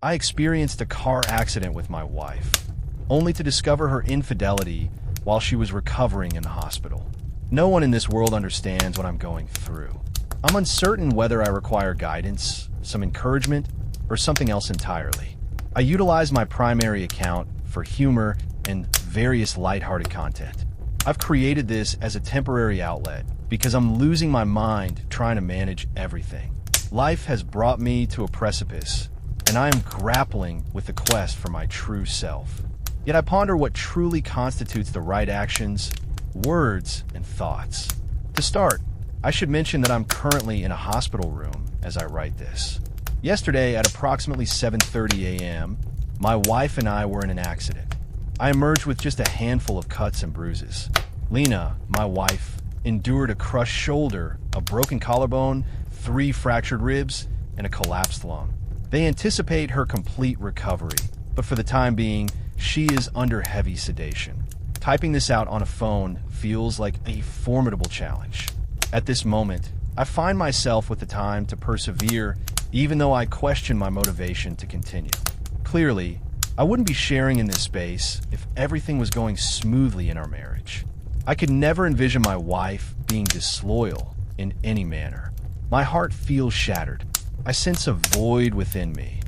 I experienced a car accident with my wife, only to discover her infidelity while she was recovering in the hospital. No one in this world understands what I'm going through. I'm uncertain whether I require guidance, some encouragement, or something else entirely. I utilize my primary account for humor and various lighthearted content. I've created this as a temporary outlet because I'm losing my mind trying to manage everything. Life has brought me to a precipice, and I am grappling with the quest for my true self. Yet I ponder what truly constitutes the right actions, words, and thoughts. To start, I should mention that I'm currently in a hospital room as I write this. Yesterday at approximately 7:30 a.m., my wife and I were in an accident. I emerged with just a handful of cuts and bruises. Lena, my wife, endured a crushed shoulder, a broken collarbone, 3 fractured ribs, and a collapsed lung. They anticipate her complete recovery, but for the time being, she is under heavy sedation. Typing this out on a phone feels like a formidable challenge. At this moment, I find myself with the time to persevere, even though I question my motivation to continue. Clearly, I wouldn't be sharing in this space if everything was going smoothly in our marriage. I could never envision my wife being disloyal in any manner. My heart feels shattered. I sense a void within me,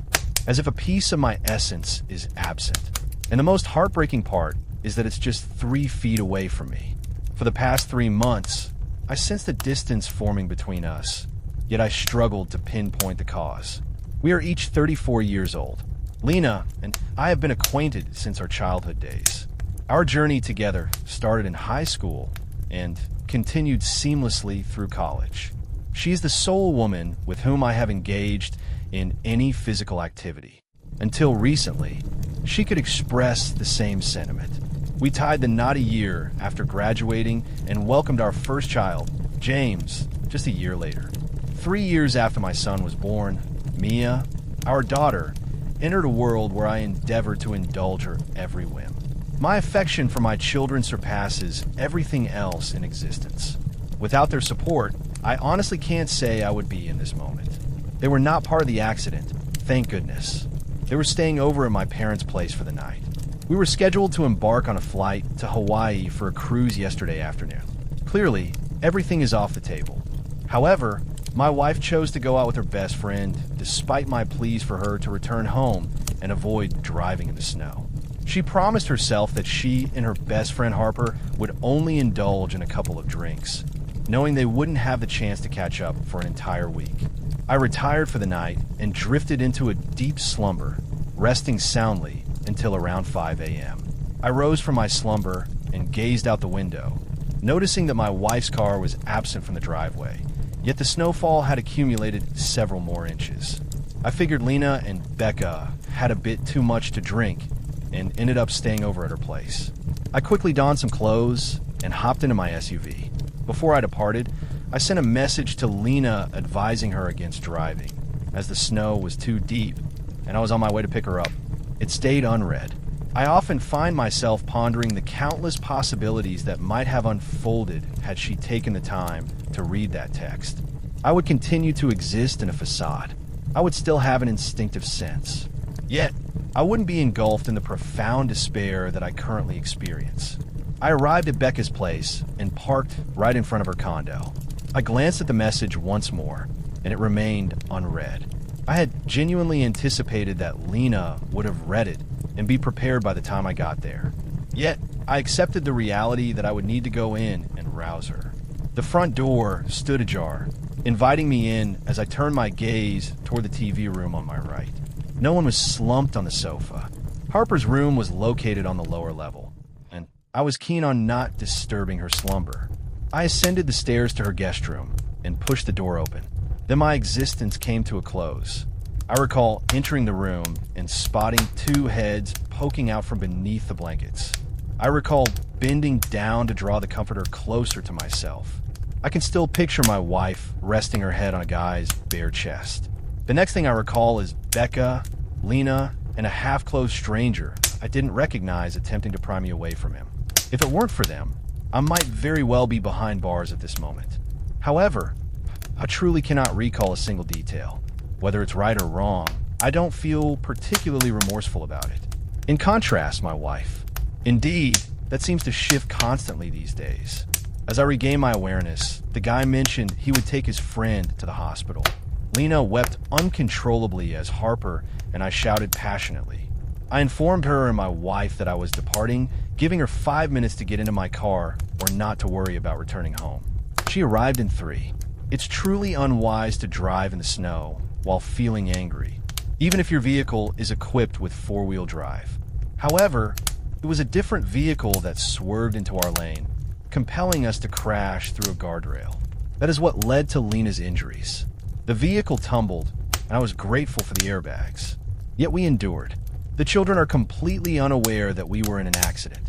as if a piece of my essence is absent. And the most heartbreaking part is that it's just 3 feet away from me. For the past 3 months, I sensed a distance forming between us, yet I struggled to pinpoint the cause. We are each 34 years old. Lena and I have been acquainted since our childhood days. Our journey together started in high school and continued seamlessly through college. She's the sole woman with whom I have engaged in any physical activity. Until recently, she could express the same sentiment. We tied the knot a year after graduating and welcomed our first child, James, just a year later. 3 years after my son was born, Mia, our daughter, entered a world where I endeavored to indulge her every whim. My affection for my children surpasses everything else in existence. Without their support, I honestly can't say I would be in this moment. They were not part of the accident, thank goodness. They were staying over at my parents' place for the night. We were scheduled to embark on a flight to Hawaii for a cruise yesterday afternoon. Clearly, everything is off the table. However, my wife chose to go out with her best friend, despite my pleas for her to return home and avoid driving in the snow. She promised herself that she and her best friend Harper would only indulge in a couple of drinks, knowing they wouldn't have the chance to catch up for an entire week. I retired for the night and drifted into a deep slumber, resting soundly until around 5 a.m. I rose from my slumber and gazed out the window, noticing that my wife's car was absent from the driveway. Yet the snowfall had accumulated several more inches. I figured Lena and Becca had a bit too much to drink and ended up staying over at her place. I quickly donned some clothes and hopped into my SUV. Before I departed, I sent a message to Lena advising her against driving, as the snow was too deep and I was on my way to pick her up. It stayed unread. I often find myself pondering the countless possibilities that might have unfolded had she taken the time to read that text. I would continue to exist in a facade. I would still have an instinctive sense. Yet, I wouldn't be engulfed in the profound despair that I currently experience. I arrived at Becca's place and parked right in front of her condo. I glanced at the message once more, and it remained unread. I had genuinely anticipated that Lena would have read it and be prepared by the time I got there. Yet, I accepted the reality that I would need to go in and rouse her. The front door stood ajar, inviting me in as I turned my gaze toward the TV room on my right. No one was slumped on the sofa. Harper's room was located on the lower level, and I was keen on not disturbing her slumber. I ascended the stairs to her guest room and pushed the door open. Then my existence came to a close. I recall entering the room and spotting 2 heads poking out from beneath the blankets. I recall bending down to draw the comforter closer to myself. I can still picture my wife resting her head on a guy's bare chest. The next thing I recall is Becca, Lena, and a half-clothed stranger I didn't recognize attempting to pry me away from him. If it weren't for them, I might very well be behind bars at this moment. However, I truly cannot recall a single detail. Whether it's right or wrong, I don't feel particularly remorseful about it. In contrast, my wife. Indeed, that seems to shift constantly these days. As I regain my awareness, the guy mentioned he would take his friend to the hospital. Lena wept uncontrollably as Harper and I shouted passionately. I informed her and my wife that I was departing, giving her 5 minutes to get into my car or not to worry about returning home. She arrived in 3. It's truly unwise to drive in the snow while feeling angry, even if your vehicle is equipped with 4-wheel drive. However, it was a different vehicle that swerved into our lane, compelling us to crash through a guardrail. That is what led to Lena's injuries. The vehicle tumbled, and I was grateful for the airbags. Yet we endured. The children are completely unaware that we were in an accident.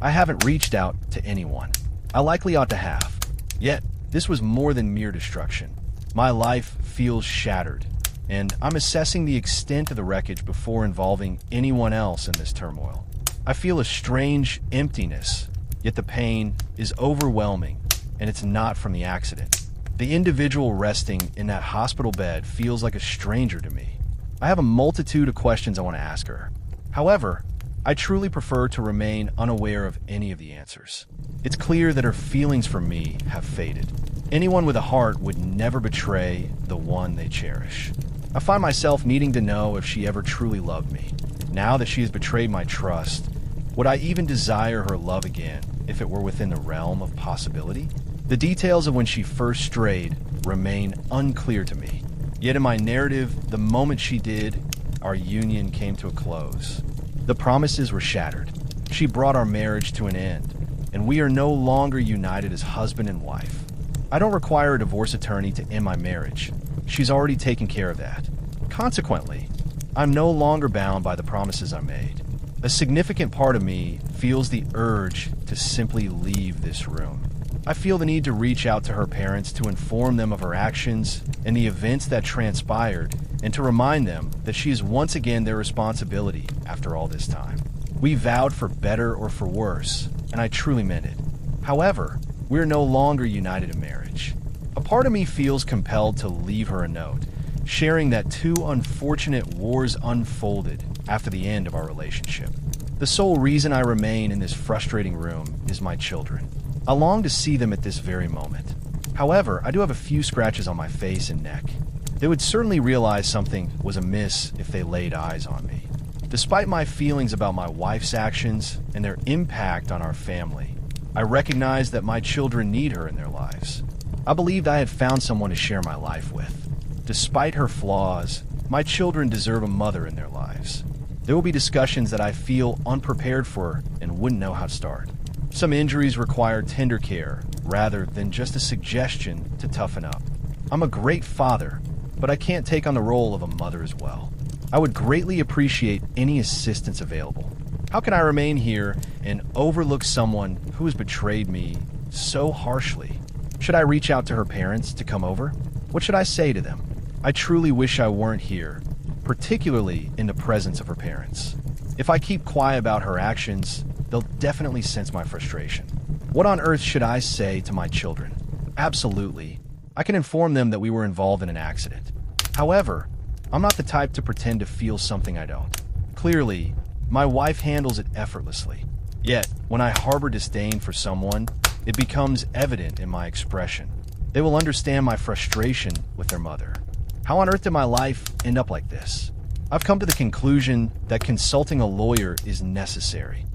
I haven't reached out to anyone. I likely ought to have. Yet, this was more than mere destruction. My life feels shattered, and I'm assessing the extent of the wreckage before involving anyone else in this turmoil. I feel a strange emptiness, yet the pain is overwhelming, and it's not from the accident. The individual resting in that hospital bed feels like a stranger to me. I have a multitude of questions I want to ask her. However, I truly prefer to remain unaware of any of the answers. It's clear that her feelings for me have faded. Anyone with a heart would never betray the one they cherish. I find myself needing to know if she ever truly loved me. Now that she has betrayed my trust, would I even desire her love again if it were within the realm of possibility? The details of when she first strayed remain unclear to me. Yet in my narrative, the moment she did, our union came to a close. The promises were shattered. She brought our marriage to an end, and we are no longer united as husband and wife. I don't require a divorce attorney to end my marriage. She's already taken care of that. Consequently, I'm no longer bound by the promises I made. A significant part of me feels the urge to simply leave this room. I feel the need to reach out to her parents to inform them of her actions and the events that transpired, and to remind them that she is once again their responsibility after all this time. We vowed for better or for worse, and I truly meant it. However, we're no longer united in marriage. A part of me feels compelled to leave her a note, sharing that 2 unfortunate wars unfolded after the end of our relationship. The sole reason I remain in this frustrating room is my children. I long to see them at this very moment. However, I do have a few scratches on my face and neck. They would certainly realize something was amiss if they laid eyes on me. Despite my feelings about my wife's actions and their impact on our family, I recognize that my children need her in their lives. I believed I had found someone to share my life with. Despite her flaws, my children deserve a mother in their lives. There will be discussions that I feel unprepared for and wouldn't know how to start. Some injuries require tender care rather than just a suggestion to toughen up. I'm a great father, but I can't take on the role of a mother as well. I would greatly appreciate any assistance available. How can I remain here and overlook someone who has betrayed me so harshly? Should I reach out to her parents to come over? What should I say to them? I truly wish I weren't here, particularly in the presence of her parents. If I keep quiet about her actions, they'll definitely sense my frustration. What on earth should I say to my children? Absolutely. I can inform them that we were involved in an accident. However, I'm not the type to pretend to feel something I don't. Clearly, my wife handles it effortlessly. Yet, when I harbor disdain for someone, it becomes evident in my expression. They will understand my frustration with their mother. How on earth did my life end up like this? I've come to the conclusion that consulting a lawyer is necessary.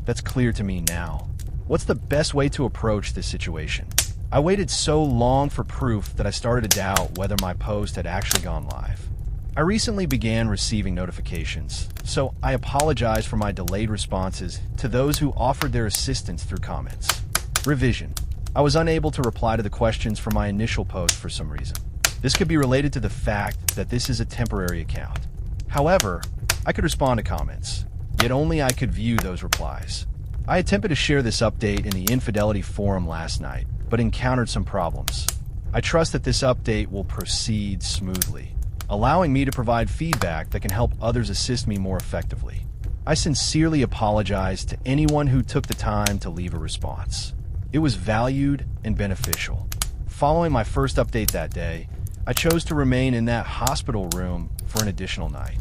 That's clear to me now. What's the best way to approach this situation? I waited so long for proof that I started to doubt whether my post had actually gone live. I recently began receiving notifications, so I apologize for my delayed responses to those who offered their assistance through comments. Revision. I was unable to reply to the questions from my initial post for some reason. This could be related to the fact that this is a temporary account. However, I could respond to comments, yet only I could view those replies. I attempted to share this update in the Infidelity forum last night, but encountered some problems. I trust that this update will proceed smoothly, allowing me to provide feedback that can help others assist me more effectively. I sincerely apologize to anyone who took the time to leave a response. It was valued and beneficial. Following my first update that day, I chose to remain in that hospital room for an additional night.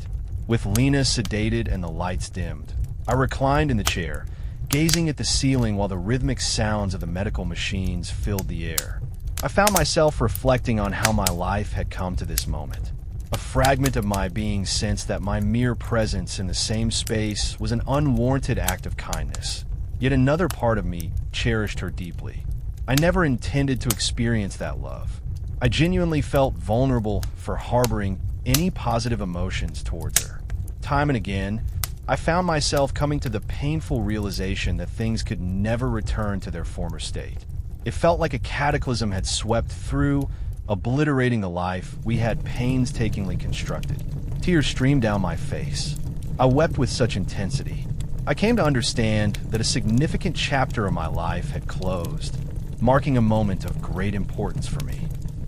With Lena sedated and the lights dimmed, I reclined in the chair, gazing at the ceiling while the rhythmic sounds of the medical machines filled the air. I found myself reflecting on how my life had come to this moment. A fragment of my being sensed that my mere presence in the same space was an unwarranted act of kindness. Yet another part of me cherished her deeply. I never intended to experience that love. I genuinely felt vulnerable for harboring any positive emotions towards her. Time and again, I found myself coming to the painful realization that things could never return to their former state. It felt like a cataclysm had swept through, obliterating the life we had painstakingly constructed. Tears streamed down my face. I wept with such intensity. I came to understand that a significant chapter of my life had closed, marking a moment of great importance for me.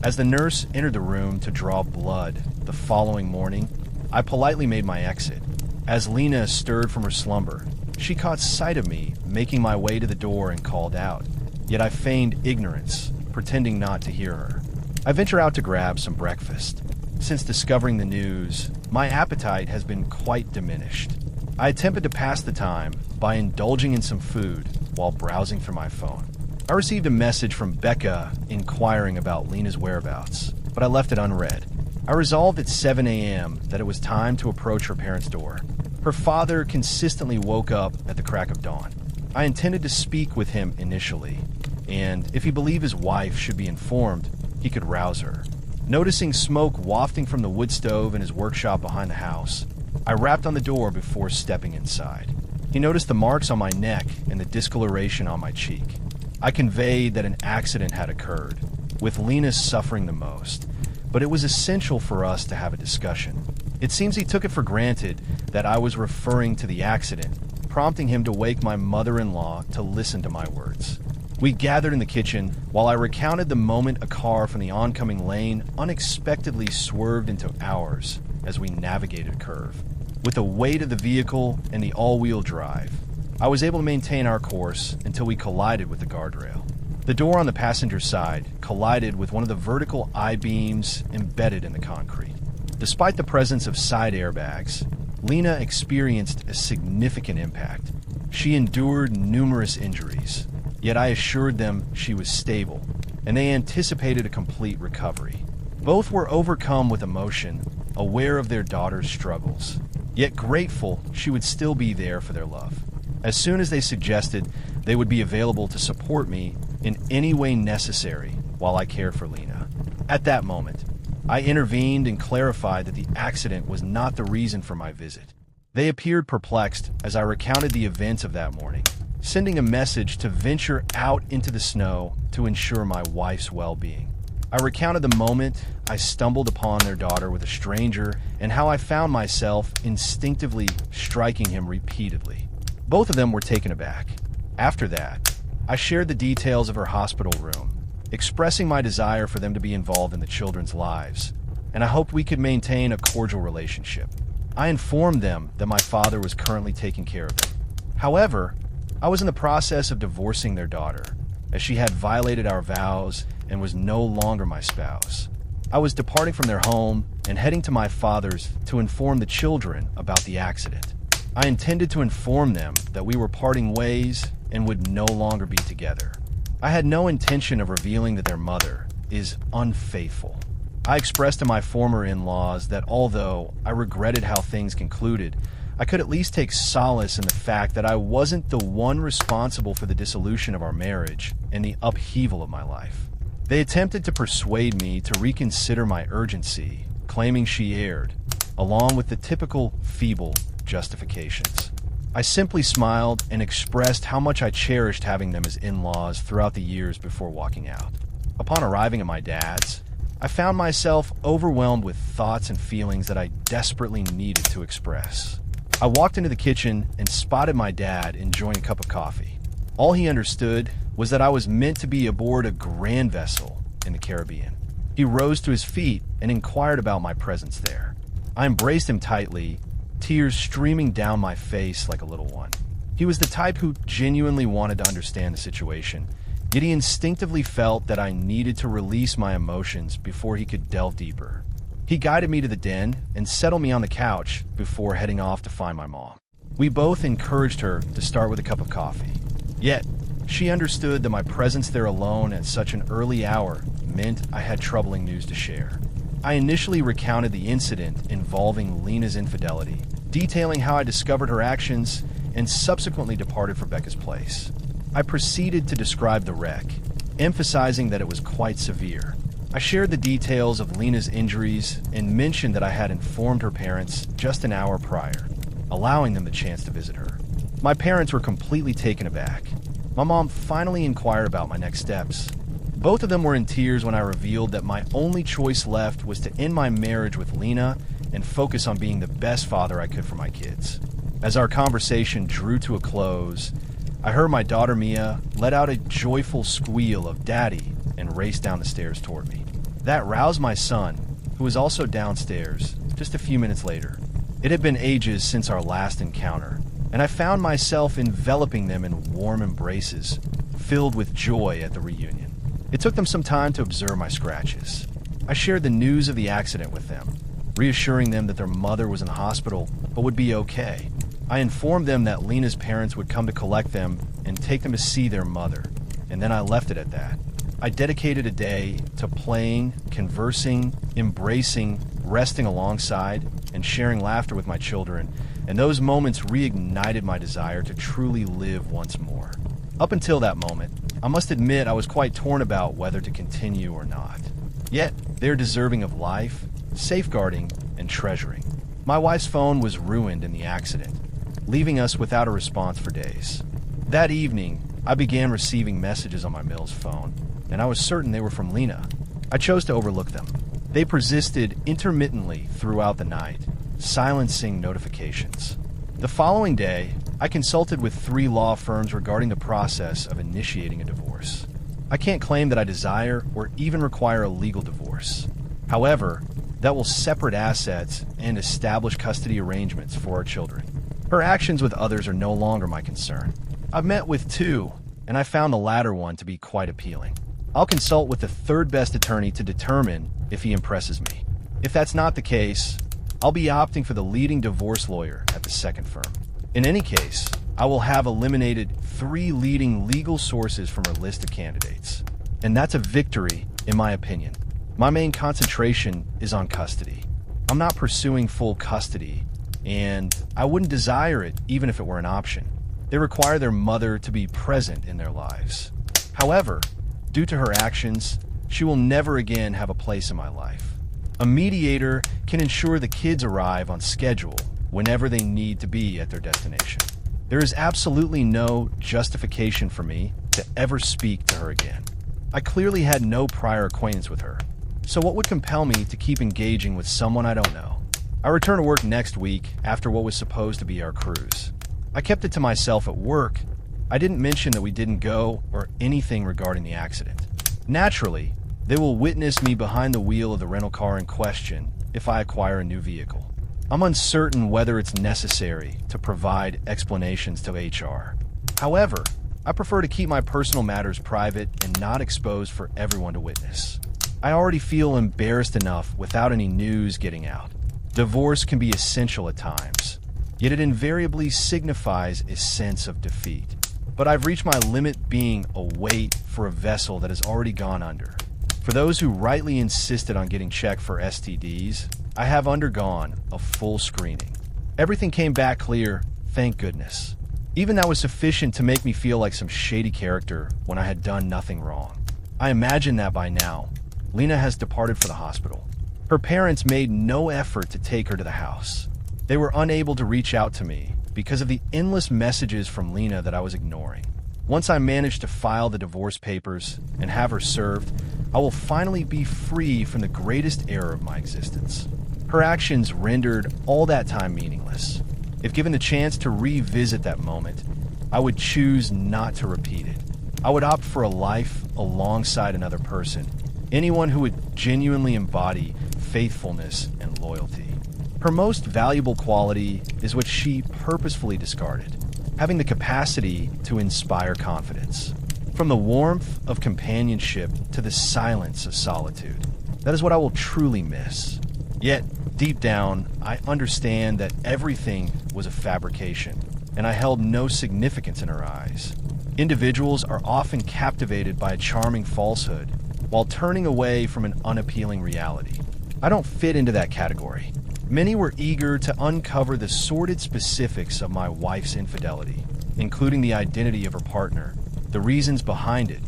As the nurse entered the room to draw blood the following morning, I politely made my exit. As Lena stirred from her slumber, she caught sight of me making my way to the door and called out. Yet I feigned ignorance, pretending not to hear her. I venture out to grab some breakfast. Since discovering the news, my appetite has been quite diminished. I attempted to pass the time by indulging in some food while browsing through my phone. I received a message from Becca inquiring about Lena's whereabouts, but I left it unread. I resolved at 7 a.m. that it was time to approach her parents' door. Her father consistently woke up at the crack of dawn. I intended to speak with him initially, and if he believed his wife should be informed, he could rouse her. Noticing smoke wafting from the wood stove in his workshop behind the house, I rapped on the door before stepping inside. He noticed the marks on my neck and the discoloration on my cheek. I conveyed that an accident had occurred, with Lena suffering the most, but it was essential for us to have a discussion. It seems he took it for granted that I was referring to the accident, prompting him to wake my mother-in-law to listen to my words. We gathered in the kitchen while I recounted the moment a car from the oncoming lane unexpectedly swerved into ours as we navigated a curve. With the weight of the vehicle and the all-wheel drive, I was able to maintain our course until we collided with the guardrail. The door on the passenger side collided with one of the vertical I-beams embedded in the concrete. Despite the presence of side airbags, Lena experienced a significant impact. She endured numerous injuries, yet I assured them she was stable, and they anticipated a complete recovery. Both were overcome with emotion, aware of their daughter's struggles, yet grateful she would still be there for their love. As soon as they suggested they would be available to support me in any way necessary while I cared for Lena. At that moment, I intervened and clarified that the accident was not the reason for my visit. They appeared perplexed as I recounted the events of that morning, sending a message to venture out into the snow to ensure my wife's well-being. I recounted the moment I stumbled upon their daughter with a stranger and how I found myself instinctively striking him repeatedly. Both of them were taken aback. After that, I shared the details of her hospital room, expressing my desire for them to be involved in the children's lives, and I hoped we could maintain a cordial relationship. I informed them that my father was currently taking care of them. However, I was in the process of divorcing their daughter, as she had violated our vows and was no longer my spouse. I was departing from their home and heading to my father's to inform the children about the accident. I intended to inform them that we were parting ways and would no longer be together. I had no intention of revealing that their mother is unfaithful. I expressed to my former in-laws that although I regretted how things concluded, I could at least take solace in the fact that I wasn't the one responsible for the dissolution of our marriage and the upheaval of my life. They attempted to persuade me to reconsider my urgency, claiming she erred, along with the typical feeble justifications. I simply smiled and expressed how much I cherished having them as in-laws throughout the years before walking out. Upon arriving at my dad's, I found myself overwhelmed with thoughts and feelings that I desperately needed to express. I walked into the kitchen and spotted my dad enjoying a cup of coffee. All he understood was that I was meant to be aboard a grand vessel in the Caribbean. He rose to his feet and inquired about my presence there. I embraced him tightly, tears streaming down my face like a little one. He was the type who genuinely wanted to understand the situation, yet he instinctively felt that I needed to release my emotions before he could delve deeper. He guided me to the den and settled me on the couch before heading off to find my mom. We both encouraged her to start with a cup of coffee. Yet, she understood that my presence there alone at such an early hour meant I had troubling news to share. I initially recounted the incident involving Lena's infidelity, detailing how I discovered her actions and subsequently departed for Becca's place. I proceeded to describe the wreck, emphasizing that it was quite severe. I shared the details of Lena's injuries and mentioned that I had informed her parents just an hour prior, allowing them the chance to visit her. My parents were completely taken aback. My mom finally inquired about my next steps. Both of them were in tears when I revealed that my only choice left was to end my marriage with Lena and focus on being the best father I could for my kids. As our conversation drew to a close, I heard my daughter Mia let out a joyful squeal of "Daddy" and raced down the stairs toward me. That roused my son, who was also downstairs, just a few minutes later. It had been ages since our last encounter, and I found myself enveloping them in warm embraces, filled with joy at the reunion. It took them some time to observe my scratches. I shared the news of the accident with them, reassuring them that their mother was in the hospital but would be okay. I informed them that Lena's parents would come to collect them and take them to see their mother, and then I left it at that. I dedicated a day to playing, conversing, embracing, resting alongside, and sharing laughter with my children, and those moments reignited my desire to truly live once more. Up until that moment, I must admit I was quite torn about whether to continue or not. Yet, they're deserving of life, safeguarding, and treasuring. My wife's phone was ruined in the accident, leaving us without a response for days. That evening, I began receiving messages on my Mills phone, and I was certain they were from Lena. I chose to overlook them. They persisted intermittently throughout the night, silencing notifications. The following day, I consulted with 3 law firms regarding the process of initiating a divorce. I can't claim that I desire or even require a legal divorce. However, that will separate assets and establish custody arrangements for our children. Her actions with others are no longer my concern. I've met with 2, and I found the latter one to be quite appealing. I'll consult with the 3rd best attorney to determine if he impresses me. If that's not the case, I'll be opting for the leading divorce lawyer at the 2nd firm. In any case, I will have eliminated 3 leading legal sources from our list of candidates. And that's a victory, in my opinion. My main concentration is on custody. I'm not pursuing full custody, and I wouldn't desire it even if it were an option. They require their mother to be present in their lives. However, due to her actions, she will never again have a place in my life. A mediator can ensure the kids arrive on schedule whenever they need to be at their destination. There is absolutely no justification for me to ever speak to her again. I clearly had no prior acquaintance with her, so what would compel me to keep engaging with someone I don't know? I return to work next week after what was supposed to be our cruise. I kept it to myself at work. I didn't mention that we didn't go or anything regarding the accident. Naturally, they will witness me behind the wheel of the rental car in question if I acquire a new vehicle. I'm uncertain whether it's necessary to provide explanations to HR. However, I prefer to keep my personal matters private and not exposed for everyone to witness. I already feel embarrassed enough without any news getting out. Divorce can be essential at times, yet it invariably signifies a sense of defeat. But I've reached my limit being a weight for a vessel that has already gone under. For those who rightly insisted on getting checked for STDs, I have undergone a full screening. Everything came back clear, thank goodness. Even that was sufficient to make me feel like some shady character when I had done nothing wrong. I imagine that by now, Lena has departed for the hospital. Her parents made no effort to take her to the house. They were unable to reach out to me because of the endless messages from Lena that I was ignoring. Once I managed to file the divorce papers and have her served, I will finally be free from the greatest error of my existence. Her actions rendered all that time meaningless. If given the chance to revisit that moment, I would choose not to repeat it. I would opt for a life alongside another person, anyone who would genuinely embody faithfulness and loyalty. Her most valuable quality is what she purposefully discarded, having the capacity to inspire confidence. From the warmth of companionship to the silence of solitude, that is what I will truly miss. Yet, deep down, I understand that everything was a fabrication, and I held no significance in her eyes. Individuals are often captivated by a charming falsehood, while turning away from an unappealing reality. I don't fit into that category. Many were eager to uncover the sordid specifics of my wife's infidelity, including the identity of her partner, the reasons behind it,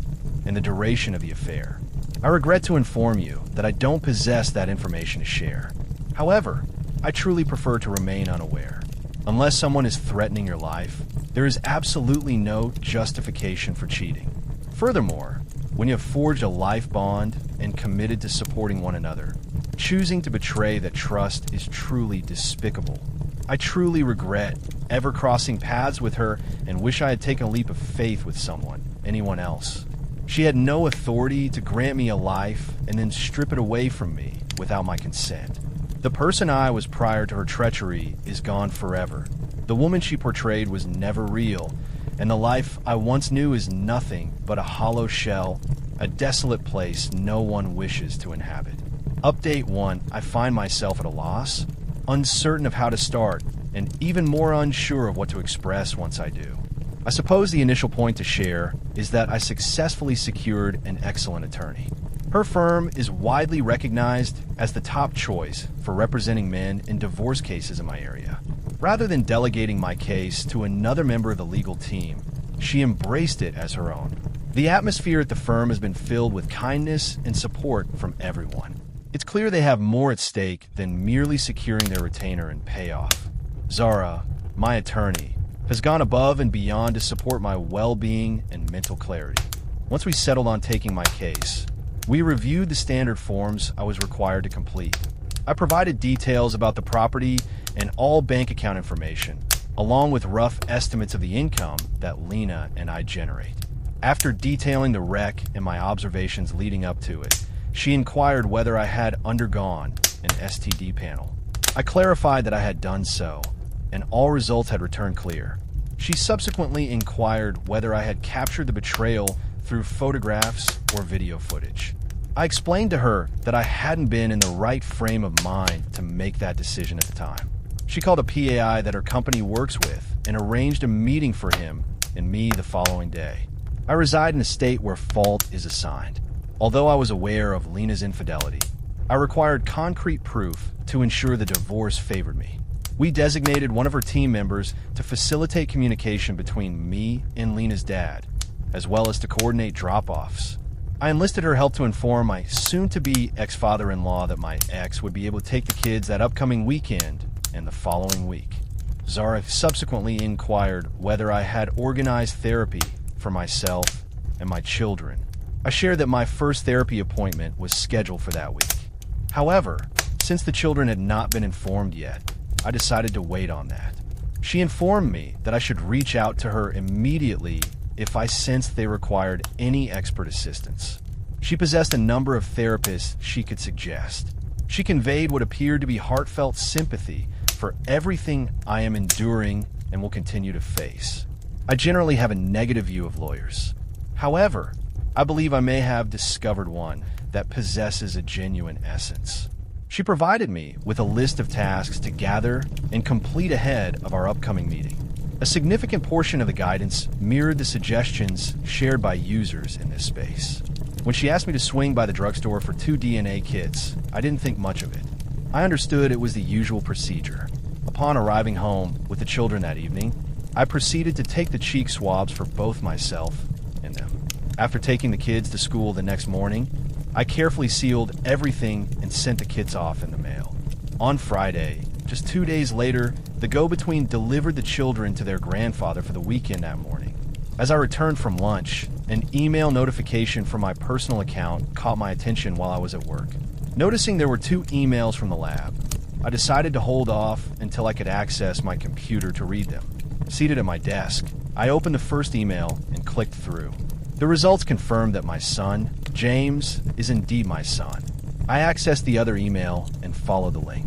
and the duration of the affair. I regret to inform you that I don't possess that information to share. However, I truly prefer to remain unaware. Unless someone is threatening your life, there is absolutely no justification for cheating. Furthermore, when you have forged a life bond and committed to supporting one another, choosing to betray that trust is truly despicable. I truly regret ever crossing paths with her and wish I had taken a leap of faith with anyone else. She had no authority to grant me a life and then strip it away from me without my consent. The person I was prior to her treachery is gone forever. The woman she portrayed was never real, and the life I once knew is nothing but a hollow shell, a desolate place no one wishes to inhabit. Update 1, I find myself at a loss, uncertain of how to start, and even more unsure of what to express once I do. I suppose the initial point to share is that I successfully secured an excellent attorney. Her firm is widely recognized as the top choice for representing men in divorce cases in my area. Rather than delegating my case to another member of the legal team, she embraced it as her own. The atmosphere at the firm has been filled with kindness and support from everyone. It's clear they have more at stake than merely securing their retainer and payoff. Zara, my attorney, has gone above and beyond to support my well-being and mental clarity. Once we settled on taking my case, we reviewed the standard forms I was required to complete. I provided details about the property and all bank account information, along with rough estimates of the income that Lena and I generate. After detailing the wreck and my observations leading up to it, she inquired whether I had undergone an STD panel. I clarified that I had done so, and all results had returned clear. She subsequently inquired whether I had captured the betrayal through photographs or video footage. I explained to her that I hadn't been in the right frame of mind to make that decision at the time. She called a PAI that her company works with and arranged a meeting for him and me the following day. I reside in a state where fault is assigned. Although I was aware of Lena's infidelity, I required concrete proof to ensure the divorce favored me. We designated one of her team members to facilitate communication between me and Lena's dad, as well as to coordinate drop-offs. I enlisted her help to inform my soon-to-be ex-father-in-law that my ex would be able to take the kids that upcoming weekend and the following week. Zara subsequently inquired whether I had organized therapy for myself and my children. I shared that my first therapy appointment was scheduled for that week. However, since the children had not been informed yet, I decided to wait on that. She informed me that I should reach out to her immediately if I sensed they required any expert assistance. She possessed a number of therapists she could suggest. She conveyed what appeared to be heartfelt sympathy for everything I am enduring and will continue to face. I generally have a negative view of lawyers. However, I believe I may have discovered one that possesses a genuine essence. She provided me with a list of tasks to gather and complete ahead of our upcoming meeting. A significant portion of the guidance mirrored the suggestions shared by users in this space. When she asked me to swing by the drugstore for 2 DNA kits, I didn't think much of it. I understood it was the usual procedure. Upon arriving home with the children that evening, I proceeded to take the cheek swabs for both myself and them. After taking the kids to school the next morning, I carefully sealed everything and sent the kits off in the mail. On Friday, just 2 days later, the go-between delivered the children to their grandfather for the weekend that morning. As I returned from lunch, an email notification from my personal account caught my attention while I was at work. Noticing there were 2 emails from the lab, I decided to hold off until I could access my computer to read them. Seated at my desk, I opened the first email and clicked through. The results confirmed that my son, James, is indeed my son. I accessed the other email and followed the link.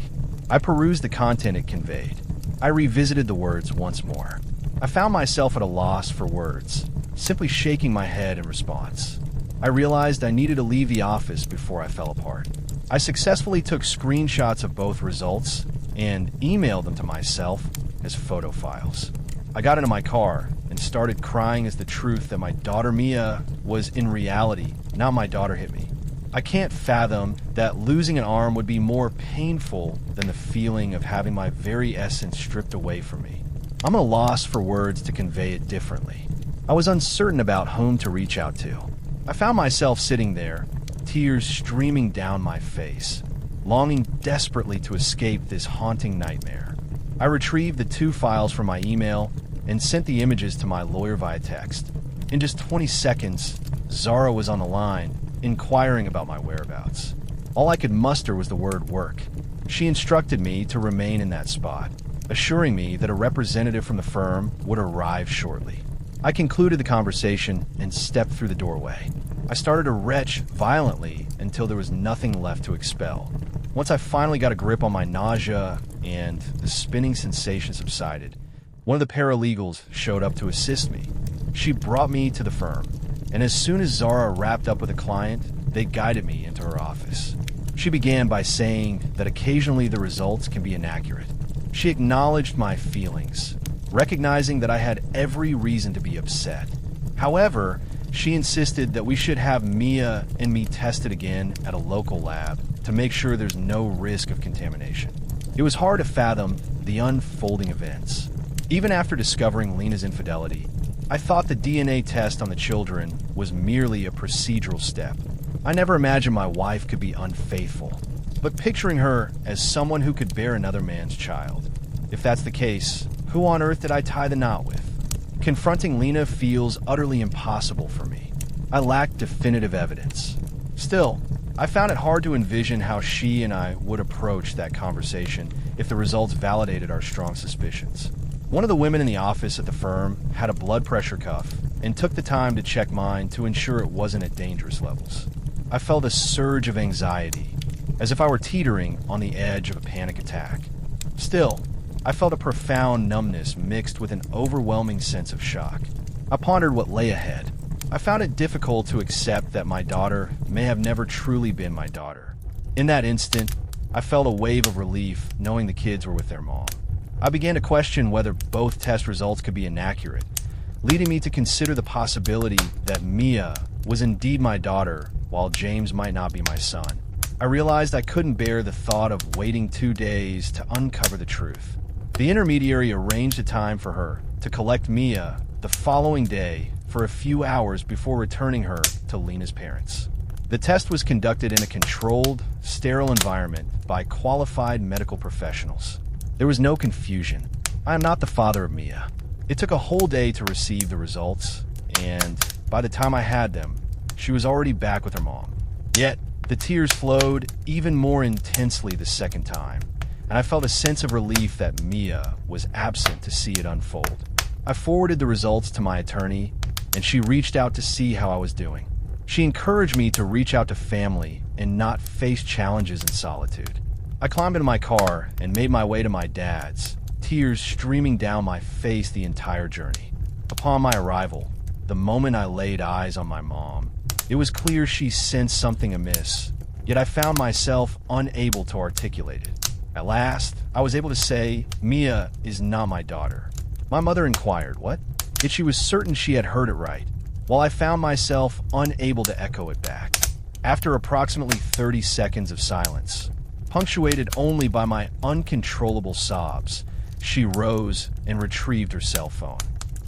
I perused the content it conveyed. I revisited the words once more. I found myself at a loss for words, simply shaking my head in response. I realized I needed to leave the office before I fell apart. I successfully took screenshots of both results and emailed them to myself as photo files. I got into my car and started crying as the truth that my daughter Mia was in reality not my daughter hit me. I can't fathom that losing an arm would be more painful than the feeling of having my very essence stripped away from me. I'm at a loss for words to convey it differently. I was uncertain about whom to reach out to. I found myself sitting there, tears streaming down my face, longing desperately to escape this haunting nightmare. I retrieved the 2 files from my email and sent the images to my lawyer via text. In just 20 seconds, Zara was on the line, inquiring about my whereabouts. All I could muster was the word work. She instructed me to remain in that spot, assuring me that a representative from the firm would arrive shortly. I concluded the conversation and stepped through the doorway. I started to retch violently until there was nothing left to expel. Once I finally got a grip on my nausea and the spinning sensation subsided, one of the paralegals showed up to assist me. She brought me to the firm, and as soon as Zara wrapped up with a client, they guided me into her office. She began by saying that occasionally the results can be inaccurate. She acknowledged my feelings, recognizing that I had every reason to be upset. However, she insisted that we should have Mia and me tested again at a local lab to make sure there's no risk of contamination. It was hard to fathom the unfolding events. Even after discovering Lena's infidelity, I thought the DNA test on the children was merely a procedural step. I never imagined my wife could be unfaithful, but picturing her as someone who could bear another man's child. If that's the case, who on earth did I tie the knot with? Confronting Lena feels utterly impossible for me. I lack definitive evidence. Still, I found it hard to envision how she and I would approach that conversation if the results validated our strong suspicions. One of the women in the office at the firm had a blood pressure cuff and took the time to check mine to ensure it wasn't at dangerous levels. I felt a surge of anxiety, as if I were teetering on the edge of a panic attack. Still, I felt a profound numbness mixed with an overwhelming sense of shock. I pondered what lay ahead. I found it difficult to accept that my daughter may have never truly been my daughter. In that instant, I felt a wave of relief knowing the kids were with their mom. I began to question whether both test results could be inaccurate, leading me to consider the possibility that Mia was indeed my daughter while James might not be my son. I realized I couldn't bear the thought of waiting 2 days to uncover the truth. The intermediary arranged a time for her to collect Mia the following day for a few hours before returning her to Lena's parents. The test was conducted in a controlled, sterile environment by qualified medical professionals. There was no confusion. I am not the father of Mia. It took a whole day to receive the results, and by the time I had them, she was already back with her mom. Yet, the tears flowed even more intensely the second time, and I felt a sense of relief that Mia was absent to see it unfold. I forwarded the results to my attorney, and she reached out to see how I was doing. She encouraged me to reach out to family and not face challenges in solitude. I climbed into my car and made my way to my dad's, tears streaming down my face the entire journey. Upon my arrival, the moment I laid eyes on my mom, it was clear she sensed something amiss, yet I found myself unable to articulate it. At last, I was able to say, "Mia is not my daughter." My mother inquired, "What?" Yet she was certain she had heard it right, while I found myself unable to echo it back. After approximately 30 seconds of silence, punctuated only by my uncontrollable sobs, she rose and retrieved her cell phone.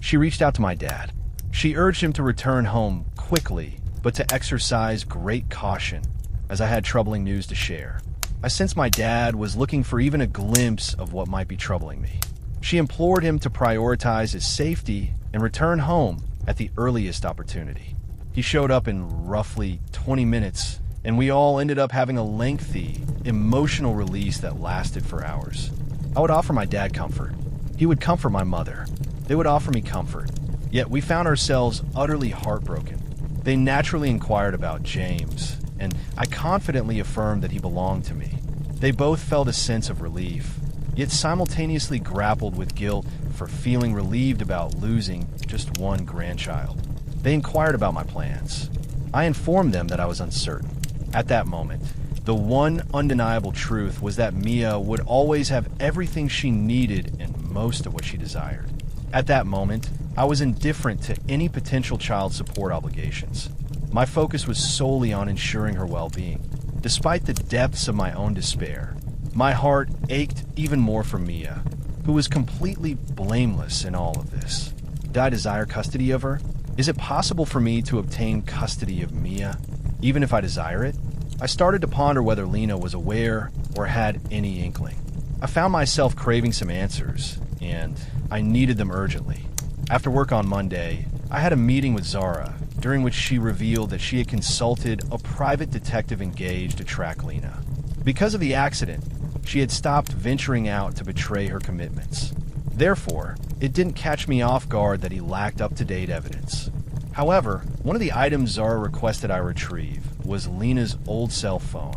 She reached out to my dad. She urged him to return home quickly, but to exercise great caution, as I had troubling news to share. I sensed my dad was looking for even a glimpse of what might be troubling me. She implored him to prioritize his safety and return home at the earliest opportunity. He showed up in roughly 20 minutes, and we all ended up having a lengthy, emotional release that lasted for hours. I would offer my dad comfort. He would comfort my mother. They would offer me comfort. Yet we found ourselves utterly heartbroken. They naturally inquired about James, and I confidently affirmed that he belonged to me. They both felt a sense of relief, yet simultaneously grappled with guilt for feeling relieved about losing just one grandchild. They inquired about my plans. I informed them that I was uncertain. At that moment, The one undeniable truth was that Mia would always have everything she needed and most of what she desired. At that moment, I was indifferent to any potential child support obligations. My focus was solely on ensuring her well-being. Despite the depths of my own despair, my heart ached even more for Mia, who was completely blameless in all of this. Did I desire custody of her? Is it possible for me to obtain custody of Mia, even if I desire it? I started to ponder whether Lena was aware or had any inkling. I found myself craving some answers, and I needed them urgently. After work on Monday, I had a meeting with Zara, during which she revealed that she had consulted a private detective engaged to track Lena. Because of the accident, she had stopped venturing out to betray her commitments. Therefore, it didn't catch me off guard that he lacked up-to-date evidence. However, one of the items Zara requested I retrieve was Lena's old cell phone,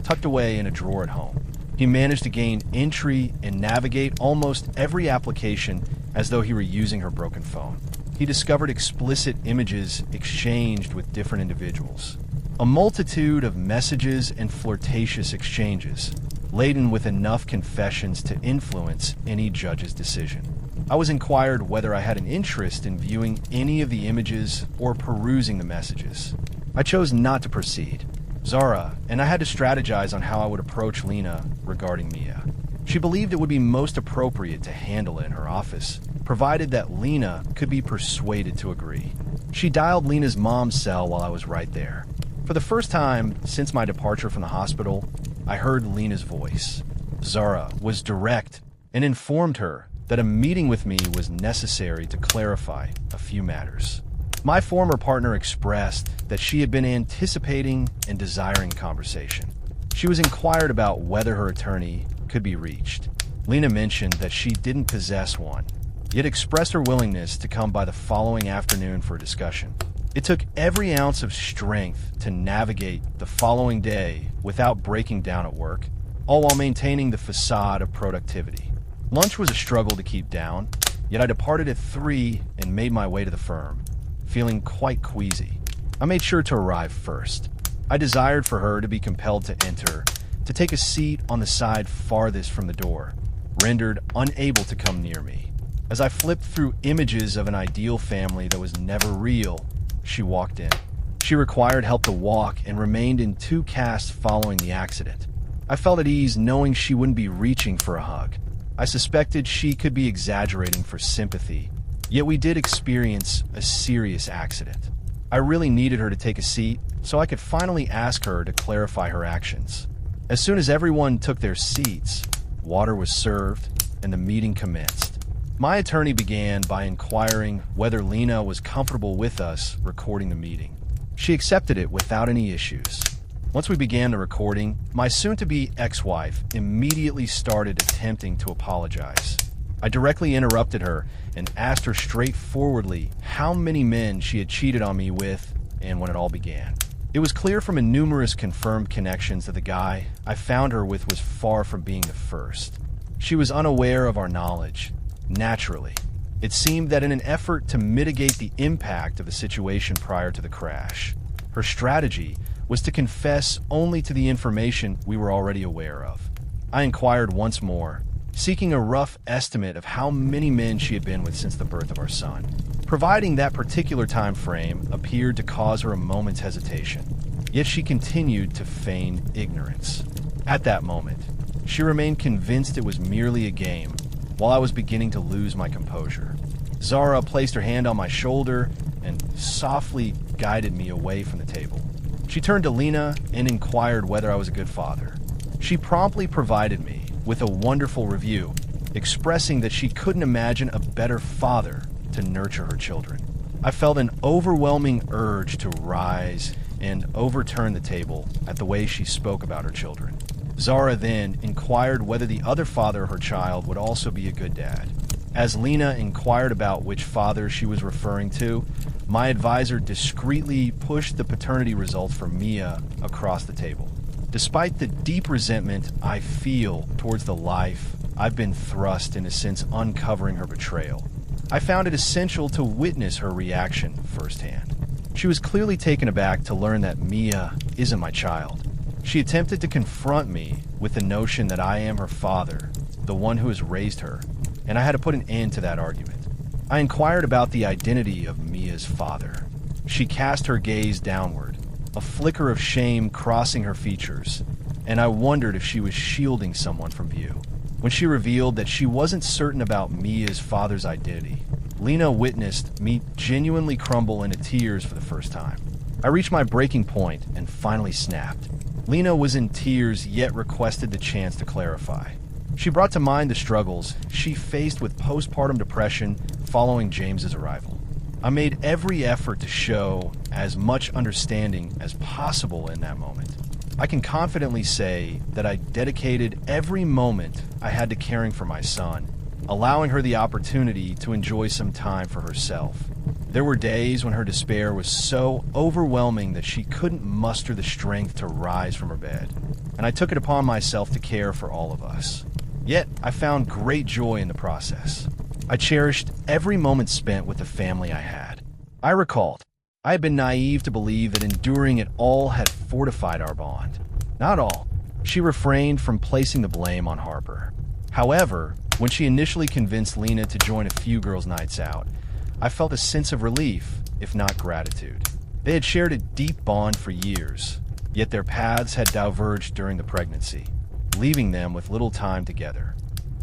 tucked away in a drawer at home. He managed to gain entry and navigate almost every application as though he were using her broken phone. He discovered explicit images exchanged with different individuals. A multitude of messages and flirtatious exchanges, laden with enough confessions to influence any judge's decision. I was inquired whether I had an interest in viewing any of the images or perusing the messages. I chose not to proceed. Zara and I had to strategize on how I would approach Lena regarding Mia. She believed it would be most appropriate to handle it in her office, provided that Lena could be persuaded to agree. She dialed Lena's mom's cell while I was right there. For the first time since my departure from the hospital, I heard Lena's voice. Zara was direct and informed her that a meeting with me was necessary to clarify a few matters. My former partner expressed that she had been anticipating and desiring conversation. She was inquired about whether her attorney could be reached. Lena mentioned that she didn't possess one, yet expressed her willingness to come by the following afternoon for a discussion. It took every ounce of strength to navigate the following day without breaking down at work, all while maintaining the facade of productivity. Lunch was a struggle to keep down, yet I departed at 3 and made my way to the firm, feeling quite queasy. I made sure to arrive first. I desired for her to be compelled to enter, to take a seat on the side farthest from the door, rendered unable to come near me. As I flipped through images of an ideal family that was never real, she walked in. She required help to walk and remained in 2 casts following the accident. I felt at ease knowing she wouldn't be reaching for a hug. I suspected she could be exaggerating for sympathy, yet we did experience a serious accident. I really needed her to take a seat so I could finally ask her to clarify her actions. As soon as everyone took their seats, water was served and the meeting commenced. My attorney began by inquiring whether Lena was comfortable with us recording the meeting. She accepted it without any issues. Once we began the recording, my soon-to-be ex-wife immediately started attempting to apologize. I directly interrupted her and asked her straightforwardly how many men she had cheated on me with and when it all began. It was clear from numerous confirmed connections that the guy I found her with was far from being the first. She was unaware of our knowledge. Naturally, it seemed that in an effort to mitigate the impact of the situation prior to the crash, her strategy was to confess only to the information we were already aware of. I inquired once more, seeking a rough estimate of how many men she had been with since the birth of our son. Providing that particular time frame appeared to cause her a moment's hesitation, yet she continued to feign ignorance. At that moment, she remained convinced it was merely a game, while I was beginning to lose my composure. Zara placed her hand on my shoulder and softly guided me away from the table. She turned to Lena and inquired whether I was a good father. She promptly provided me with a wonderful review, expressing that she couldn't imagine a better father to nurture her children. I felt an overwhelming urge to rise and overturn the table at the way she spoke about her children. Zara then inquired whether the other father of her child would also be a good dad. As Lena inquired about which father she was referring to, my advisor discreetly pushed the paternity results for Mia across the table. Despite the deep resentment I feel towards the life I've been thrust into since uncovering her betrayal, I found it essential to witness her reaction firsthand. She was clearly taken aback to learn that Mia isn't my child. She attempted to confront me with the notion that I am her father, the one who has raised her, and I had to put an end to that argument. I inquired about the identity of Mia's father. She cast her gaze downward, a flicker of shame crossing her features, and I wondered if she was shielding someone from view. When she revealed that she wasn't certain about Mia's father's identity, Lena witnessed me genuinely crumble into tears for the first time. I reached my breaking point and finally snapped. Lena was in tears, yet requested the chance to clarify. She brought to mind the struggles she faced with postpartum depression following James's arrival. I made every effort to show as much understanding as possible in that moment. I can confidently say that I dedicated every moment I had to caring for my son, allowing her the opportunity to enjoy some time for herself. There were days when her despair was so overwhelming that she couldn't muster the strength to rise from her bed, and I took it upon myself to care for all of us. Yet, I found great joy in the process. I cherished every moment spent with the family I had. I recalled, I had been naive to believe that enduring it all had fortified our bond. Not all. She refrained from placing the blame on Harper. However, when she initially convinced Lena to join a few girls' nights out, I felt a sense of relief, if not gratitude. They had shared a deep bond for years, yet their paths had diverged during the pregnancy, leaving them with little time together.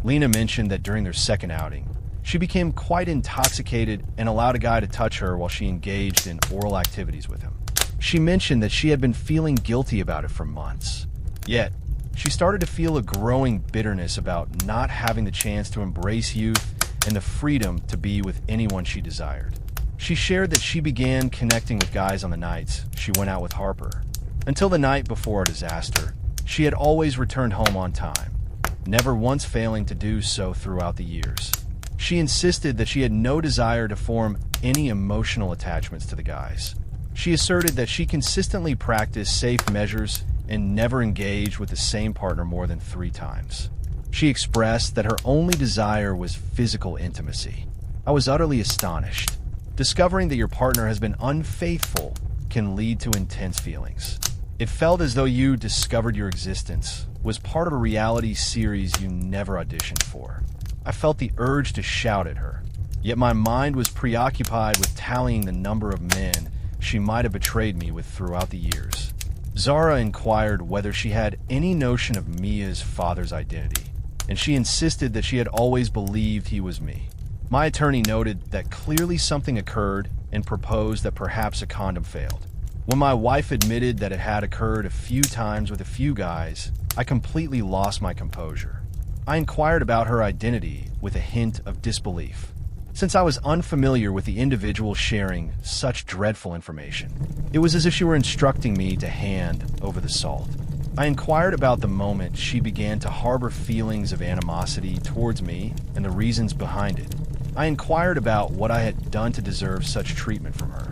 Lena mentioned that during their second outing, she became quite intoxicated and allowed a guy to touch her while she engaged in oral activities with him. She mentioned that she had been feeling guilty about it for months. Yet, she started to feel a growing bitterness about not having the chance to embrace youth and the freedom to be with anyone she desired. She shared that she began connecting with guys on the nights she went out with Harper. Until the night before our disaster, she had always returned home on time, never once failing to do so throughout the years. She insisted that she had no desire to form any emotional attachments to the guys. She asserted that she consistently practiced safe measures and never engaged with the same partner more than 3 times. She expressed that her only desire was physical intimacy. I was utterly astonished. Discovering that your partner has been unfaithful can lead to intense feelings. It felt as though you discovered your existence was part of a reality series you never auditioned for. I felt the urge to shout at her, yet my mind was preoccupied with tallying the number of men she might have betrayed me with throughout the years. Zara inquired whether she had any notion of Mia's father's identity, and she insisted that she had always believed he was me. My attorney noted that clearly something occurred and proposed that perhaps a condom failed. When my wife admitted that it had occurred a few times with a few guys, I completely lost my composure. I inquired about her identity with a hint of disbelief. Since I was unfamiliar with the individual sharing such dreadful information, it was as if she were instructing me to hand over the salt. I inquired about the moment she began to harbor feelings of animosity towards me and the reasons behind it. I inquired about what I had done to deserve such treatment from her.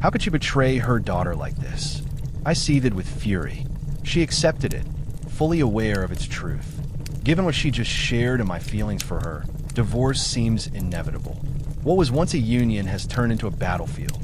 How could she betray her daughter like this? I seethed with fury. She accepted it, fully aware of its truth. Given what she just shared and my feelings for her, divorce seems inevitable. What was once a union has turned into a battlefield.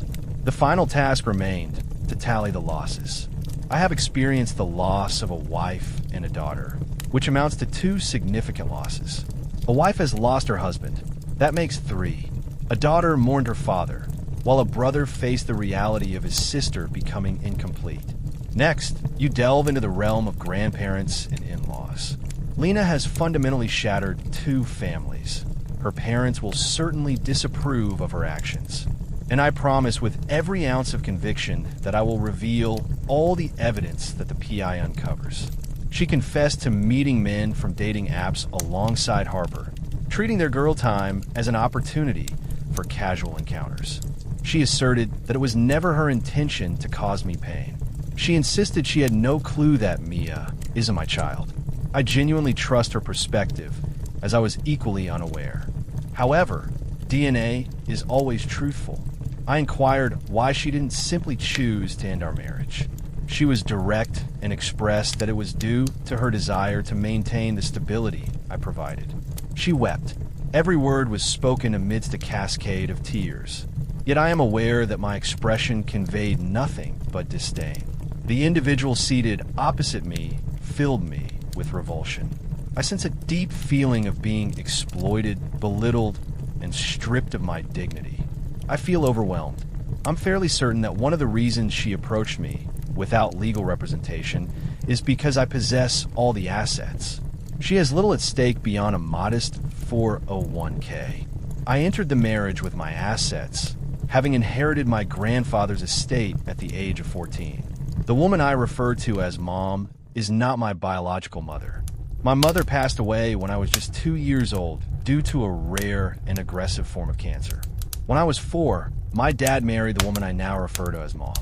The final task remained to tally the losses. I have experienced the loss of a wife and a daughter, which amounts to 2 significant losses. A wife has lost her husband. That makes 3. A daughter mourned her father, while a brother faced the reality of his sister becoming incomplete. Next, you delve into the realm of grandparents and in-laws. Lena has fundamentally shattered 2 families. Her parents will certainly disapprove of her actions. And I promise with every ounce of conviction that I will reveal all the evidence that the PI uncovers. She confessed to meeting men from dating apps alongside Harper, treating their girl time as an opportunity for casual encounters. She asserted that it was never her intention to cause me pain. She insisted she had no clue that Mia isn't my child. I genuinely trust her perspective, as I was equally unaware. However, DNA is always truthful. I inquired why she didn't simply choose to end our marriage. She was direct and expressed that it was due to her desire to maintain the stability I provided. She wept. Every word was spoken amidst a cascade of tears. Yet I am aware that my expression conveyed nothing but disdain. The individual seated opposite me filled me with revulsion. I sense a deep feeling of being exploited, belittled, and stripped of my dignity. I feel overwhelmed. I'm fairly certain that one of the reasons she approached me without legal representation is because I possess all the assets. She has little at stake beyond a modest 401k. I entered the marriage with my assets, having inherited my grandfather's estate at the age of 14. The woman I refer to as Mom is not my biological mother. My mother passed away when I was just 2 years old due to a rare and aggressive form of cancer. When I was 4, my dad married the woman I now refer to as Mom.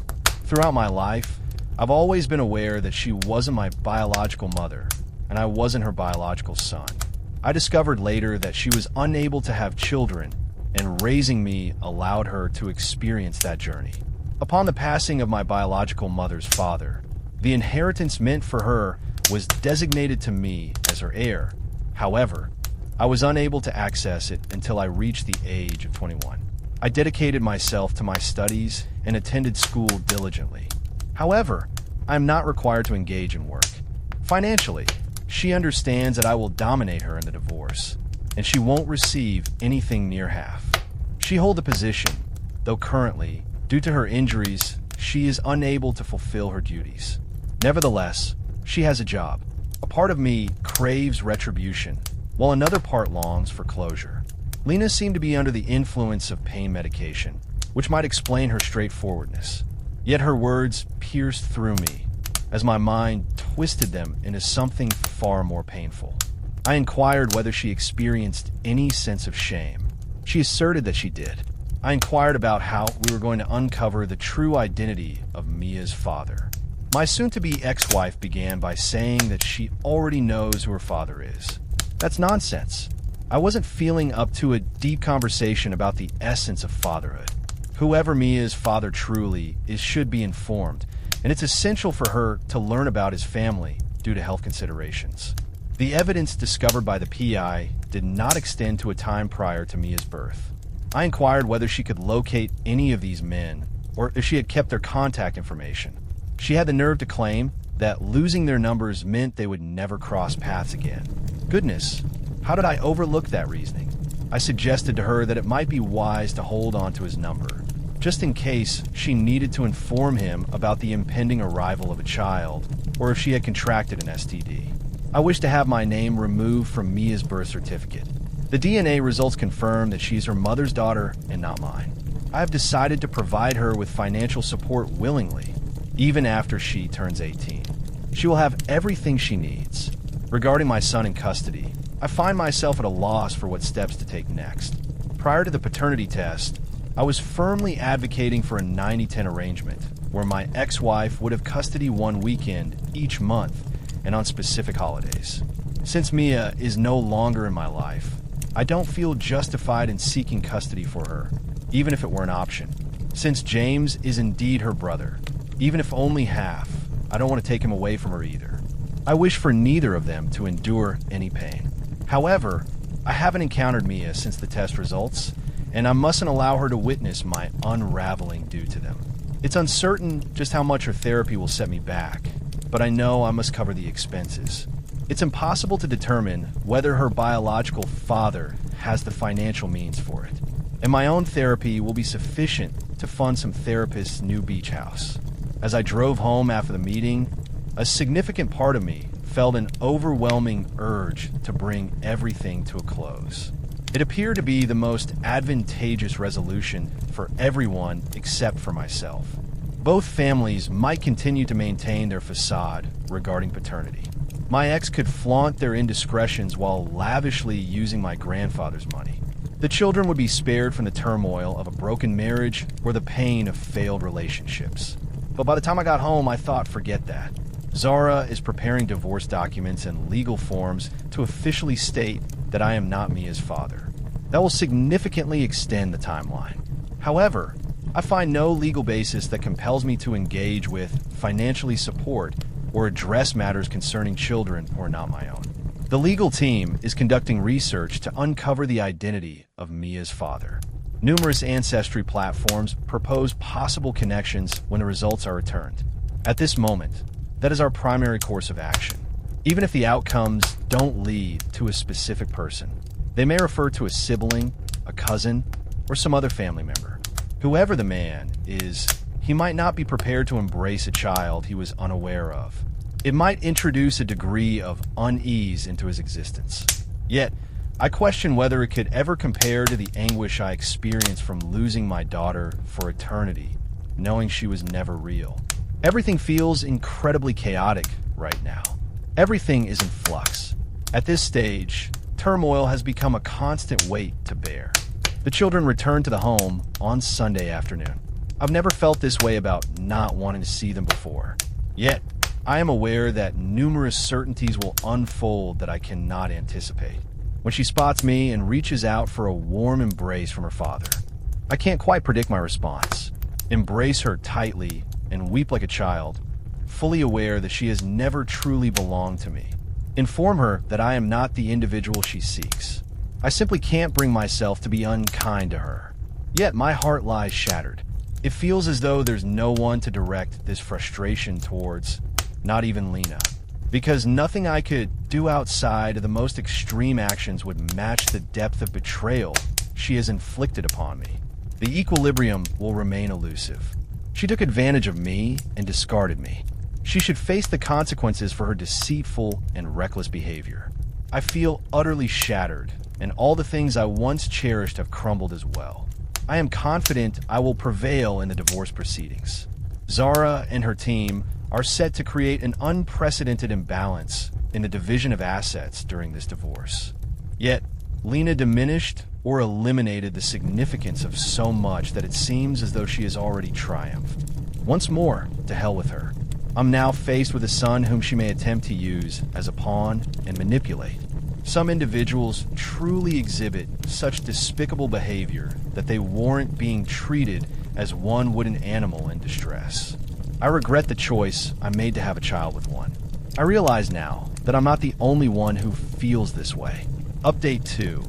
Throughout my life, I've always been aware that she wasn't my biological mother, and I wasn't her biological son. I discovered later that she was unable to have children, and raising me allowed her to experience that journey. Upon the passing of my biological mother's father, the inheritance meant for her was designated to me as her heir. However, I was unable to access it until I reached the age of 21. I dedicated myself to my studies and attended school diligently. However, I am not required to engage in work. Financially, she understands that I will dominate her in the divorce, and she won't receive anything near half. She holds a position, though currently, due to her injuries, she is unable to fulfill her duties. Nevertheless, she has a job. A part of me craves retribution, while another part longs for closure. Lena seemed to be under the influence of pain medication, which might explain her straightforwardness. Yet her words pierced through me, as my mind twisted them into something far more painful. I inquired whether she experienced any sense of shame. She asserted that she did. I inquired about how we were going to uncover the true identity of Mia's father. My soon-to-be ex-wife began by saying that she already knows who her father is. That's nonsense. I wasn't feeling up to a deep conversation about the essence of fatherhood. Whoever Mia's father truly is should be informed, and it's essential for her to learn about his family due to health considerations. The evidence discovered by the PI did not extend to a time prior to Mia's birth. I inquired whether she could locate any of these men, or if she had kept their contact information. She had the nerve to claim that losing their numbers meant they would never cross paths again. Goodness, how did I overlook that reasoning? I suggested to her that it might be wise to hold on to his number, just in case she needed to inform him about the impending arrival of a child, or if she had contracted an STD. I wish to have my name removed from Mia's birth certificate. The DNA results confirm that she's her mother's daughter and not mine. I have decided to provide her with financial support willingly, even after she turns 18. She will have everything she needs. Regarding my son in custody, I find myself at a loss for what steps to take next. Prior to the paternity test, I was firmly advocating for a 90-10 arrangement, where my ex-wife would have custody one weekend each month and on specific holidays. Since Mia is no longer in my life, I don't feel justified in seeking custody for her, even if it were an option. Since James is indeed her brother, even if only half, I don't want to take him away from her either. I wish for neither of them to endure any pain. However, I haven't encountered Mia since the test results, and I mustn't allow her to witness my unraveling due to them. It's uncertain just how much her therapy will set me back, but I know I must cover the expenses. It's impossible to determine whether her biological father has the financial means for it, and my own therapy will be sufficient to fund some therapist's new beach house. As I drove home after the meeting, a significant part of me felt an overwhelming urge to bring everything to a close. It appeared to be the most advantageous resolution for everyone except for myself. Both families might continue to maintain their facade regarding paternity. My ex could flaunt their indiscretions while lavishly using my grandfather's money. The children would be spared from the turmoil of a broken marriage or the pain of failed relationships. But by the time I got home, I thought, forget that. Zara is preparing divorce documents and legal forms to officially state that I am not Mia's father. That will significantly extend the timeline. However, I find no legal basis that compels me to engage with, financially support, or address matters concerning children who are not my own. The legal team is conducting research to uncover the identity of Mia's father. Numerous ancestry platforms propose possible connections when the results are returned. At this moment, that is our primary course of action. Even if the outcomes don't lead to a specific person, they may refer to a sibling, a cousin, or some other family member. Whoever the man is, he might not be prepared to embrace a child he was unaware of. It might introduce a degree of unease into his existence. Yet, I question whether it could ever compare to the anguish I experienced from losing my daughter for eternity, knowing she was never real. Everything feels incredibly chaotic right now. Everything is in flux. At this stage, turmoil has become a constant weight to bear. The children return to the home on Sunday afternoon. I've never felt this way about not wanting to see them before. Yet, I am aware that numerous certainties will unfold that I cannot anticipate. When she spots me and reaches out for a warm embrace from her father, I can't quite predict my response. Embrace her tightly and weep like a child, fully aware that she has never truly belonged to me. Inform her that I am not the individual she seeks. I simply can't bring myself to be unkind to her. Yet my heart lies shattered. It feels as though there's no one to direct this frustration towards, not even Lena. Because nothing I could do outside of the most extreme actions would match the depth of betrayal she has inflicted upon me. The equilibrium will remain elusive. She took advantage of me and discarded me. She should face the consequences for her deceitful and reckless behavior. I feel utterly shattered, and all the things I once cherished have crumbled as well. I am confident I will prevail in the divorce proceedings. Zara and her team are set to create an unprecedented imbalance in the division of assets during this divorce. Yet, Lena diminished or eliminated the significance of so much that it seems as though she has already triumphed. Once more, to hell with her. I'm now faced with a son whom she may attempt to use as a pawn and manipulate. Some individuals truly exhibit such despicable behavior that they warrant being treated as one would an animal in distress. I regret the choice I made to have a child with one. I realize now that I'm not the only one who feels this way. Update 2.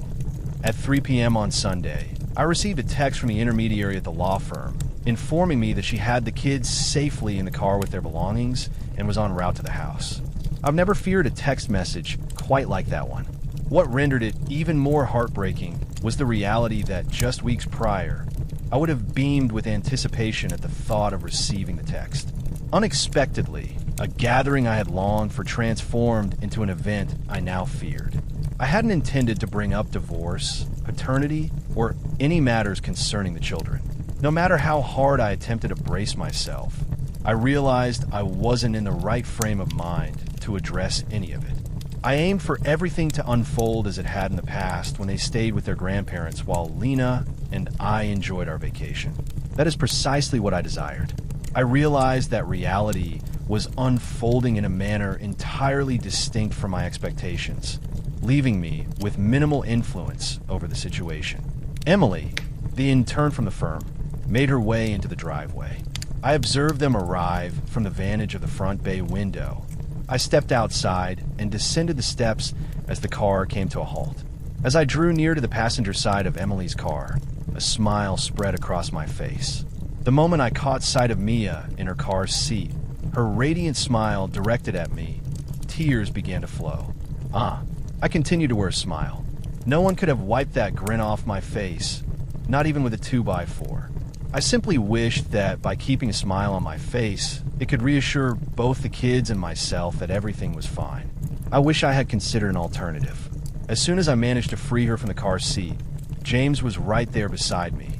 At 3 p.m. on Sunday, I received a text from the intermediary at the law firm informing me that she had the kids safely in the car with their belongings and was en route to the house. I've never feared a text message quite like that one. What rendered it even more heartbreaking was the reality that just weeks prior, I would have beamed with anticipation at the thought of receiving the text. Unexpectedly, a gathering I had longed for transformed into an event I now feared. I hadn't intended to bring up divorce, paternity, or any matters concerning the children. No matter how hard I attempted to brace myself, I realized I wasn't in the right frame of mind to address any of it. I aimed for everything to unfold as it had in the past when they stayed with their grandparents while Lena and I enjoyed our vacation. That is precisely what I desired. I realized that reality was unfolding in a manner entirely distinct from my expectations, leaving me with minimal influence over the situation. Emily, the intern from the firm, made her way into the driveway. I observed them arrive from the vantage of the front bay window. I stepped outside and descended the steps as the car came to a halt. As I drew near to the passenger side of Emily's car, a smile spread across my face. The moment I caught sight of Mia in her car's seat, her radiant smile directed at me, tears began to flow. I continued to wear a smile. No one could have wiped that grin off my face, not even with a 2x4. I simply wished that by keeping a smile on my face, it could reassure both the kids and myself that everything was fine. I wish I had considered an alternative. As soon as I managed to free her from the car seat, James was right there beside me,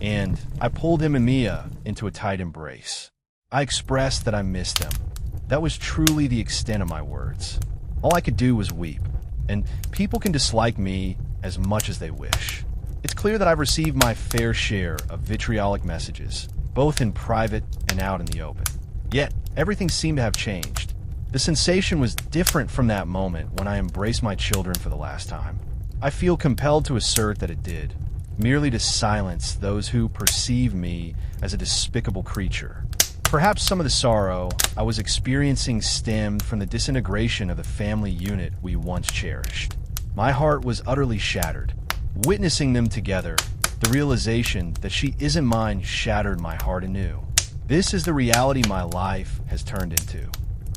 and I pulled him and Mia into a tight embrace. I expressed that I missed them. That was truly the extent of my words. All I could do was weep, and people can dislike me as much as they wish. It's clear that I've received my fair share of vitriolic messages, both in private and out in the open. Yet, everything seemed to have changed. The sensation was different from that moment when I embraced my children for the last time. I feel compelled to assert that it did, merely to silence those who perceive me as a despicable creature. Perhaps some of the sorrow I was experiencing stemmed from the disintegration of the family unit we once cherished. My heart was utterly shattered. Witnessing them together, the realization that she isn't mine shattered my heart anew. This is the reality my life has turned into.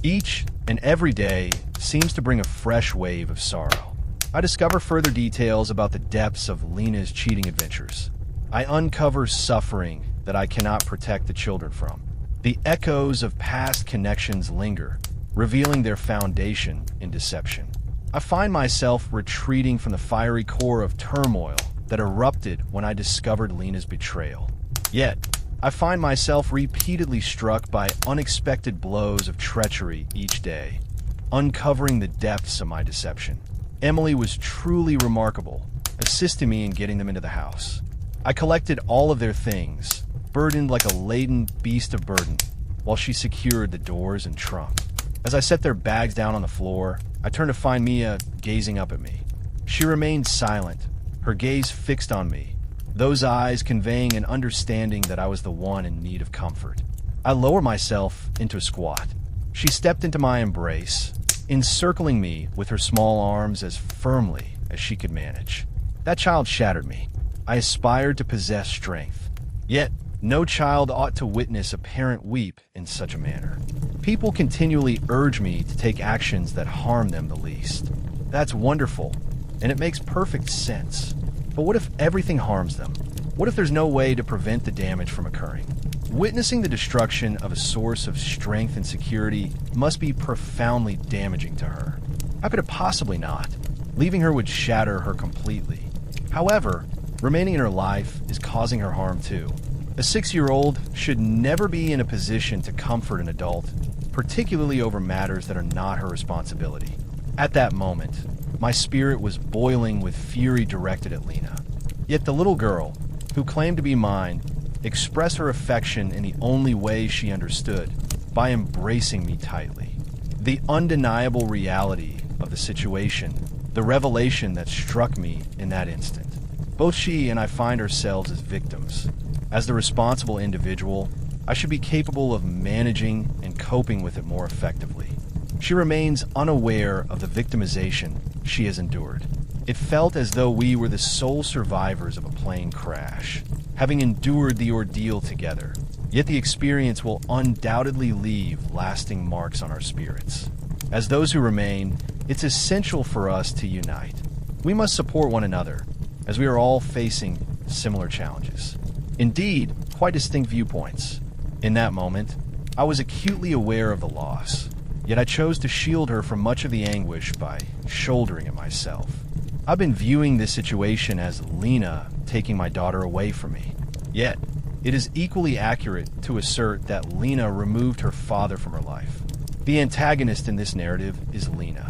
Each and every day seems to bring a fresh wave of sorrow. I discover further details about the depths of Lena's cheating adventures. I uncover suffering that I cannot protect the children from. The echoes of past connections linger, revealing their foundation in deception. I find myself retreating from the fiery core of turmoil that erupted when I discovered Lena's betrayal. Yet, I find myself repeatedly struck by unexpected blows of treachery each day, uncovering the depths of my deception. Emily was truly remarkable, assisting me in getting them into the house. I collected all of their things, burdened like a laden beast of burden, while she secured the doors and trunk. As I set their bags down on the floor, I turned to find Mia gazing up at me. She remained silent, her gaze fixed on me, those eyes conveying an understanding that I was the one in need of comfort. I lowered myself into a squat. She stepped into my embrace, encircling me with her small arms as firmly as she could manage. That child shattered me. I aspired to possess strength. Yet, no child ought to witness a parent weep in such a manner. People continually urge me to take actions that harm them the least. That's wonderful, and it makes perfect sense. But what if everything harms them? What if there's no way to prevent the damage from occurring? Witnessing the destruction of a source of strength and security must be profoundly damaging to her. How could it possibly not? Leaving her would shatter her completely. However, remaining in her life is causing her harm too. A 6-year-old should never be in a position to comfort an adult, particularly over matters that are not her responsibility. At that moment, my spirit was boiling with fury directed at Lena. Yet the little girl, who claimed to be mine, expressed her affection in the only way she understood, by embracing me tightly. The undeniable reality of the situation, the revelation that struck me in that instant. Both she and I find ourselves as victims. As the responsible individual, I should be capable of managing and coping with it more effectively. She remains unaware of the victimization she has endured. It felt as though we were the sole survivors of a plane crash, having endured the ordeal together. Yet the experience will undoubtedly leave lasting marks on our spirits. As those who remain, it's essential for us to unite. We must support one another, as we are all facing similar challenges. Indeed, quite distinct viewpoints. In that moment, I was acutely aware of the loss, yet I chose to shield her from much of the anguish by shouldering it myself. I've been viewing this situation as Lena taking my daughter away from me. Yet, it is equally accurate to assert that Lena removed her father from her life. The antagonist in this narrative is Lena.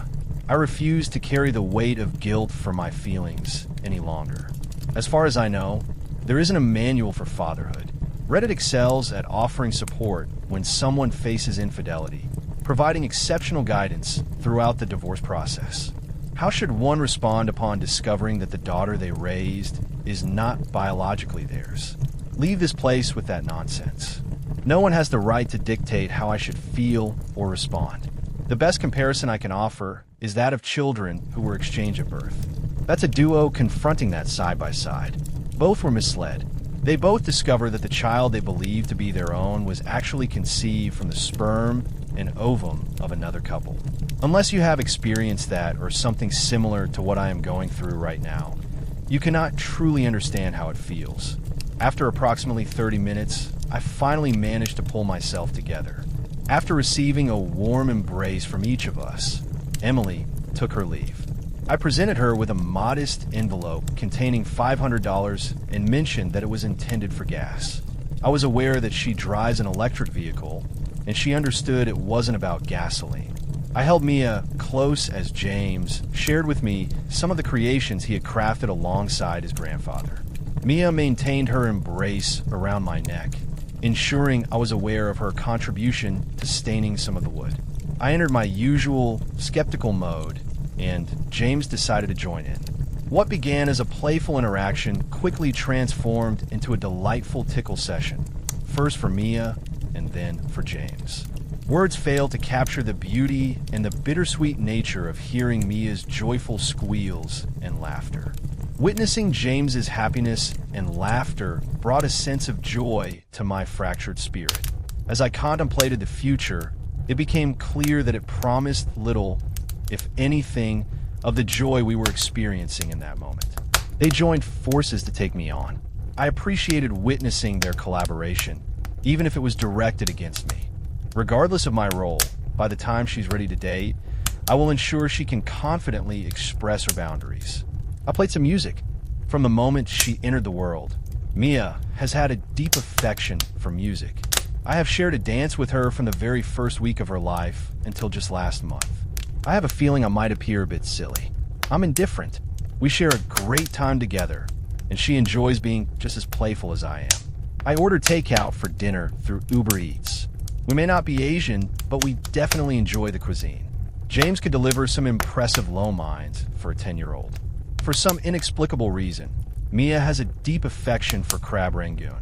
I refuse to carry the weight of guilt for my feelings any longer. As far as I know, there isn't a manual for fatherhood. Reddit excels at offering support when someone faces infidelity, providing exceptional guidance throughout the divorce process. How should one respond upon discovering that the daughter they raised is not biologically theirs? Leave this place with that nonsense. No one has the right to dictate how I should feel or respond. The best comparison I can offer is that of children who were exchanged at birth. That's a duo confronting that side by side. Both were misled. They both discover that the child they believed to be their own was actually conceived from the sperm and ovum of another couple. Unless you have experienced that or something similar to what I am going through right now, you cannot truly understand how it feels. After approximately 30 minutes, I finally managed to pull myself together. After receiving a warm embrace from each of us, Emily took her leave. I presented her with a modest envelope containing $500 and mentioned that it was intended for gas. I was aware that she drives an electric vehicle, and she understood it wasn't about gasoline. I held Mia close as James shared with me some of the creations he had crafted alongside his grandfather. Mia maintained her embrace around my neck, ensuring I was aware of her contribution to staining some of the wood. I entered my usual skeptical mode, and James decided to join in. What began as a playful interaction quickly transformed into a delightful tickle session, first for Mia and then for James. Words fail to capture the beauty and the bittersweet nature of hearing Mia's joyful squeals and laughter. Witnessing James's happiness and laughter brought a sense of joy to my fractured spirit. As I contemplated the future, it became clear that it promised little, if anything, of the joy we were experiencing in that moment. They joined forces to take me on. I appreciated witnessing their collaboration, even if it was directed against me. Regardless of my role, by the time she's ready to date, I will ensure she can confidently express her boundaries. I played some music. From the moment she entered the world, Mia has had a deep affection for music. I have shared a dance with her from the very first week of her life until just last month. I have a feeling I might appear a bit silly. I'm indifferent. We share a great time together, and she enjoys being just as playful as I am. I order takeout for dinner through Uber Eats. We may not be Asian, but we definitely enjoy the cuisine. James could deliver some impressive lo meins for a 10-year-old. For some inexplicable reason, Mia has a deep affection for crab rangoon.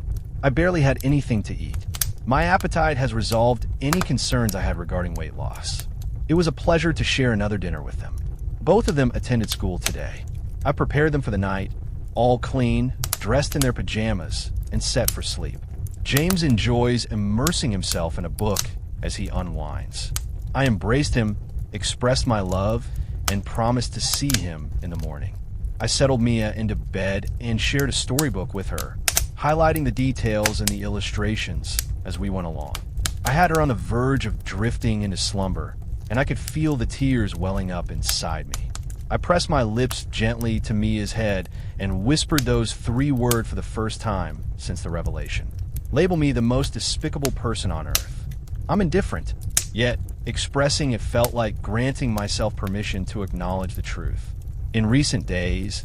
I barely had anything to eat. My appetite has resolved any concerns I had regarding weight loss. It was a pleasure to share another dinner with them. Both of them attended school today. I prepared them for the night, all clean, dressed in their pajamas, and set for sleep. James enjoys immersing himself in a book as he unwinds. I embraced him, expressed my love, and promised to see him in the morning. I settled Mia into bed and shared a storybook with her, highlighting the details and the illustrations as we went along. I had her on the verge of drifting into slumber, and I could feel the tears welling up inside me. I pressed my lips gently to Mia's head and whispered those 3 words for the first time since the revelation. Label me the most despicable person on earth. I'm indifferent, yet expressing it felt like granting myself permission to acknowledge the truth. In recent days,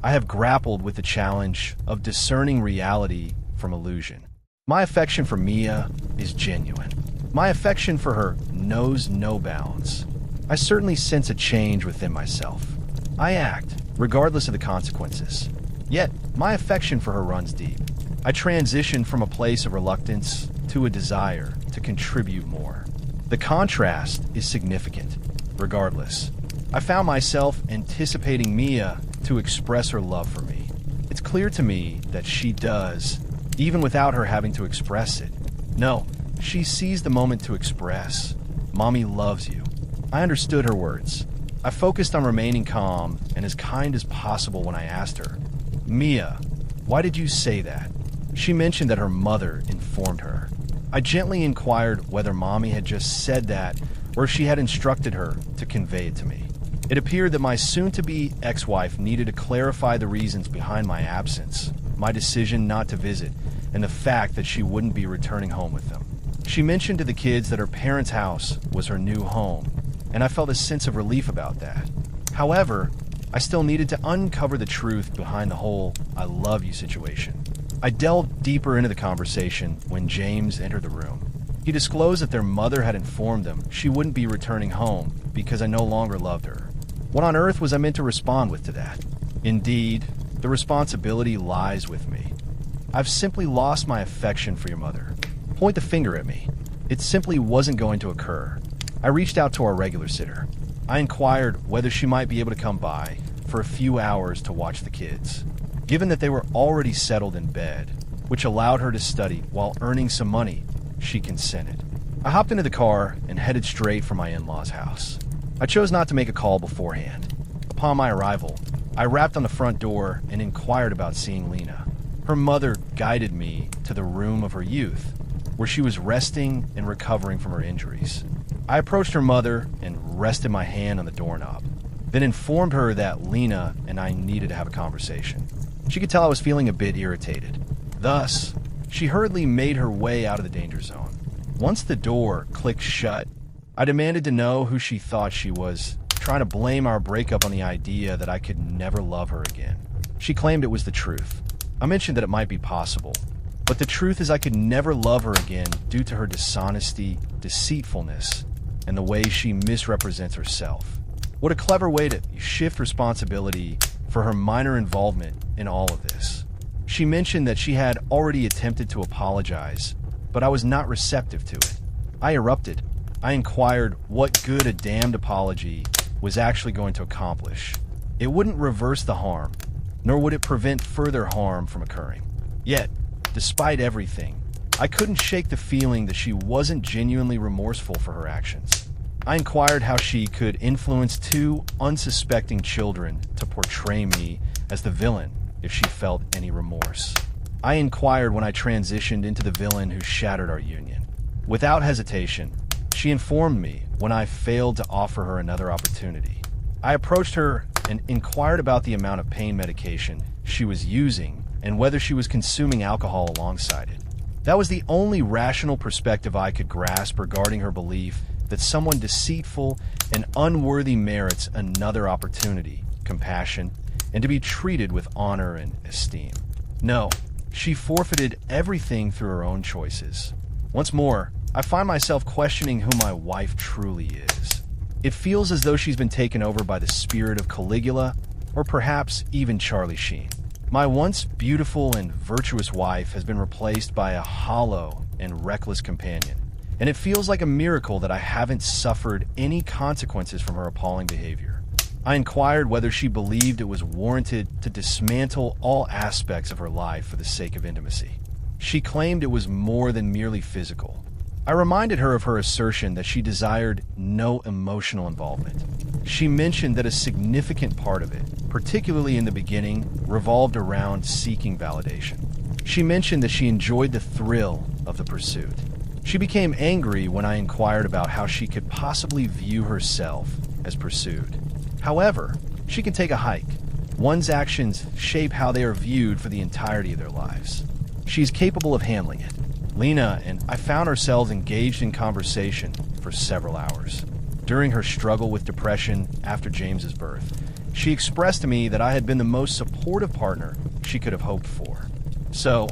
I have grappled with the challenge of discerning reality from illusion. My affection for Mia is genuine. My affection for her knows no bounds. I certainly sense a change within myself. I act, regardless of the consequences. Yet, my affection for her runs deep. I transition from a place of reluctance to a desire to contribute more. The contrast is significant. Regardless, I found myself anticipating Mia to express her love for me. It's clear to me that she does, even without her having to express it. No, she sees the moment to express. Mommy loves you. I understood her words. I focused on remaining calm and as kind as possible when I asked her, Mia, why did you say that? She mentioned that her mother informed her. I gently inquired whether Mommy had just said that or if she had instructed her to convey it to me. It appeared that my soon-to-be ex-wife needed to clarify the reasons behind my absence, my decision not to visit, and the fact that she wouldn't be returning home with them. She mentioned to the kids that her parents' house was her new home, and I felt a sense of relief about that. However, I still needed to uncover the truth behind the whole "I love you" situation. I delved deeper into the conversation when James entered the room. He disclosed that their mother had informed them she wouldn't be returning home because I no longer loved her. What on earth was I meant to respond with to that? Indeed, the responsibility lies with me. I've simply lost my affection for your mother. Point the finger at me. It simply wasn't going to occur. I reached out to our regular sitter. I inquired whether she might be able to come by for a few hours to watch the kids. Given that they were already settled in bed, which allowed her to study while earning some money, she consented. I hopped into the car and headed straight for my in-laws' house. I chose not to make a call beforehand. Upon my arrival, I rapped on the front door and inquired about seeing Lena. Her mother guided me to the room of her youth, where she was resting and recovering from her injuries. I approached her mother and rested my hand on the doorknob, then informed her that Lena and I needed to have a conversation. She could tell I was feeling a bit irritated. Thus, she hurriedly made her way out of the danger zone. Once the door clicked shut, I demanded to know who she thought she was, trying to blame our breakup on the idea that I could never love her again. She claimed it was the truth. I mentioned that it might be possible, but the truth is I could never love her again due to her dishonesty, deceitfulness, and the way she misrepresents herself. What a clever way to shift responsibility for her minor involvement in all of this. She mentioned that she had already attempted to apologize, but I was not receptive to it. I erupted. I inquired what good a damned apology was actually going to accomplish. It wouldn't reverse the harm, nor would it prevent further harm from occurring. Yet, despite everything, I couldn't shake the feeling that she wasn't genuinely remorseful for her actions. I inquired how she could influence two unsuspecting children to portray me as the villain if she felt any remorse. I inquired when I transitioned into the villain who shattered our union. Without hesitation, she informed me when I failed to offer her another opportunity. I approached her and inquired about the amount of pain medication she was using and whether she was consuming alcohol alongside it. That was the only rational perspective I could grasp regarding her belief that someone deceitful and unworthy merits another opportunity, compassion, and to be treated with honor and esteem. No, she forfeited everything through her own choices. Once more, I find myself questioning who my wife truly is. It feels as though she's been taken over by the spirit of Caligula, or perhaps even Charlie Sheen. My once beautiful and virtuous wife has been replaced by a hollow and reckless companion, and it feels like a miracle that I haven't suffered any consequences from her appalling behavior. I inquired whether she believed it was warranted to dismantle all aspects of her life for the sake of intimacy. She claimed it was more than merely physical. I reminded her of her assertion that she desired no emotional involvement. She mentioned that a significant part of it, particularly in the beginning, revolved around seeking validation. She mentioned that she enjoyed the thrill of the pursuit. She became angry when I inquired about how she could possibly view herself as pursued. However, she can take a hike. One's actions shape how they are viewed for the entirety of their lives. She is capable of handling it. Lena and I found ourselves engaged in conversation for several hours. During her struggle with depression after James's birth, she expressed to me that I had been the most supportive partner she could have hoped for. So,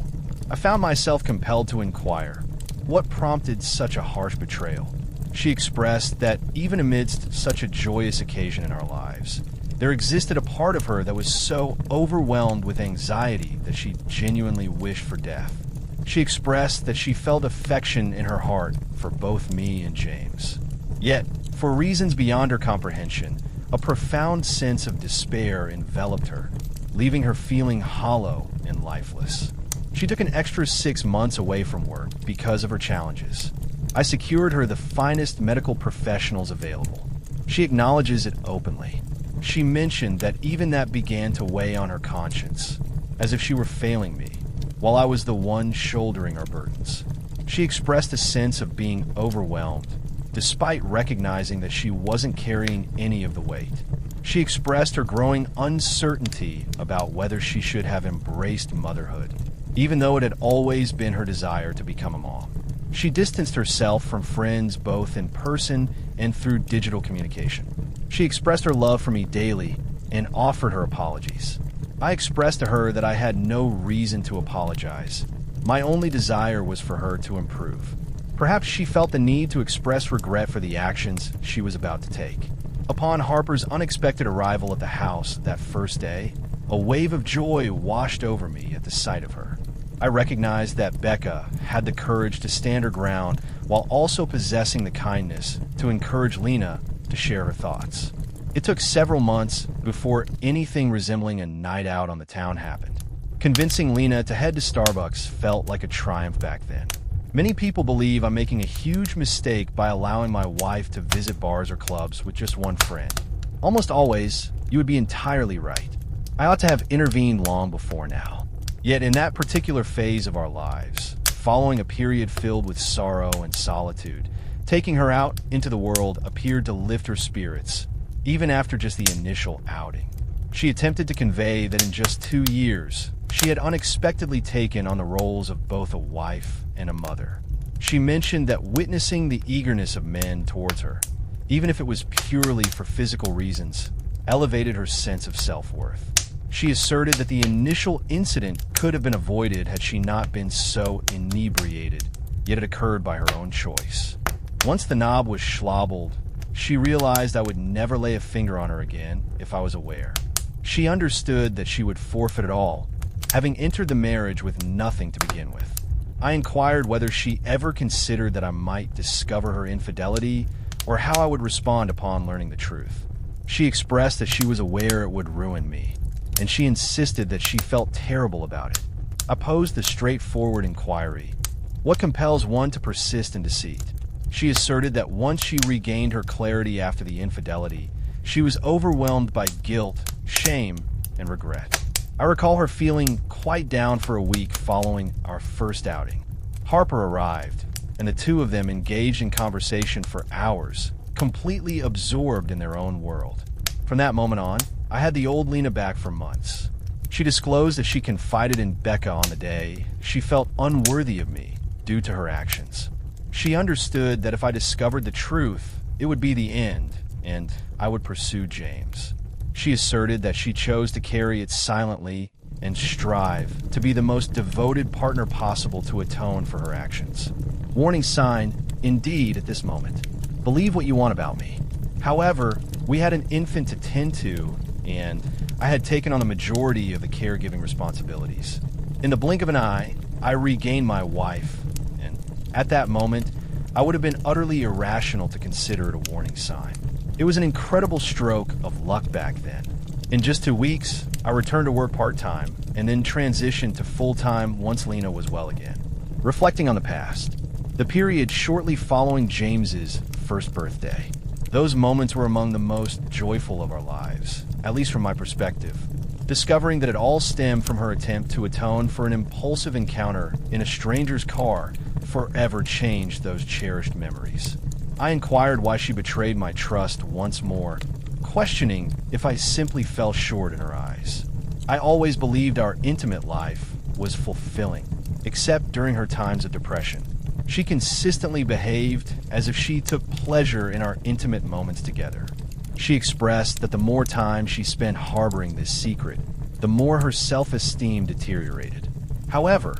I found myself compelled to inquire, what prompted such a harsh betrayal? She expressed that even amidst such a joyous occasion in our lives, there existed a part of her that was so overwhelmed with anxiety that she genuinely wished for death. She expressed that she felt affection in her heart for both me and James. Yet, for reasons beyond her comprehension, a profound sense of despair enveloped her, leaving her feeling hollow and lifeless. She took an extra 6 months away from work because of her challenges. I secured her the finest medical professionals available. She acknowledges it openly. She mentioned that even that began to weigh on her conscience, as if she were failing me, while I was the one shouldering our burdens. She expressed a sense of being overwhelmed, despite recognizing that she wasn't carrying any of the weight. She expressed her growing uncertainty about whether she should have embraced motherhood, even though it had always been her desire to become a mom. She distanced herself from friends both in person and through digital communication. She expressed her love for me daily and offered her apologies. I expressed to her that I had no reason to apologize. My only desire was for her to improve. Perhaps she felt the need to express regret for the actions she was about to take. Upon Harper's unexpected arrival at the house that first day, a wave of joy washed over me at the sight of her. I recognized that Becca had the courage to stand her ground while also possessing the kindness to encourage Lena to share her thoughts. It took several months before anything resembling a night out on the town happened. Convincing Lena to head to Starbucks felt like a triumph back then. Many people believe I'm making a huge mistake by allowing my wife to visit bars or clubs with just one friend. Almost always, you would be entirely right. I ought to have intervened long before now. Yet in that particular phase of our lives, following a period filled with sorrow and solitude, taking her out into the world appeared to lift her spirits, even after just the initial outing. She attempted to convey that in just 2 years, she had unexpectedly taken on the roles of both a wife and a mother. She mentioned that witnessing the eagerness of men towards her, even if it was purely for physical reasons, elevated her sense of self-worth. She asserted that the initial incident could have been avoided had she not been so inebriated, yet it occurred by her own choice. Once the knob was schlobbled, she realized I would never lay a finger on her again if I was aware. She understood that she would forfeit it all, having entered the marriage with nothing to begin with. I inquired whether she ever considered that I might discover her infidelity or how I would respond upon learning the truth. She expressed that she was aware it would ruin me, and she insisted that she felt terrible about it. I posed the straightforward inquiry, What compels one to persist in deceit? She asserted that once she regained her clarity after the infidelity, she was overwhelmed by guilt, shame, and regret. I recall her feeling quite down for a week following our first outing. Harper arrived, and the two of them engaged in conversation for hours, completely absorbed in their own world. From that moment on, I had the old Lena back for months. She disclosed that she confided in Becca on the day she felt unworthy of me due to her actions. She understood that if I discovered the truth, it would be the end, and I would pursue James. She asserted that she chose to carry it silently and strive to be the most devoted partner possible to atone for her actions. Warning sign, indeed, at this moment. Believe what you want about me. However, we had an infant to tend to, and I had taken on the majority of the caregiving responsibilities. In the blink of an eye, I regained my wife, and at that moment, I would have been utterly irrational to consider it a warning sign. It was an incredible stroke of luck back then. In just 2 weeks, I returned to work part-time and then transitioned to full-time once Lena was well again. Reflecting on the past, the period shortly following James's first birthday, those moments were among the most joyful of our lives, at least from my perspective. Discovering that it all stemmed from her attempt to atone for an impulsive encounter in a stranger's car forever changed those cherished memories. I inquired why she betrayed my trust once more, questioning if I simply fell short in her eyes. I always believed our intimate life was fulfilling, except during her times of depression. She consistently behaved as if she took pleasure in our intimate moments together. She expressed that the more time she spent harboring this secret, the more her self-esteem deteriorated. However,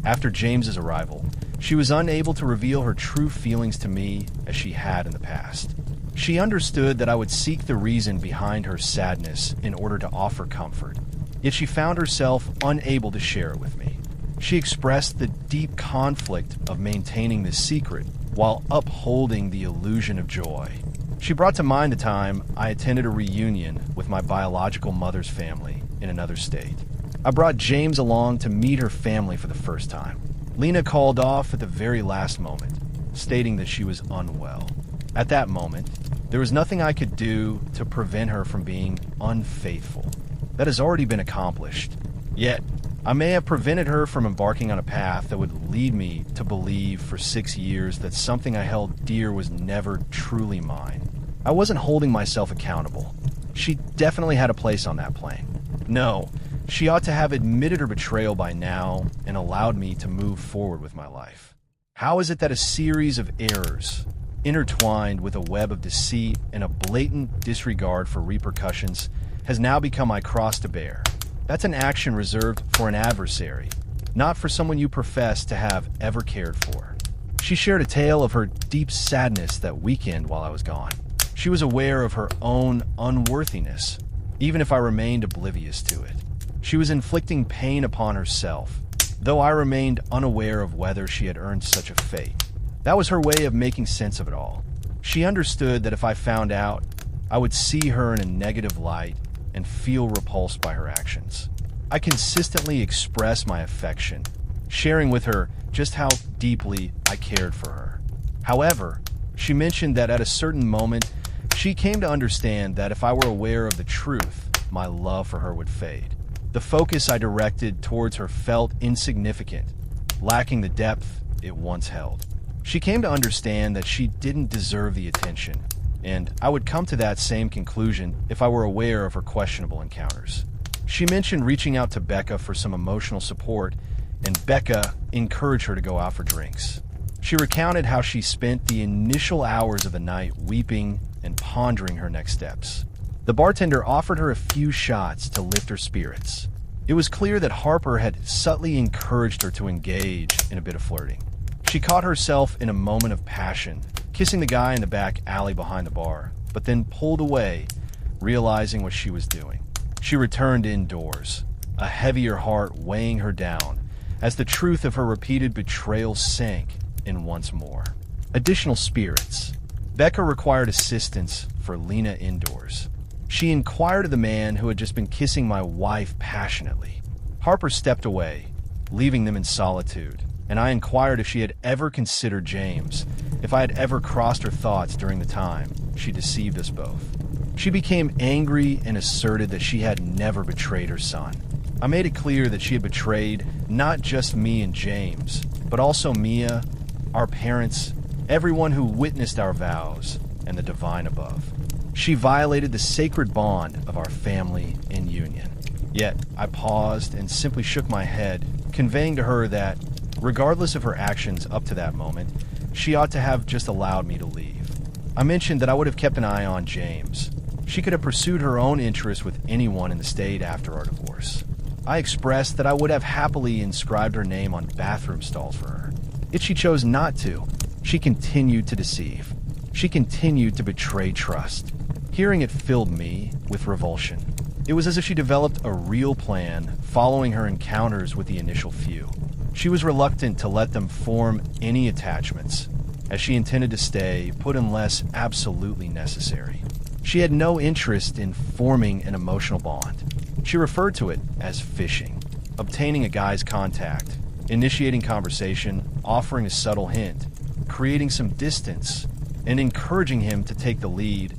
after James's arrival, she was unable to reveal her true feelings to me as she had in the past. She understood that I would seek the reason behind her sadness in order to offer comfort, yet she found herself unable to share it with me. She expressed the deep conflict of maintaining this secret while upholding the illusion of joy. She brought to mind the time I attended a reunion with my biological mother's family in another state. I brought James along to meet her family for the first time. Lena called off at the very last moment, stating that she was unwell. At that moment, there was nothing I could do to prevent her from being unfaithful. That has already been accomplished. Yet, I may have prevented her from embarking on a path that would lead me to believe for 6 years that something I held dear was never truly mine. I wasn't holding myself accountable. She definitely had a place on that plane. No, she ought to have admitted her betrayal by now and allowed me to move forward with my life. How is it that a series of errors, intertwined with a web of deceit and a blatant disregard for repercussions, has now become my cross to bear? That's an action reserved for an adversary, not for someone you profess to have ever cared for. She shared a tale of her deep sadness that weekend while I was gone. She was aware of her own unworthiness, even if I remained oblivious to it. She was inflicting pain upon herself, though I remained unaware of whether she had earned such a fate. That was her way of making sense of it all. She understood that if I found out, I would see her in a negative light and feel repulsed by her actions. I consistently expressed my affection, sharing with her just how deeply I cared for her. However, she mentioned that at a certain moment, she came to understand that if I were aware of the truth, my love for her would fade. The focus I directed towards her felt insignificant, lacking the depth it once held. She came to understand that she didn't deserve the attention, and I would come to that same conclusion if I were aware of her questionable encounters. She mentioned reaching out to Becca for some emotional support, and Becca encouraged her to go out for drinks. She recounted how she spent the initial hours of the night weeping and pondering her next steps. The bartender offered her a few shots to lift her spirits. It was clear that Harper had subtly encouraged her to engage in a bit of flirting. She caught herself in a moment of passion, kissing the guy in the back alley behind the bar, but then pulled away, realizing what she was doing. She returned indoors, a heavier heart weighing her down, as the truth of her repeated betrayal sank in once more. Additional spirits. Becca required assistance for Lena indoors. She inquired of the man who had just been kissing my wife passionately. Harper stepped away, leaving them in solitude, and I inquired if she had ever considered James, if I had ever crossed her thoughts during the time she deceived us both. She became angry and asserted that she had never betrayed her son. I made it clear that she had betrayed not just me and James, but also Mia, our parents, everyone who witnessed our vows, and the divine above. She violated the sacred bond of our family and union. Yet, I paused and simply shook my head, conveying to her that, regardless of her actions up to that moment, she ought to have just allowed me to leave. I mentioned that I would have kept an eye on James. She could have pursued her own interests with anyone in the state after our divorce. I expressed that I would have happily inscribed her name on bathroom stalls for her. Yet she chose not to. She continued to deceive. She continued to betray trust. Hearing it filled me with revulsion. It was as if she developed a real plan following her encounters with the initial few. She was reluctant to let them form any attachments, as she intended to stay put unless absolutely necessary. She had no interest in forming an emotional bond. She referred to it as fishing, obtaining a guy's contact, initiating conversation, offering a subtle hint, creating some distance, and encouraging him to take the lead,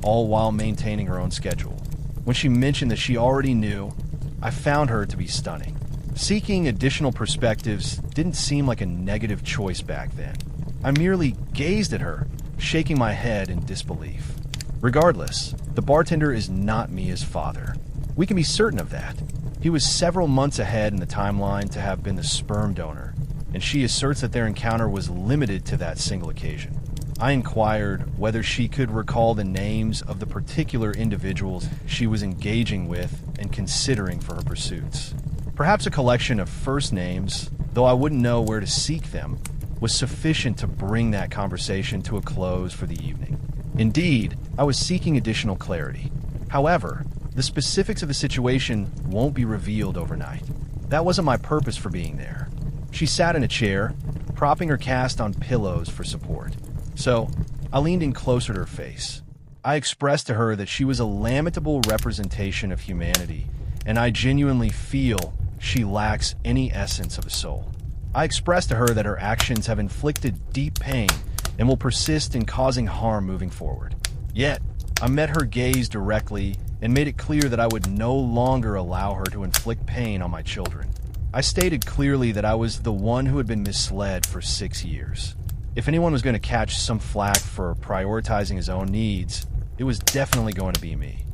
all while maintaining her own schedule. When she mentioned that she already knew, I found her to be stunning. Seeking additional perspectives didn't seem like a negative choice back then. I merely gazed at her, shaking my head in disbelief. Regardless, the bartender is not Mia's father. We can be certain of that. He was several months ahead in the timeline to have been the sperm donor, and she asserts that their encounter was limited to that single occasion. I inquired whether she could recall the names of the particular individuals she was engaging with and considering for her pursuits. Perhaps a collection of first names, though I wouldn't know where to seek them, was sufficient to bring that conversation to a close for the evening. Indeed, I was seeking additional clarity. However, the specifics of the situation won't be revealed overnight. That wasn't my purpose for being there. She sat in a chair, propping her cast on pillows for support. So, I leaned in closer to her face. I expressed to her that she was a lamentable representation of humanity, and I genuinely feel she lacks any essence of a soul. I expressed to her that her actions have inflicted deep pain and will persist in causing harm moving forward. Yet, I met her gaze directly and made it clear that I would no longer allow her to inflict pain on my children. I stated clearly that I was the one who had been misled for 6 years. If anyone was going to catch some flack for prioritizing his own needs, it was definitely going to be me.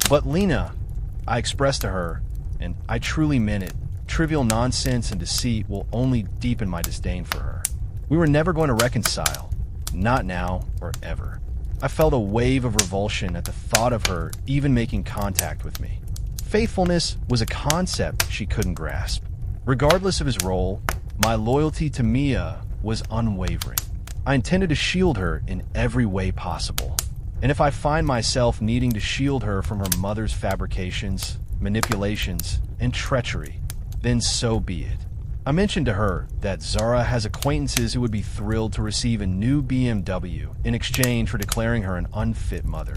But Lena, I expressed to her, and I truly meant it, trivial nonsense and deceit will only deepen my disdain for her. We were never going to reconcile, not now or ever. I felt a wave of revulsion at the thought of her even making contact with me. Faithfulness was a concept she couldn't grasp. Regardless of his role, my loyalty to Mia was unwavering. I intended to shield her in every way possible. And if I find myself needing to shield her from her mother's fabrications, manipulations, and treachery, then so be it. I mentioned to her that Zara has acquaintances who would be thrilled to receive a new BMW in exchange for declaring her an unfit mother.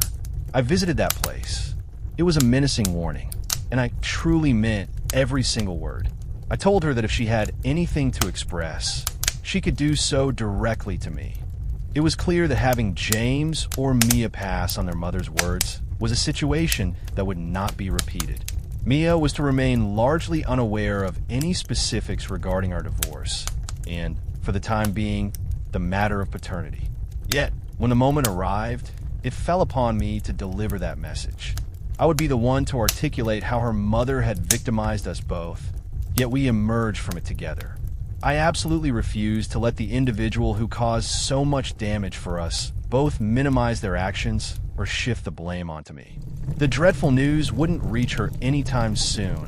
I visited that place. It was a menacing warning, and I truly meant every single word. I told her that if she had anything to express, she could do so directly to me. It was clear that having James or Mia pass on their mother's words was a situation that would not be repeated. Mia was to remain largely unaware of any specifics regarding our divorce, and, for the time being, the matter of paternity. Yet, when the moment arrived, it fell upon me to deliver that message. I would be the one to articulate how her mother had victimized us both, yet we emerged from it together. I absolutely refused to let the individual who caused so much damage for us both minimize their actions or shift the blame onto me. The dreadful news wouldn't reach her anytime soon,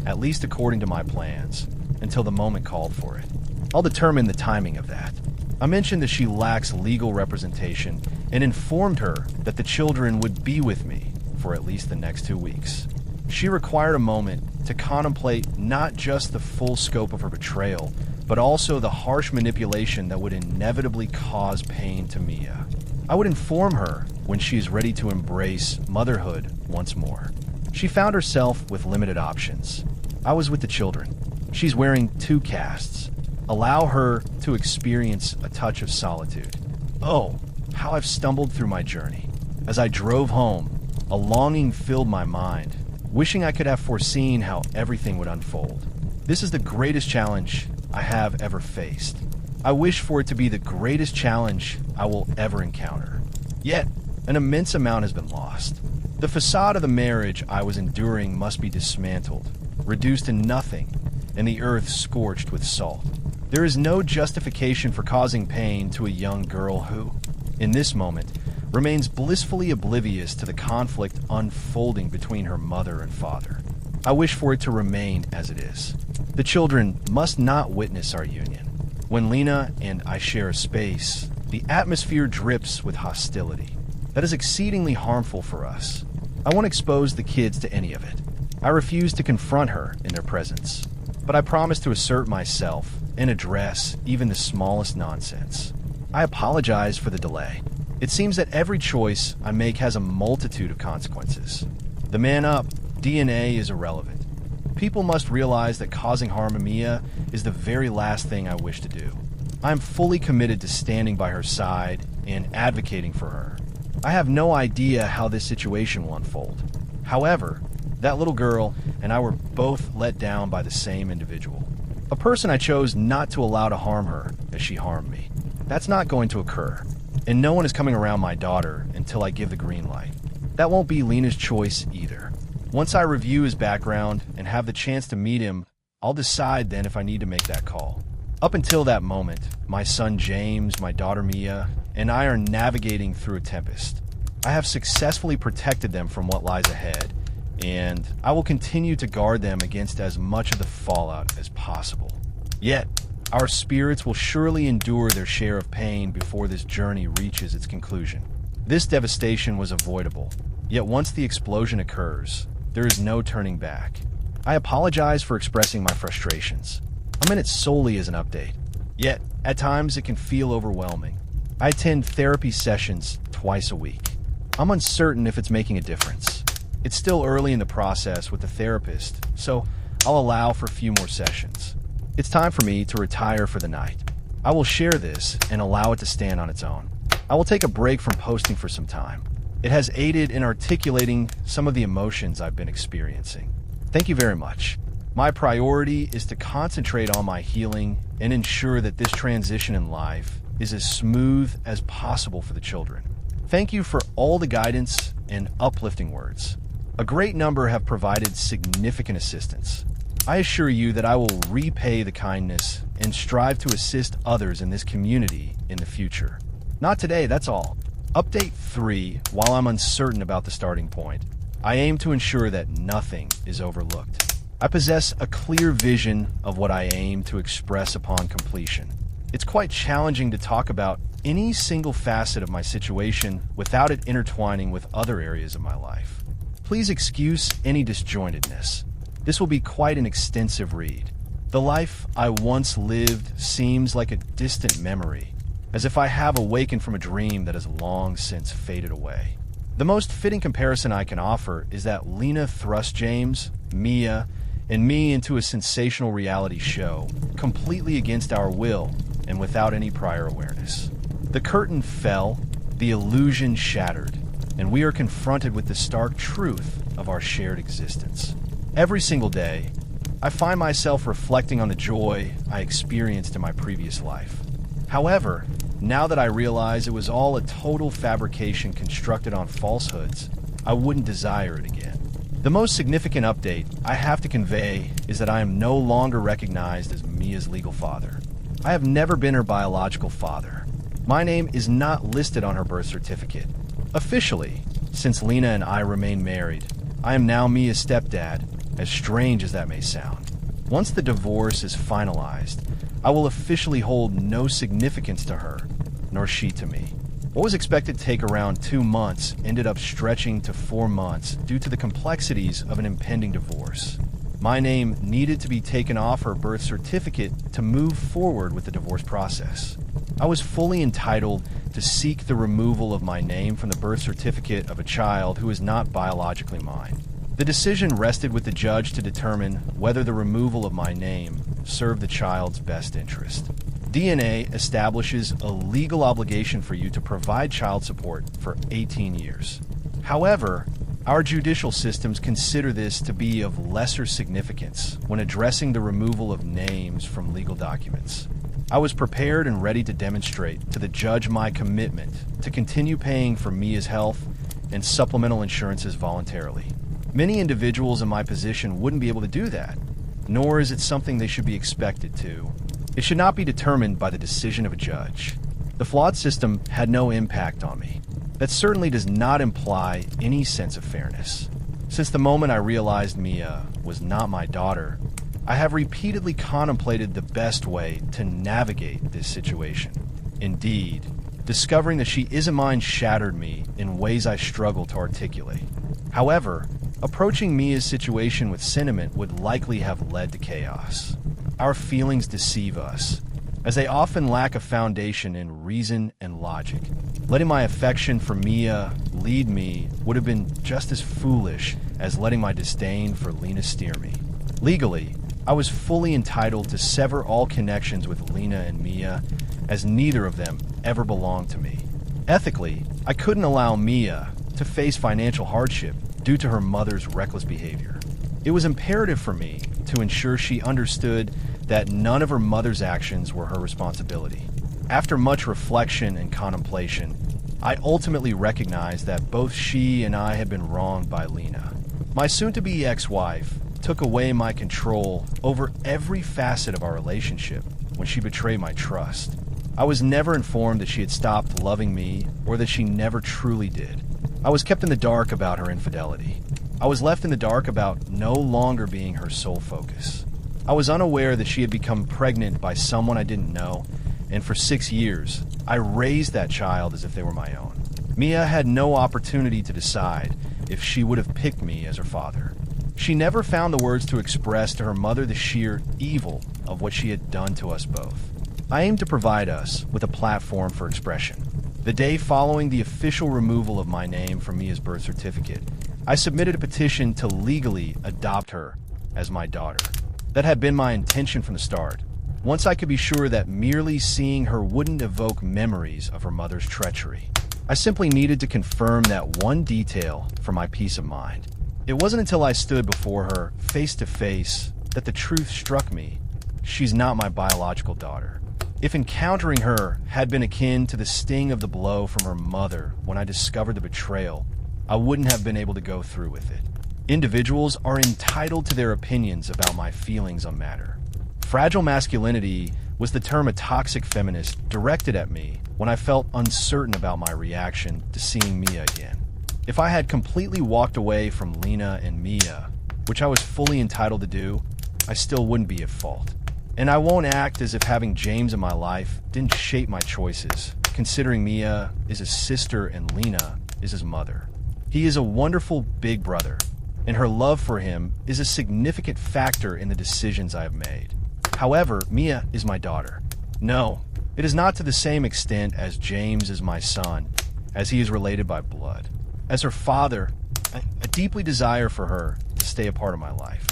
at least according to my plans, until the moment called for it. I'll determine the timing of that. I mentioned that she lacks legal representation and informed her that the children would be with me for at least the next 2 weeks. She required a moment to contemplate not just the full scope of her betrayal, but also the harsh manipulation that would inevitably cause pain to Mia. I would inform her when she is ready to embrace motherhood once more. She found herself with limited options. I was with the children. She's wearing 2 casts. Allow her to experience a touch of solitude. Oh, how I've stumbled through my journey. As I drove home, a longing filled my mind, wishing I could have foreseen how everything would unfold. This is the greatest challenge I have ever faced. I wish for it to be the greatest challenge I will ever encounter. Yet, an immense amount has been lost. The facade of the marriage I was enduring must be dismantled, reduced to nothing, and the earth scorched with salt. There is no justification for causing pain to a young girl who, in this moment, remains blissfully oblivious to the conflict unfolding between her mother and father. I wish for it to remain as it is. The children must not witness our union. When Lena and I share a space, the atmosphere drips with hostility. That is exceedingly harmful for us. I won't expose the kids to any of it. I refuse to confront her in their presence, but I promise to assert myself and address even the smallest nonsense. I apologize for the delay. It seems that every choice I make has a multitude of consequences. The man up, DNA is irrelevant. People must realize that causing harm to Mia is the very last thing I wish to do. I am fully committed to standing by her side and advocating for her. I have no idea how this situation will unfold. However, that little girl and I were both let down by the same individual. A person I chose not to allow to harm her as she harmed me. That's not going to occur, and no one is coming around my daughter until I give the green light. That won't be Lena's choice either. Once I review his background and have the chance to meet him, I'll decide then if I need to make that call. Up until that moment, my son James, my daughter Mia, and I are navigating through a tempest. I have successfully protected them from what lies ahead, and I will continue to guard them against as much of the fallout as possible. Yet, our spirits will surely endure their share of pain before this journey reaches its conclusion. This devastation was avoidable, yet once the explosion occurs, there is no turning back. I apologize for expressing my frustrations. I meant it solely as an update. Yet, at times it can feel overwhelming. I attend therapy sessions twice a week. I'm uncertain if it's making a difference. It's still early in the process with the therapist, so I'll allow for a few more sessions. It's time for me to retire for the night. I will share this and allow it to stand on its own. I will take a break from posting for some time. It has aided in articulating some of the emotions I've been experiencing. Thank you very much. My priority is to concentrate on my healing and ensure that this transition in life is as smooth as possible for the children. Thank you for all the guidance and uplifting words. A great number have provided significant assistance. I assure you that I will repay the kindness and strive to assist others in this community in the future. Not today, that's all. Update 3, while I'm uncertain about the starting point, I aim to ensure that nothing is overlooked. I possess a clear vision of what I aim to express upon completion. It's quite challenging to talk about any single facet of my situation without it intertwining with other areas of my life. Please excuse any disjointedness. This will be quite an extensive read. The life I once lived seems like a distant memory, as if I have awakened from a dream that has long since faded away. The most fitting comparison I can offer is that Lena thrust James, Mia, and me into a sensational reality show, completely against our will and without any prior awareness. The curtain fell, the illusion shattered, and we are confronted with the stark truth of our shared existence. Every single day, I find myself reflecting on the joy I experienced in my previous life. However, now that I realize it was all a total fabrication constructed on falsehoods, I wouldn't desire it again. The most significant update I have to convey is that I am no longer recognized as Mia's legal father. I have never been her biological father. My name is not listed on her birth certificate. Officially, since Lena and I remain married, I am now Mia's stepdad, as strange as that may sound. Once the divorce is finalized, I will officially hold no significance to her, nor she to me. What was expected to take around 2 months ended up stretching to 4 months due to the complexities of an impending divorce. My name needed to be taken off her birth certificate to move forward with the divorce process. I was fully entitled to seek the removal of my name from the birth certificate of a child who is not biologically mine. The decision rested with the judge to determine whether the removal of my name serve the child's best interest. DNA establishes a legal obligation for you to provide child support for 18 years. However, our judicial systems consider this to be of lesser significance when addressing the removal of names from legal documents. I was prepared and ready to demonstrate to the judge my commitment to continue paying for Mia's health and supplemental insurances voluntarily. Many individuals in my position wouldn't be able to do that, nor is it something they should be expected to. It should not be determined by the decision of a judge. The flawed system had no impact on me. That certainly does not imply any sense of fairness. Since the moment I realized Mia was not my daughter, I have repeatedly contemplated the best way to navigate this situation. Indeed, discovering that she isn't mine shattered me in ways I struggle to articulate. However, approaching Mia's situation with sentiment would likely have led to chaos. Our feelings deceive us, as they often lack a foundation in reason and logic. Letting my affection for Mia lead me would have been just as foolish as letting my disdain for Lena steer me. Legally, I was fully entitled to sever all connections with Lena and Mia, as neither of them ever belonged to me. Ethically, I couldn't allow Mia to face financial hardship due to her mother's reckless behavior. It was imperative for me to ensure she understood that none of her mother's actions were her responsibility. After much reflection and contemplation, I ultimately recognized that both she and I had been wronged by Lena. My soon-to-be ex-wife took away my control over every facet of our relationship when she betrayed my trust. I was never informed that she had stopped loving me or that she never truly did. I was kept in the dark about her infidelity. I was left in the dark about no longer being her sole focus. I was unaware that she had become pregnant by someone I didn't know, and for 6 years, I raised that child as if they were my own. Mia had no opportunity to decide if she would have picked me as her father. She never found the words to express to her mother the sheer evil of what she had done to us both. I aimed to provide us with a platform for expression. The day following the official removal of my name from Mia's birth certificate, I submitted a petition to legally adopt her as my daughter. That had been my intention from the start. Once I could be sure that merely seeing her wouldn't evoke memories of her mother's treachery. I simply needed to confirm that one detail for my peace of mind. It wasn't until I stood before her face to face that the truth struck me. She's not my biological daughter. If encountering her had been akin to the sting of the blow from her mother when I discovered the betrayal, I wouldn't have been able to go through with it. Individuals are entitled to their opinions about my feelings on matter. Fragile masculinity was the term a toxic feminist directed at me when I felt uncertain about my reaction to seeing Mia again. If I had completely walked away from Lena and Mia, which I was fully entitled to do, I still wouldn't be at fault. And I won't act as if having James in my life didn't shape my choices, considering Mia is his sister and Lena is his mother. He is a wonderful big brother, and her love for him is a significant factor in the decisions I have made. However, Mia is my daughter. No, it is not to the same extent as James is my son, as he is related by blood. As her father, I deeply desire for her to stay a part of my life.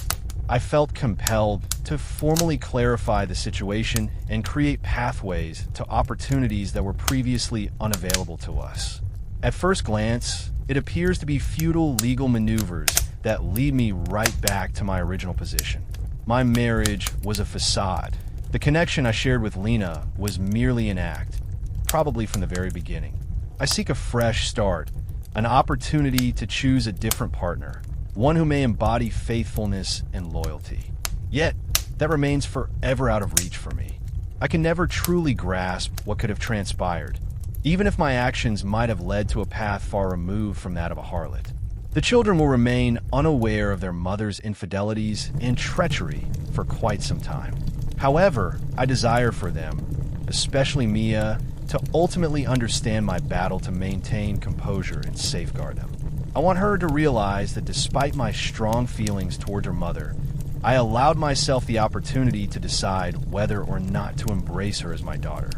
I felt compelled to formally clarify the situation and create pathways to opportunities that were previously unavailable to us. At first glance, it appears to be futile legal maneuvers that lead me right back to my original position. My marriage was a facade. The connection I shared with Lena was merely an act, probably from the very beginning. I seek a fresh start, an opportunity to choose a different partner, one who may embody faithfulness and loyalty. Yet, that remains forever out of reach for me. I can never truly grasp what could have transpired, even if my actions might have led to a path far removed from that of a harlot. The children will remain unaware of their mother's infidelities and treachery for quite some time. However, I desire for them, especially Mia, to ultimately understand my battle to maintain composure and safeguard them. I want her to realize that despite my strong feelings toward her mother, I allowed myself the opportunity to decide whether or not to embrace her as my daughter.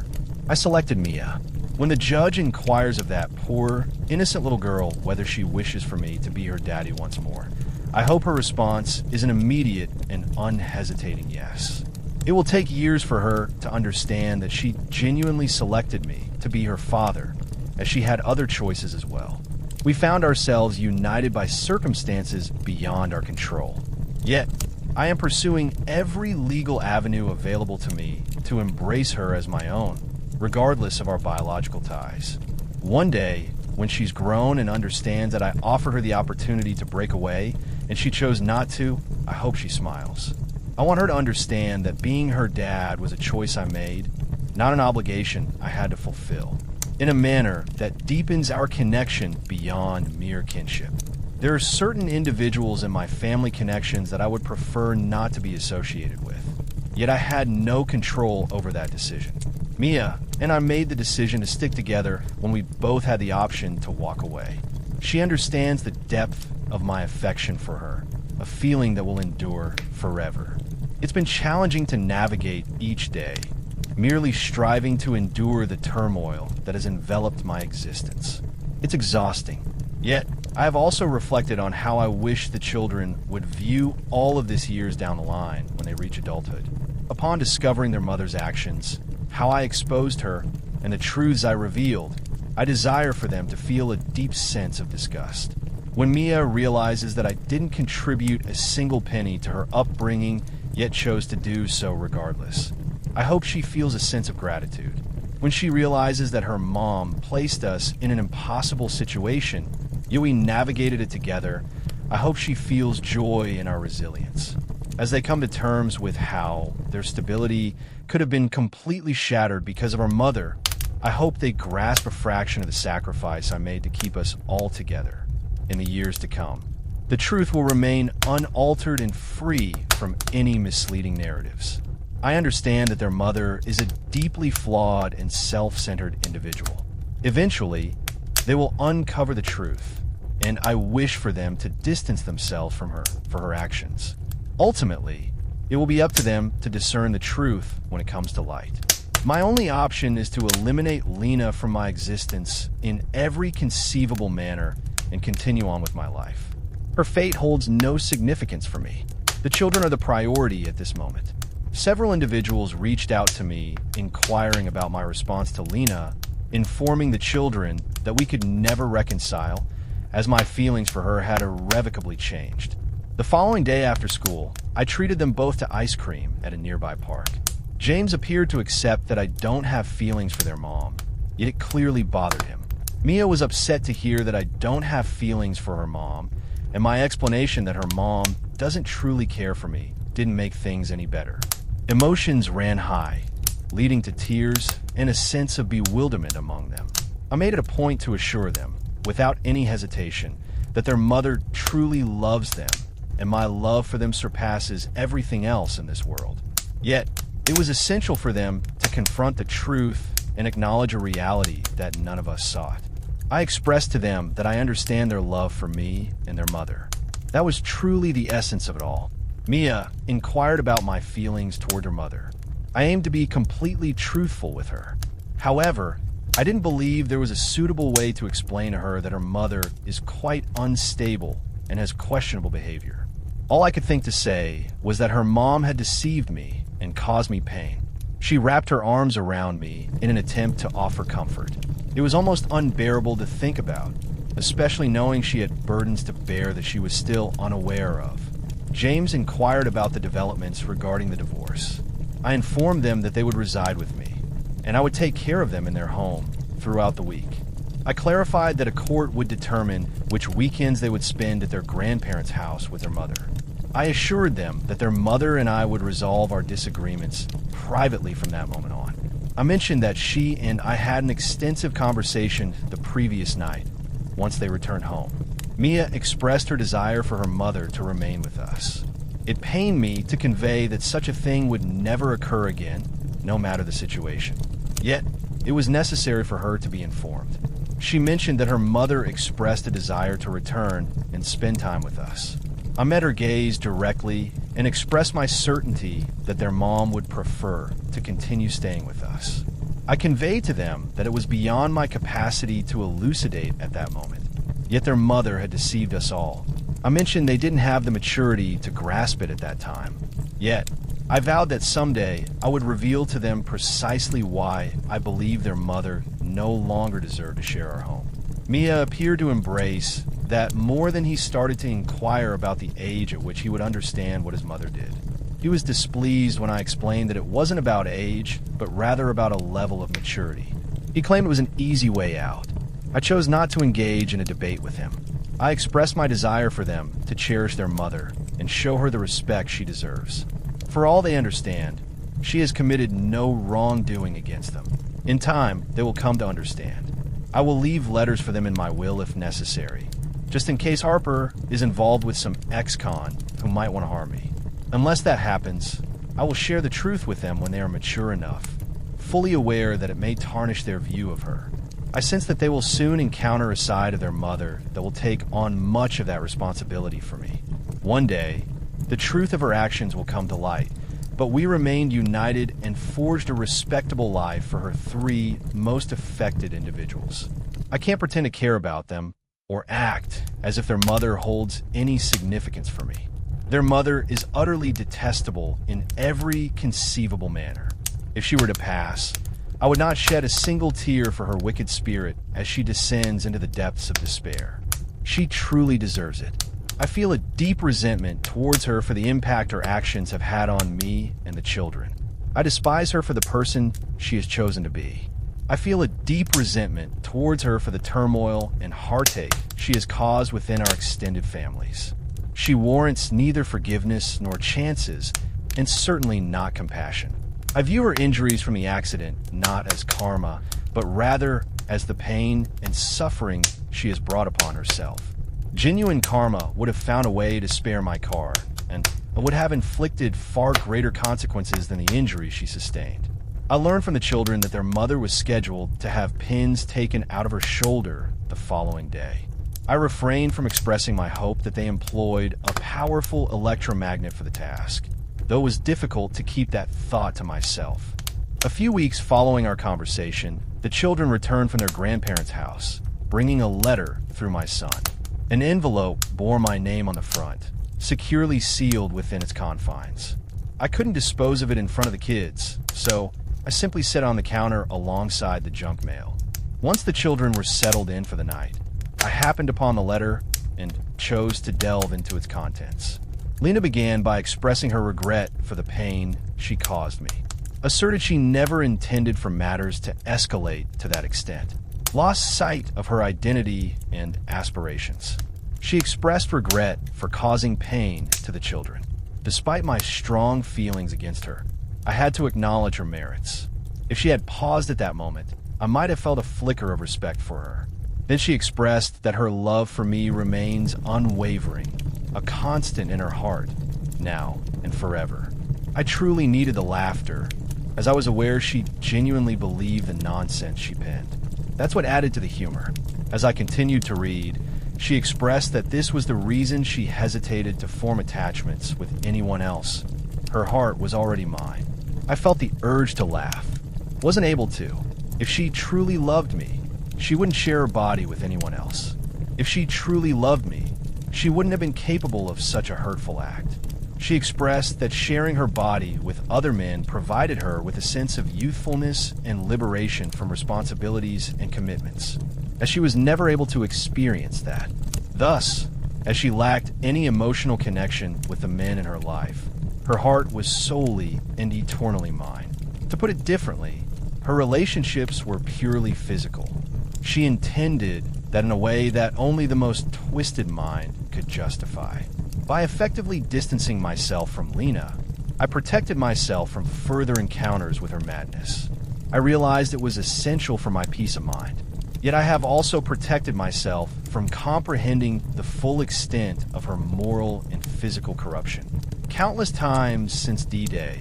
I selected Mia. When the judge inquires of that poor, innocent little girl whether she wishes for me to be her daddy once more, I hope her response is an immediate and unhesitating yes. It will take years for her to understand that she genuinely selected me to be her father, as she had other choices as well. We found ourselves united by circumstances beyond our control. Yet, I am pursuing every legal avenue available to me to embrace her as my own, regardless of our biological ties. One day, when she's grown and understands that I offered her the opportunity to break away and she chose not to, I hope she smiles. I want her to understand that being her dad was a choice I made, not an obligation I had to fulfill, in a manner that deepens our connection beyond mere kinship. There are certain individuals in my family connections that I would prefer not to be associated with, yet I had no control over that decision. Mia and I made the decision to stick together when we both had the option to walk away. She understands the depth of my affection for her, a feeling that will endure forever. It's been challenging to navigate each day, merely striving to endure the turmoil that has enveloped my existence. It's exhausting. Yet, I have also reflected on how I wish the children would view all of this years down the line when they reach adulthood. Upon discovering their mother's actions, how I exposed her, and the truths I revealed, I desire for them to feel a deep sense of disgust. When Mia realizes that I didn't contribute a single penny to her upbringing, yet chose to do so regardless, I hope she feels a sense of gratitude. When she realizes that her mom placed us in an impossible situation, yet we navigated it together, I hope she feels joy in our resilience. As they come to terms with how their stability could have been completely shattered because of our mother, I hope they grasp a fraction of the sacrifice I made to keep us all together in the years to come. The truth will remain unaltered and free from any misleading narratives. I understand that their mother is a deeply flawed and self-centered individual. Eventually, they will uncover the truth, and I wish for them to distance themselves from her for her actions. Ultimately, it will be up to them to discern the truth when it comes to light. My only option is to eliminate Lena from my existence in every conceivable manner and continue on with my life. Her fate holds no significance for me. The children are the priority at this moment. Several individuals reached out to me inquiring about my response to Lena, informing the children that we could never reconcile, as my feelings for her had irrevocably changed. The following day after school, I treated them both to ice cream at a nearby park. James appeared to accept that I don't have feelings for their mom, yet it clearly bothered him. Mia was upset to hear that I don't have feelings for her mom, and my explanation that her mom doesn't truly care for me didn't make things any better. Emotions ran high, leading to tears and a sense of bewilderment among them. I made it a point to assure them, without any hesitation, that their mother truly loves them, and my love for them surpasses everything else in this world. Yet, it was essential for them to confront the truth and acknowledge a reality that none of us sought. I expressed to them that I understand their love for me and their mother. That was truly the essence of it all. Mia inquired about my feelings toward her mother. I aimed to be completely truthful with her. However, I didn't believe there was a suitable way to explain to her that her mother is quite unstable and has questionable behavior. All I could think to say was that her mom had deceived me and caused me pain. She wrapped her arms around me in an attempt to offer comfort. It was almost unbearable to think about, especially knowing she had burdens to bear that she was still unaware of. James inquired about the developments regarding the divorce. I informed them that they would reside with me, and I would take care of them in their home throughout the week. I clarified that a court would determine which weekends they would spend at their grandparents' house with their mother. I assured them that their mother and I would resolve our disagreements privately from that moment on. I mentioned that she and I had an extensive conversation the previous night, once they returned home. Mia expressed her desire for her mother to remain with us. It pained me to convey that such a thing would never occur again, no matter the situation. Yet, it was necessary for her to be informed. She mentioned that her mother expressed a desire to return and spend time with us. I met her gaze directly and expressed my certainty that their mom would prefer to continue staying with us. I conveyed to them that it was beyond my capacity to elucidate at that moment, yet their mother had deceived us all. I mentioned they didn't have the maturity to grasp it at that time. Yet, I vowed that someday I would reveal to them precisely why I believed their mother no longer deserved to share our home. Mia appeared to embrace that more than he started to inquire about the age at which he would understand what his mother did. He was displeased when I explained that it wasn't about age, but rather about a level of maturity. He claimed it was an easy way out. I chose not to engage in a debate with him. I expressed my desire for them to cherish their mother and show her the respect she deserves. For all they understand, she has committed no wrongdoing against them. In time, they will come to understand. I will leave letters for them in my will if necessary, just in case Harper is involved with some ex-con who might want to harm me. Unless that happens, I will share the truth with them when they are mature enough, fully aware that it may tarnish their view of her. I sense that they will soon encounter a side of their mother that will take on much of that responsibility for me. One day, the truth of her actions will come to light, but we remained united and forged a respectable life for her three most affected individuals. I can't pretend to care about them or act as if their mother holds any significance for me. Their mother is utterly detestable in every conceivable manner. If she were to pass, I would not shed a single tear for her wicked spirit as she descends into the depths of despair. She truly deserves it. I feel a deep resentment towards her for the impact her actions have had on me and the children. I despise her for the person she has chosen to be. I feel a deep resentment towards her for the turmoil and heartache she has caused within our extended families. She warrants neither forgiveness nor chances, and certainly not compassion. I view her injuries from the accident not as karma, but rather as the pain and suffering she has brought upon herself. Genuine karma would have found a way to spare my car, and would have inflicted far greater consequences than the injuries she sustained. I learned from the children that their mother was scheduled to have pins taken out of her shoulder the following day. I refrained from expressing my hope that they employed a powerful electromagnet for the task, though it was difficult to keep that thought to myself. A few weeks following our conversation, the children returned from their grandparents' house, bringing a letter through my son. An envelope bore my name on the front, securely sealed within its confines. I couldn't dispose of it in front of the kids, so I simply set it on the counter alongside the junk mail. Once the children were settled in for the night, I happened upon the letter and chose to delve into its contents. Lena began by expressing her regret for the pain she caused me, asserted she never intended for matters to escalate to that extent, lost sight of her identity and aspirations. She expressed regret for causing pain to the children. Despite my strong feelings against her, I had to acknowledge her merits. If she had paused at that moment, I might have felt a flicker of respect for her. Then she expressed that her love for me remains unwavering, a constant in her heart, now and forever. I truly needed the laughter, as I was aware she genuinely believed the nonsense she penned. That's what added to the humor. As I continued to read, she expressed that this was the reason she hesitated to form attachments with anyone else. Her heart was already mine. I felt the urge to laugh. Wasn't able to. If she truly loved me, she wouldn't share her body with anyone else. If she truly loved me, she wouldn't have been capable of such a hurtful act. She expressed that sharing her body with other men provided her with a sense of youthfulness and liberation from responsibilities and commitments, as she was never able to experience that. Thus, as she lacked any emotional connection with the men in her life, her heart was solely and eternally mine. To put it differently, her relationships were purely physical. She intended that in a way that only the most twisted mind could justify. By effectively distancing myself from Lena, I protected myself from further encounters with her madness. I realized it was essential for my peace of mind. Yet I have also protected myself from comprehending the full extent of her moral and physical corruption. Countless times since D-Day,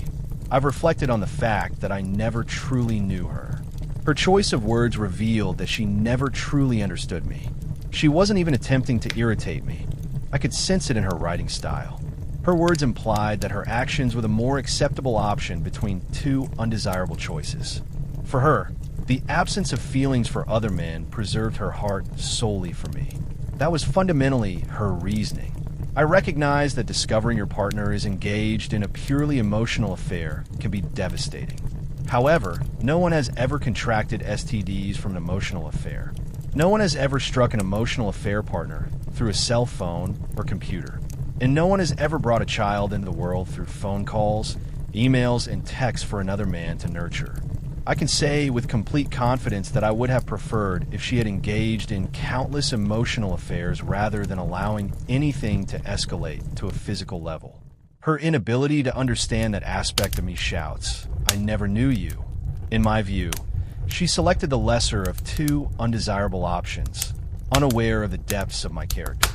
I've reflected on the fact that I never truly knew her. Her choice of words revealed that she never truly understood me. She wasn't even attempting to irritate me. I could sense it in her writing style. Her words implied that her actions were the more acceptable option between two undesirable choices. For her, the absence of feelings for other men preserved her heart solely for me. That was fundamentally her reasoning. I recognize that discovering your partner is engaged in a purely emotional affair can be devastating. However, no one has ever contracted STDs from an emotional affair. No one has ever struck an emotional affair partner through a cell phone or computer. And no one has ever brought a child into the world through phone calls, emails, and texts for another man to nurture. I can say with complete confidence that I would have preferred if she had engaged in countless emotional affairs rather than allowing anything to escalate to a physical level. Her inability to understand that aspect of me shouts, "I never knew you." In my view, she selected the lesser of two undesirable options, unaware of the depths of my character.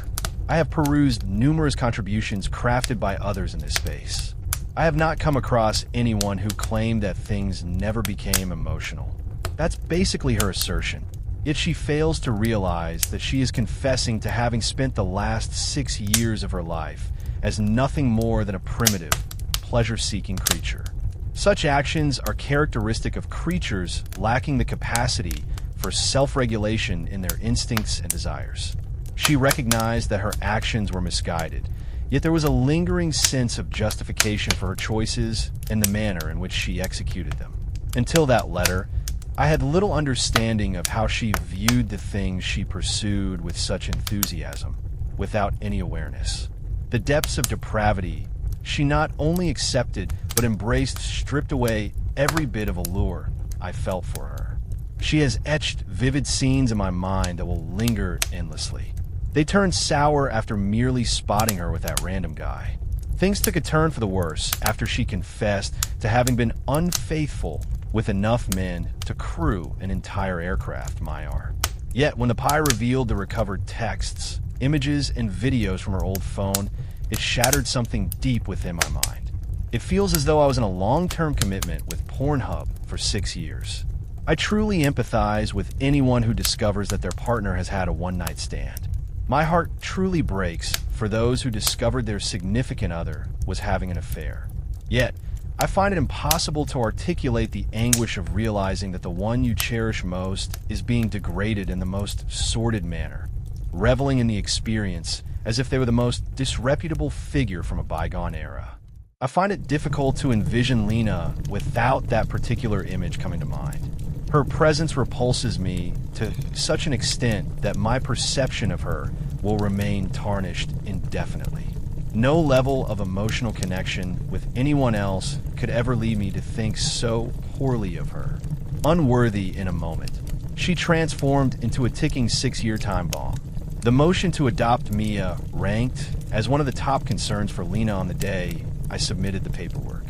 I have perused numerous contributions crafted by others in this space. I have not come across anyone who claimed that things never became emotional. That's basically her assertion. Yet she fails to realize that she is confessing to having spent the last 6 years of her life as nothing more than a primitive, pleasure-seeking creature. Such actions are characteristic of creatures lacking the capacity for self-regulation in their instincts and desires. She recognized that her actions were misguided, yet there was a lingering sense of justification for her choices and the manner in which she executed them. Until that letter, I had little understanding of how she viewed the things she pursued with such enthusiasm, without any awareness. The depths of depravity she not only accepted, but embraced, stripped away every bit of allure I felt for her. She has etched vivid scenes in my mind that will linger endlessly. They turned sour after merely spotting her with that random guy. Things took a turn for the worse after she confessed to having been unfaithful with enough men to crew an entire aircraft, Myar. Yet when the Pi revealed the recovered texts, images, and videos from her old phone, it shattered something deep within my mind. It feels as though I was in a long-term commitment with Pornhub for 6 years. I truly empathize with anyone who discovers that their partner has had a one-night stand. My heart truly breaks for those who discovered their significant other was having an affair. Yet, I find it impossible to articulate the anguish of realizing that the one you cherish most is being degraded in the most sordid manner, reveling in the experience as if they were the most disreputable figure from a bygone era. I find it difficult to envision Lena without that particular image coming to mind. Her presence repulses me to such an extent that my perception of her will remain tarnished indefinitely. No level of emotional connection with anyone else could ever lead me to think so poorly of her. Unworthy in a moment, she transformed into a ticking 6-year time bomb. The motion to adopt Mia ranked as one of the top concerns for Lena on the day I submitted the paperwork.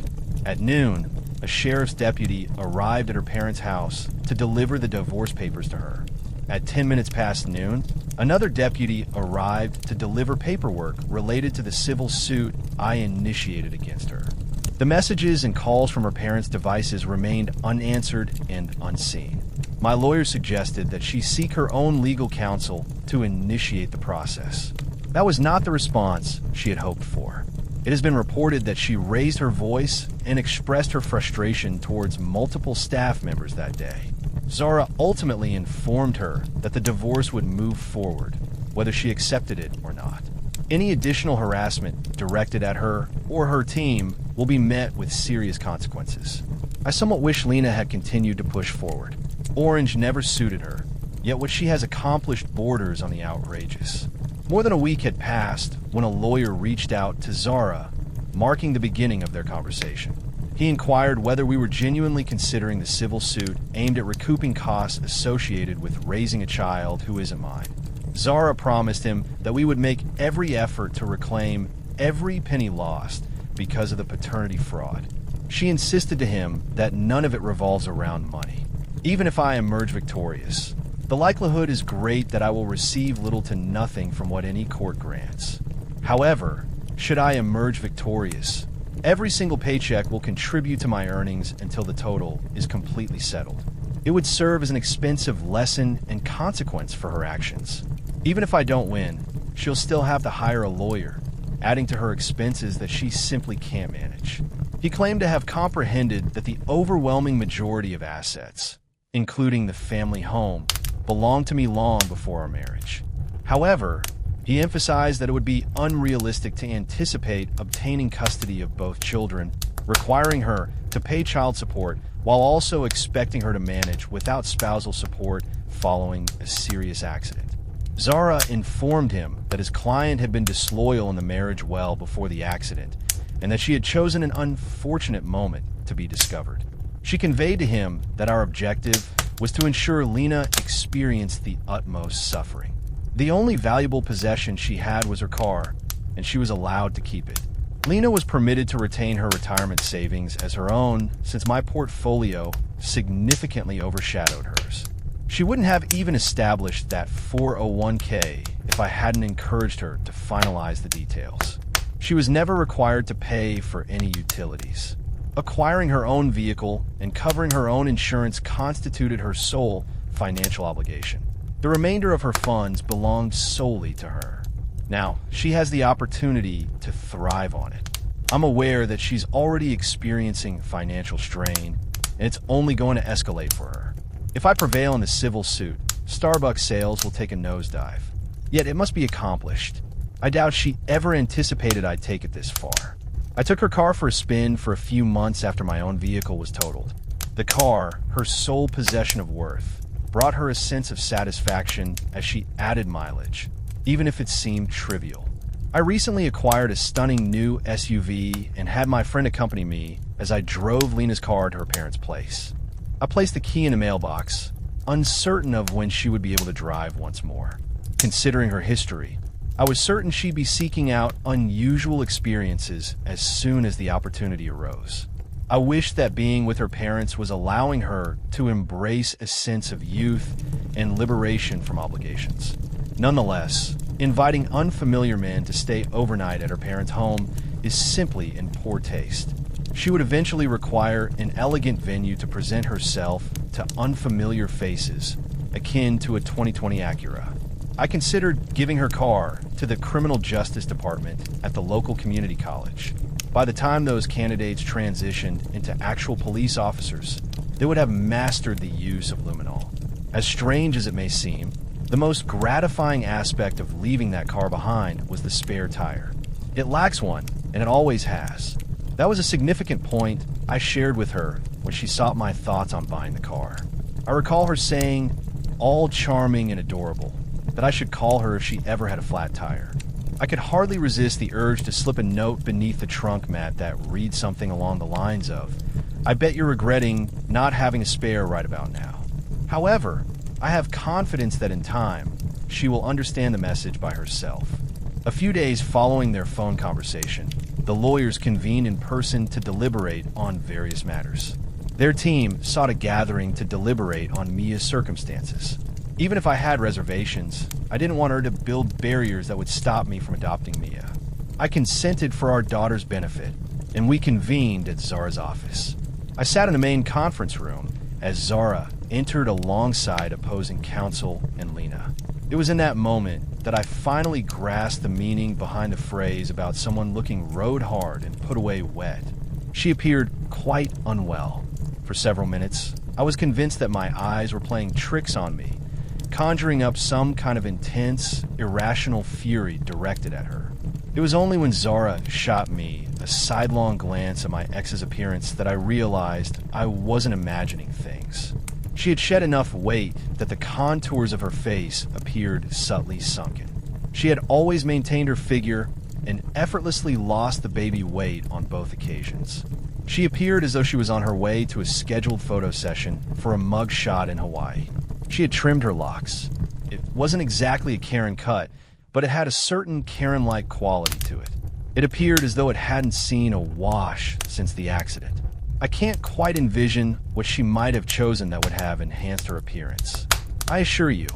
At noon, a sheriff's deputy arrived at her parents' house to deliver the divorce papers to her. At 10 minutes past noon, another deputy arrived to deliver paperwork related to the civil suit I initiated against her. The messages and calls from her parents' devices remained unanswered and unseen. My lawyer suggested that she seek her own legal counsel to initiate the process. That was not the response she had hoped for. It has been reported that she raised her voice and expressed her frustration towards multiple staff members that day. Zara ultimately informed her that the divorce would move forward, whether she accepted it or not. Any additional harassment directed at her or her team will be met with serious consequences. I somewhat wish Lena had continued to push forward. Orange never suited her, yet what she has accomplished borders on the outrageous. More than a week had passed when a lawyer reached out to Zara, marking the beginning of their conversation. He inquired whether we were genuinely considering the civil suit aimed at recouping costs associated with raising a child who isn't mine. Zara promised him that we would make every effort to reclaim every penny lost because of the paternity fraud. She insisted to him that none of it revolves around money. Even if I emerge victorious, the likelihood is great that I will receive little to nothing from what any court grants. However, should I emerge victorious, every single paycheck will contribute to my earnings until the total is completely settled. It would serve as an expensive lesson and consequence for her actions. Even if I don't win, she'll still have to hire a lawyer, adding to her expenses that she simply can't manage. He claimed to have comprehended that the overwhelming majority of assets, including the family home, belonged to me long before our marriage. However, He emphasized that it would be unrealistic to anticipate obtaining custody of both children, requiring her to pay child support while also expecting her to manage without spousal support following a serious accident. Zara informed him that his client had been disloyal in the marriage well before the accident, and that she had chosen an unfortunate moment to be discovered. She conveyed to him that our objective was to ensure Lena experienced the utmost suffering. The only valuable possession she had was her car, and she was allowed to keep it. Lena was permitted to retain her retirement savings as her own, since my portfolio significantly overshadowed hers. She wouldn't have even established that 401k if I hadn't encouraged her to finalize the details. She was never required to pay for any utilities. Acquiring her own vehicle and covering her own insurance constituted her sole financial obligation. The remainder of her funds belonged solely to her. Now, she has the opportunity to thrive on it. I'm aware that she's already experiencing financial strain, and it's only going to escalate for her. If I prevail in the civil suit, Starbucks sales will take a nosedive. Yet it must be accomplished. I doubt she ever anticipated I'd take it this far. I took her car for a spin for a few months after my own vehicle was totaled. The car, her sole possession of worth, brought her a sense of satisfaction as she added mileage, even if it seemed trivial. I recently acquired a stunning new SUV and had my friend accompany me as I drove Lena's car to her parents' place. I placed the key in a mailbox, uncertain of when she would be able to drive once more. Considering her history, I was certain she'd be seeking out unusual experiences as soon as the opportunity arose. I wished that being with her parents was allowing her to embrace a sense of youth and liberation from obligations. Nonetheless, inviting unfamiliar men to stay overnight at her parents' home is simply in poor taste. She would eventually require an elegant venue to present herself to unfamiliar faces, akin to a 2020 Acura. I considered giving her car to the Criminal Justice Department at the local community college. By the time those candidates transitioned into actual police officers, they would have mastered the use of luminol. As strange as it may seem, the most gratifying aspect of leaving that car behind was the spare tire. It lacks one, and it always has. That was a significant point I shared with her when she sought my thoughts on buying the car. I recall her saying, all charming and adorable, that I should call her if she ever had a flat tire. I could hardly resist the urge to slip a note beneath the trunk mat that reads something along the lines of, I bet you're regretting not having a spare right about now. However, I have confidence that in time, she will understand the message by herself. A few days following their phone conversation, the lawyers convened in person to deliberate on various matters. Their team sought a gathering to deliberate on Mia's circumstances. Even if I had reservations, I didn't want her to build barriers that would stop me from adopting Mia. I consented for our daughter's benefit, and we convened at Zara's office. I sat in the main conference room as Zara entered alongside opposing counsel and Lena. It was in that moment that I finally grasped the meaning behind the phrase about someone looking rode hard and put away wet. She appeared quite unwell. For several minutes, I was convinced that my eyes were playing tricks on me, conjuring up some kind of intense, irrational fury directed at her. It was only when Zara shot me a sidelong glance at my ex's appearance that I realized I wasn't imagining things. She had shed enough weight that the contours of her face appeared subtly sunken. She had always maintained her figure and effortlessly lost the baby weight on both occasions. She appeared as though she was on her way to a scheduled photo session for a mug shot in Hawaii. She had trimmed her locks. It wasn't exactly a Karen cut, but it had a certain Karen-like quality to it. It appeared as though it hadn't seen a wash since the accident. I can't quite envision what she might have chosen that would have enhanced her appearance. I assure you,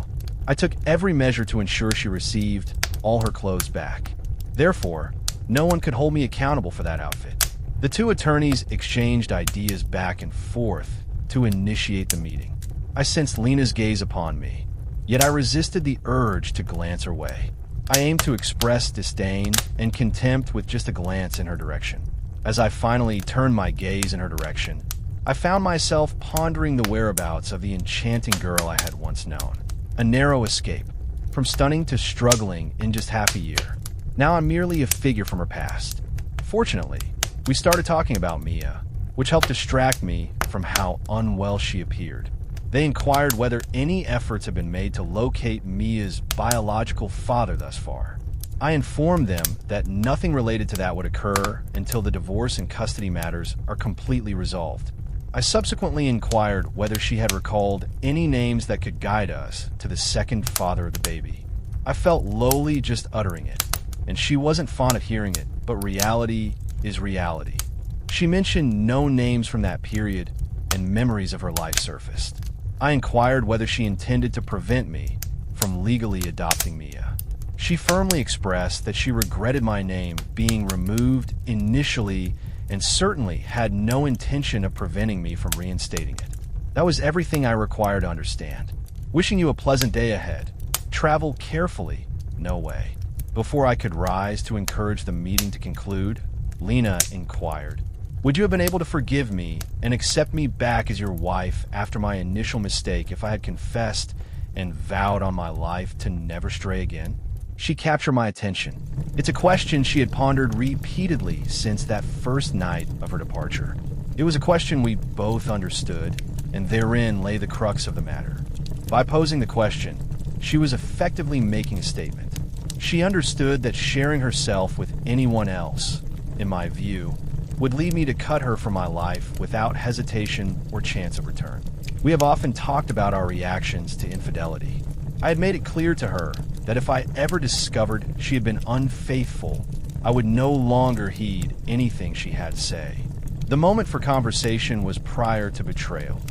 I took every measure to ensure she received all her clothes back. Therefore, no one could hold me accountable for that outfit. The two attorneys exchanged ideas back and forth to initiate the meeting. I sensed Lena's gaze upon me, yet I resisted the urge to glance her way. I aimed to express disdain and contempt with just a glance in her direction. As I finally turned my gaze in her direction, I found myself pondering the whereabouts of the enchanting girl I had once known. A narrow escape, from stunning to struggling in just half a year. Now I'm merely a figure from her past. Fortunately, we started talking about Mia, which helped distract me from how unwell she appeared. They inquired whether any efforts have been made to locate Mia's biological father thus far. I informed them that nothing related to that would occur until the divorce and custody matters are completely resolved. I subsequently inquired whether she had recalled any names that could guide us to the second father of the baby. I felt lowly just uttering it, and she wasn't fond of hearing it, but reality is reality. She mentioned no names from that period, and memories of her life surfaced. I inquired whether she intended to prevent me from legally adopting Mia. She firmly expressed that she regretted my name being removed initially and certainly had no intention of preventing me from reinstating it. That was everything I required to understand. Wishing you a pleasant day ahead. Travel carefully. No way. Before I could rise to encourage the meeting to conclude, Lena inquired, "Would you have been able to forgive me and accept me back as your wife after my initial mistake if I had confessed and vowed on my life to never stray again?" She captured my attention. It's a question she had pondered repeatedly since that first night of her departure. It was a question we both understood, and therein lay the crux of the matter. By posing the question, she was effectively making a statement. She understood that sharing herself with anyone else, in my view, would lead me to cut her from my life without hesitation or chance of return. We have often talked about our reactions to infidelity. I had made it clear to her that if I ever discovered she had been unfaithful, I would no longer heed anything she had to say. The moment for conversation was prior to betrayal.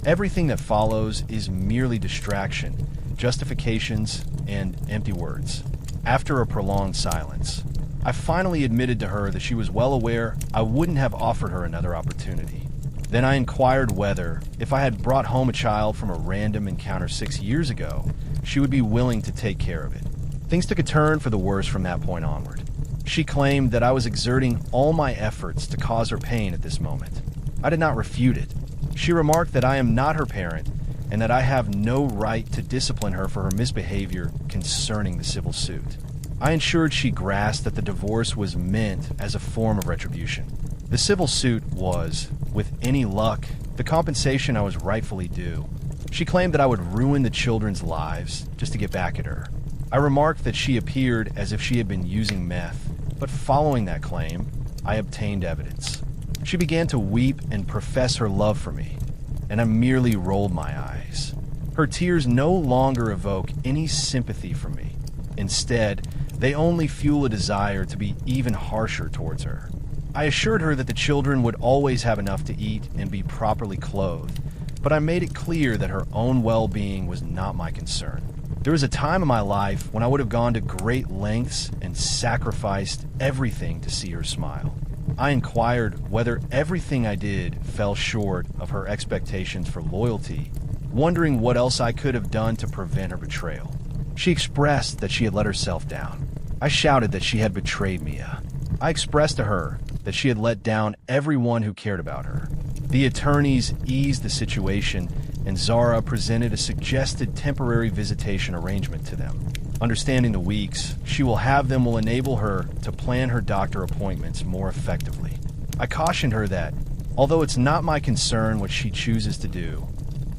Everything that follows is merely distraction, justifications, and empty words. After a prolonged silence, I finally admitted to her that she was well aware I wouldn't have offered her another opportunity. Then I inquired whether, if I had brought home a child from a random encounter 6 years ago, she would be willing to take care of it. Things took a turn for the worse from that point onward. She claimed that I was exerting all my efforts to cause her pain at this moment. I did not refute it. She remarked that I am not her parent and that I have no right to discipline her for her misbehavior concerning the civil suit. I ensured she grasped that the divorce was meant as a form of retribution. The civil suit was, with any luck, the compensation I was rightfully due. She claimed that I would ruin the children's lives just to get back at her. I remarked that she appeared as if she had been using meth, but following that claim, I obtained evidence. She began to weep and profess her love for me, and I merely rolled my eyes. Her tears no longer evoke any sympathy from me. Instead, they only fuel a desire to be even harsher towards her. I assured her that the children would always have enough to eat and be properly clothed, but I made it clear that her own well-being was not my concern. There was a time in my life when I would have gone to great lengths and sacrificed everything to see her smile. I inquired whether everything I did fell short of her expectations for loyalty, wondering what else I could have done to prevent her betrayal. She expressed that she had let herself down. I shouted that she had betrayed Mia. I expressed to her that she had let down everyone who cared about her. The attorneys eased the situation, and Zara presented a suggested temporary visitation arrangement to them. Understanding the weeks she will have them will enable her to plan her doctor appointments more effectively. I cautioned her that, although it's not my concern what she chooses to do,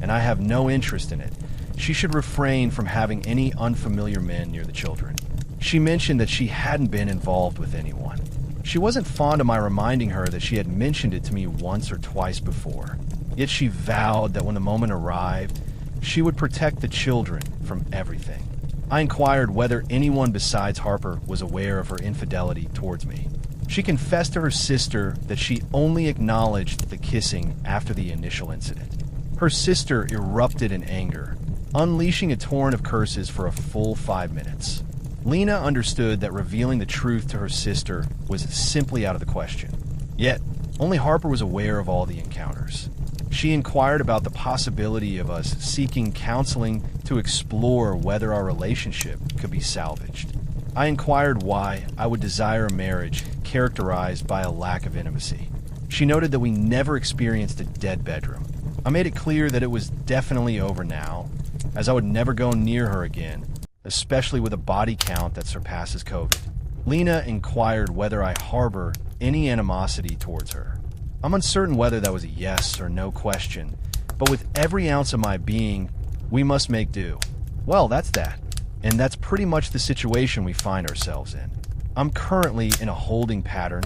and I have no interest in it, she should refrain from having any unfamiliar men near the children. She mentioned that she hadn't been involved with anyone. She wasn't fond of my reminding her that she had mentioned it to me once or twice before. Yet she vowed that when the moment arrived, she would protect the children from everything. I inquired whether anyone besides Harper was aware of her infidelity towards me. She confessed to her sister that she only acknowledged the kissing after the initial incident. Her sister erupted in anger, unleashing a torrent of curses for a full 5 minutes. Lena understood that revealing the truth to her sister was simply out of the question. Yet, only Harper was aware of all the encounters. She inquired about the possibility of us seeking counseling to explore whether our relationship could be salvaged. I inquired why I would desire a marriage characterized by a lack of intimacy. She noted that we never experienced a dead bedroom. I made it clear that it was definitely over now, as I would never go near her again, especially with a body count that surpasses COVID. Lena inquired whether I harbor any animosity towards her. I'm uncertain whether that was a yes or no question, but with every ounce of my being, we must make do. Well, that's that. And that's pretty much the situation we find ourselves in. I'm currently in a holding pattern,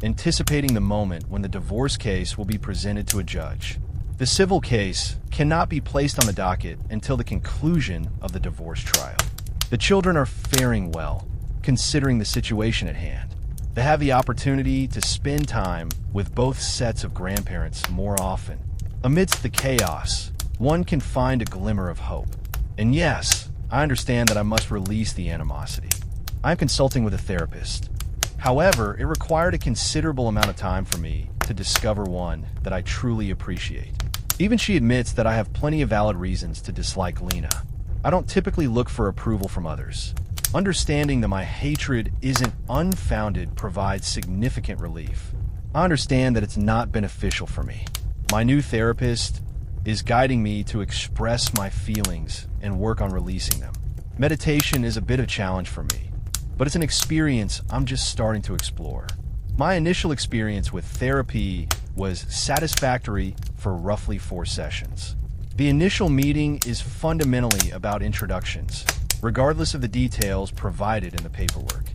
anticipating the moment when the divorce case will be presented to a judge. The civil case cannot be placed on the docket until the conclusion of the divorce trial. The children are faring well, considering the situation at hand. They have the opportunity to spend time with both sets of grandparents more often. Amidst the chaos, one can find a glimmer of hope. And yes, I understand that I must release the animosity. I'm consulting with a therapist. However, it required a considerable amount of time for me to discover one that I truly appreciate. Even she admits that I have plenty of valid reasons to dislike Lena. I don't typically look for approval from others. Understanding that my hatred isn't unfounded provides significant relief. I understand that it's not beneficial for me. My new therapist is guiding me to express my feelings and work on releasing them. Meditation is a bit of a challenge for me, but it's an experience I'm just starting to explore. My initial experience with therapy was satisfactory for roughly 4 sessions. The initial meeting is fundamentally about introductions, regardless of the details provided in the paperwork.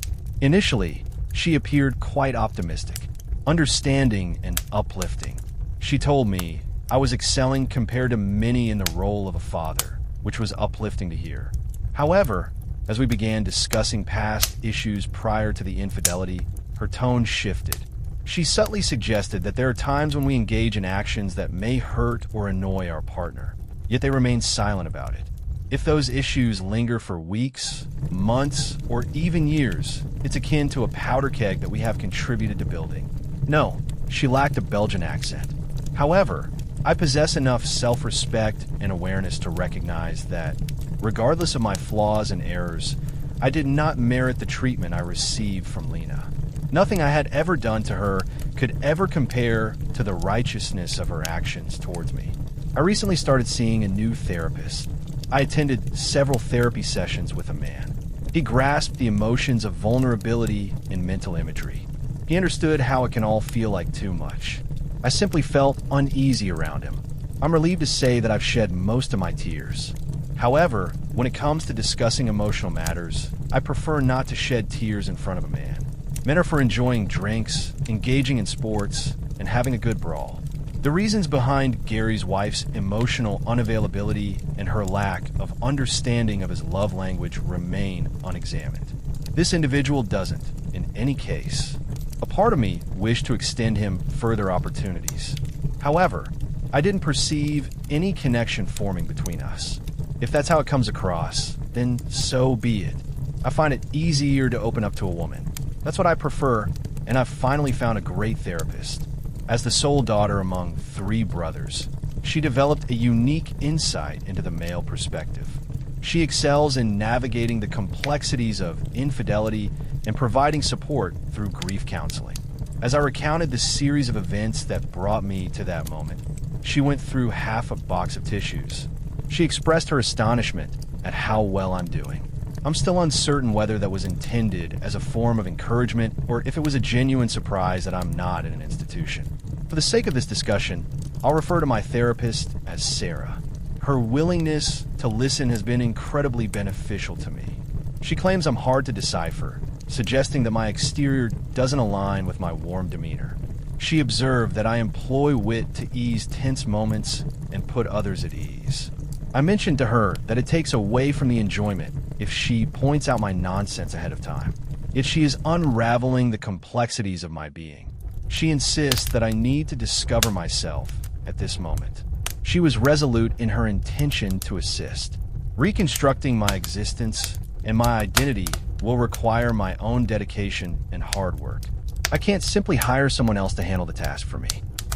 Initially, she appeared quite optimistic, understanding and uplifting. She told me I was excelling compared to many in the role of a father, which was uplifting to hear. However, as we began discussing past issues prior to the infidelity, her tone shifted. She subtly suggested that there are times when we engage in actions that may hurt or annoy our partner, yet they remain silent about it. If those issues linger for weeks, months, or even years, it's akin to a powder keg that we have contributed to building. No, she lacked a Belgian accent. However, I possess enough self-respect and awareness to recognize that, regardless of my flaws and errors, I did not merit the treatment I received from Lena. Nothing I had ever done to her could ever compare to the righteousness of her actions towards me. I recently started seeing a new therapist. I attended several therapy sessions with a man. He grasped the emotions of vulnerability and mental imagery. He understood how it can all feel like too much. I simply felt uneasy around him. I'm relieved to say that I've shed most of my tears. However, when it comes to discussing emotional matters, I prefer not to shed tears in front of a man. Men are for enjoying drinks, engaging in sports, and having a good brawl. The reasons behind Gary's wife's emotional unavailability and her lack of understanding of his love language remain unexamined. This individual doesn't, in any case. A part of me wished to extend him further opportunities. However, I didn't perceive any connection forming between us. If that's how it comes across, then so be it. I find it easier to open up to a woman. That's what I prefer, and I've finally found a great therapist. As the sole daughter among 3 brothers, she developed a unique insight into the male perspective. She excels in navigating the complexities of infidelity and providing support through grief counseling. As I recounted the series of events that brought me to that moment, she went through half a box of tissues. She expressed her astonishment at how well I'm doing. I'm still uncertain whether that was intended as a form of encouragement or if it was a genuine surprise that I'm not in an institution. For the sake of this discussion, I'll refer to my therapist as Sarah. Her willingness to listen has been incredibly beneficial to me. She claims I'm hard to decipher, suggesting that my exterior doesn't align with my warm demeanor. She observed that I employ wit to ease tense moments and put others at ease. I mentioned to her that it takes away from the enjoyment if she points out my nonsense ahead of time. Yet she is unraveling the complexities of my being. She insists that I need to discover myself at this moment. She was resolute in her intention to assist. Reconstructing my existence and my identity will require my own dedication and hard work. I can't simply hire someone else to handle the task for me.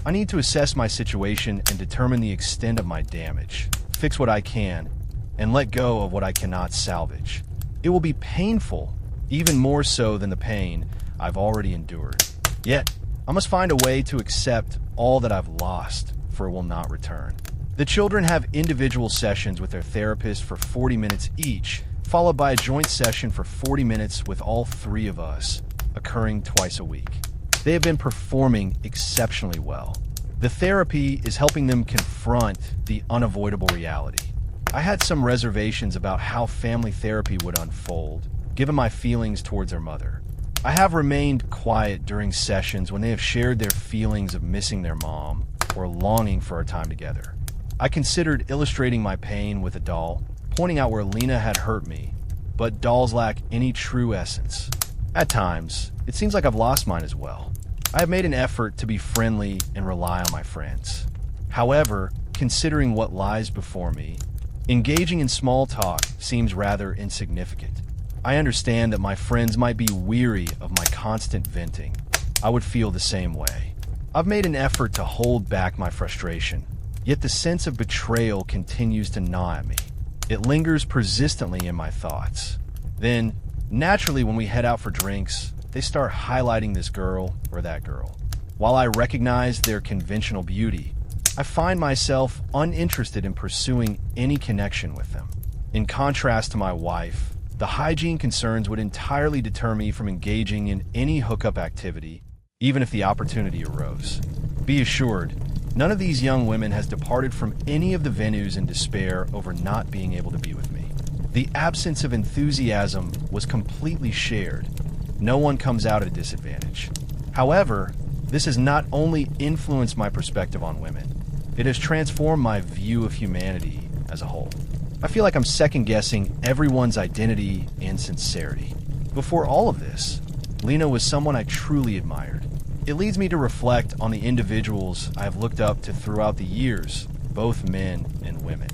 I need to assess my situation and determine the extent of my damage, fix what I can, and let go of what I cannot salvage. It will be painful, even more so than the pain I've already endured. Yet, I must find a way to accept all that I've lost, for it will not return. The children have individual sessions with their therapist for 40 minutes each, followed by a joint session for 40 minutes with all three of us, occurring twice a week. They have been performing exceptionally well. The therapy is helping them confront the unavoidable reality. I had some reservations about how family therapy would unfold, given my feelings towards their mother. I have remained quiet during sessions when they have shared their feelings of missing their mom or longing for our time together. I considered illustrating my pain with a doll, pointing out where Lena had hurt me, but dolls lack any true essence. At times, it seems like I've lost mine as well. I have made an effort to be friendly and rely on my friends. However, considering what lies before me, engaging in small talk seems rather insignificant. I understand that my friends might be weary of my constant venting. I would feel the same way. I've made an effort to hold back my frustration, yet the sense of betrayal continues to gnaw at me. It lingers persistently in my thoughts. Then, naturally, when we head out for drinks, they start highlighting this girl or that girl. While I recognize their conventional beauty, I find myself uninterested in pursuing any connection with them. In contrast to my wife, the hygiene concerns would entirely deter me from engaging in any hookup activity, even if the opportunity arose. Be assured, none of these young women has departed from any of the venues in despair over not being able to be with me. The absence of enthusiasm was completely shared. No one comes out at a disadvantage. However, this has not only influenced my perspective on women, it has transformed my view of humanity as a whole. I feel like I'm second-guessing everyone's identity and sincerity. Before all of this, Lena was someone I truly admired. It leads me to reflect on the individuals I have looked up to throughout the years, both men and women.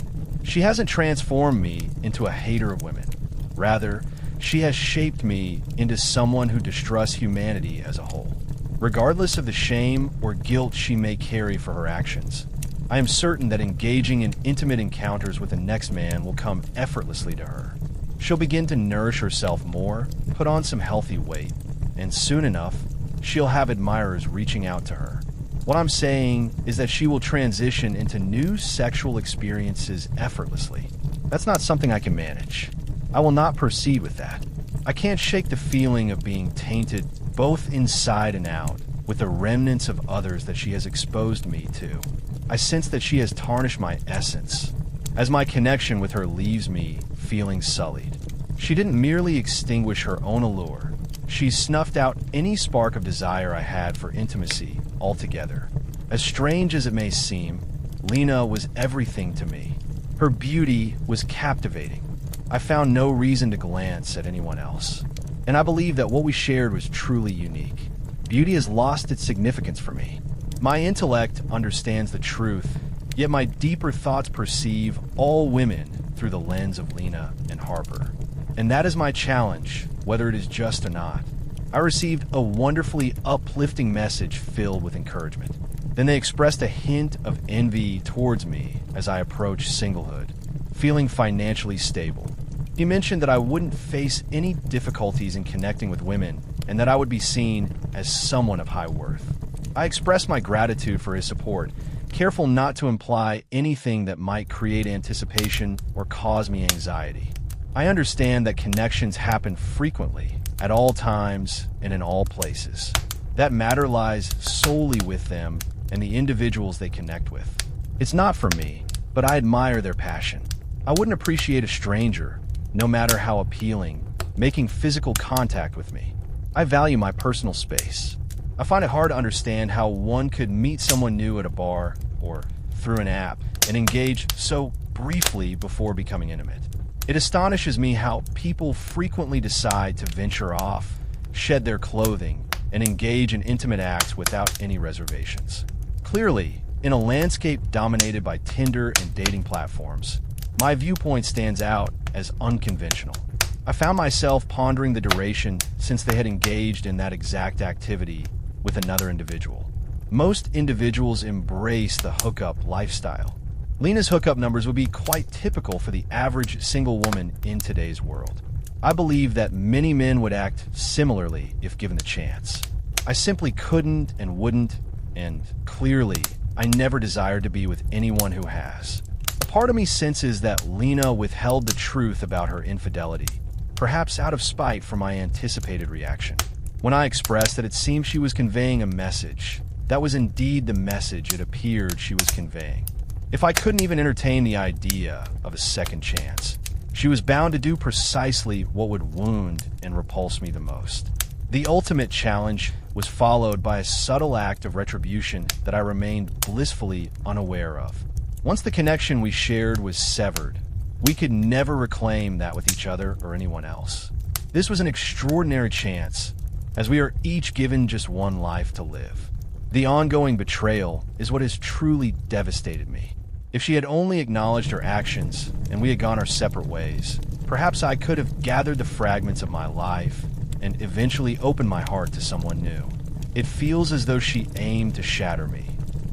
She hasn't transformed me into a hater of women. Rather, she has shaped me into someone who distrusts humanity as a whole. Regardless of the shame or guilt she may carry for her actions, I am certain that engaging in intimate encounters with the next man will come effortlessly to her. She'll begin to nourish herself more, put on some healthy weight, and soon enough, she'll have admirers reaching out to her. What I'm saying is that she will transition into new sexual experiences effortlessly. That's not something I can manage. I will not proceed with that. I can't shake the feeling of being tainted both inside and out with the remnants of others that she has exposed me to. I sense that she has tarnished my essence, as my connection with her leaves me feeling sullied. She didn't merely extinguish her own allure, she snuffed out any spark of desire I had for intimacy altogether. As strange as it may seem, Lena was everything to me. Her beauty was captivating. I found no reason to glance at anyone else, and I believe that what we shared was truly unique. Beauty has lost its significance for me. My intellect understands the truth, yet my deeper thoughts perceive all women through the lens of Lena and Harper. And that is my challenge, whether it is just or not. I received a wonderfully uplifting message filled with encouragement. Then they expressed a hint of envy towards me as I approached singlehood, feeling financially stable. He mentioned that I wouldn't face any difficulties in connecting with women and that I would be seen as someone of high worth. I expressed my gratitude for his support, careful not to imply anything that might create anticipation or cause me anxiety. I understand that connections happen frequently, at all times and in all places. That matter lies solely with them and the individuals they connect with. It's not for me, but I admire their passion. I wouldn't appreciate a stranger, no matter how appealing, making physical contact with me. I value my personal space. I find it hard to understand how one could meet someone new at a bar or through an app and engage so briefly before becoming intimate. It astonishes me how people frequently decide to venture off, shed their clothing, and engage in intimate acts without any reservations. Clearly, in a landscape dominated by Tinder and dating platforms, my viewpoint stands out as unconventional. I found myself pondering the duration since they had engaged in that exact activity with another individual. Most individuals embrace the hookup lifestyle. Lena's hookup numbers would be quite typical for the average single woman in today's world. I believe that many men would act similarly if given the chance. I simply couldn't and wouldn't, and clearly, I never desired to be with anyone who has. part of me senses that Lena withheld the truth about her infidelity, perhaps out of spite for my anticipated reaction. When I expressed that it seemed she was conveying a message, that was indeed the message it appeared she was conveying. If I couldn't even entertain the idea of a second chance, she was bound to do precisely what would wound and repulse me the most. The ultimate challenge was followed by a subtle act of retribution that I remained blissfully unaware of. Once the connection we shared was severed, we could never reclaim that with each other or anyone else. This was an extraordinary chance, as we are each given just one life to live. The ongoing betrayal is what has truly devastated me. If she had only acknowledged her actions and we had gone our separate ways, perhaps I could have gathered the fragments of my life and eventually opened my heart to someone new. It feels as though she aimed to shatter me,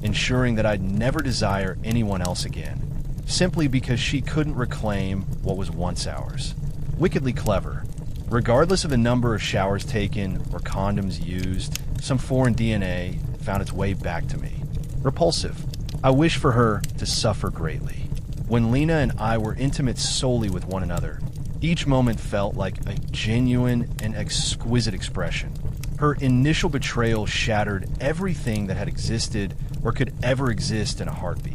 ensuring that I'd never desire anyone else again, simply because she couldn't reclaim what was once ours. Wickedly clever. Regardless of the number of showers taken or condoms used, some foreign DNA found its way back to me. Repulsive. I wish for her to suffer greatly. When Lena and I were intimate solely with one another, each moment felt like a genuine and exquisite expression. Her initial betrayal shattered everything that had existed or could ever exist in a heartbeat.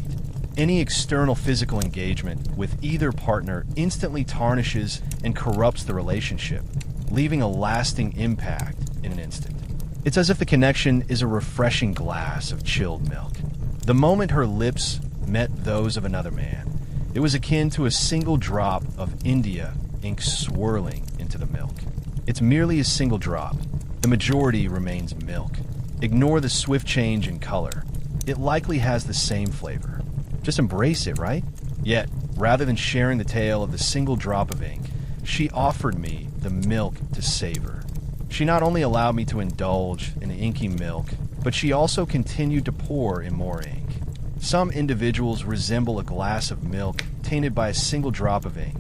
Any external physical engagement with either partner instantly tarnishes and corrupts the relationship, leaving a lasting impact in an instant. It's as if the connection is a refreshing glass of chilled milk. The moment her lips met those of another man, it was akin to a single drop of India ink swirling into the milk. It's merely a single drop. The majority remains milk. Ignore the swift change in color. It likely has the same flavor. Just embrace it, right? Yet, rather than sharing the tale of the single drop of ink, she offered me the milk to savor. She not only allowed me to indulge in the inky milk, but she also continued to pour in more ink. Some individuals resemble a glass of milk tainted by a single drop of ink.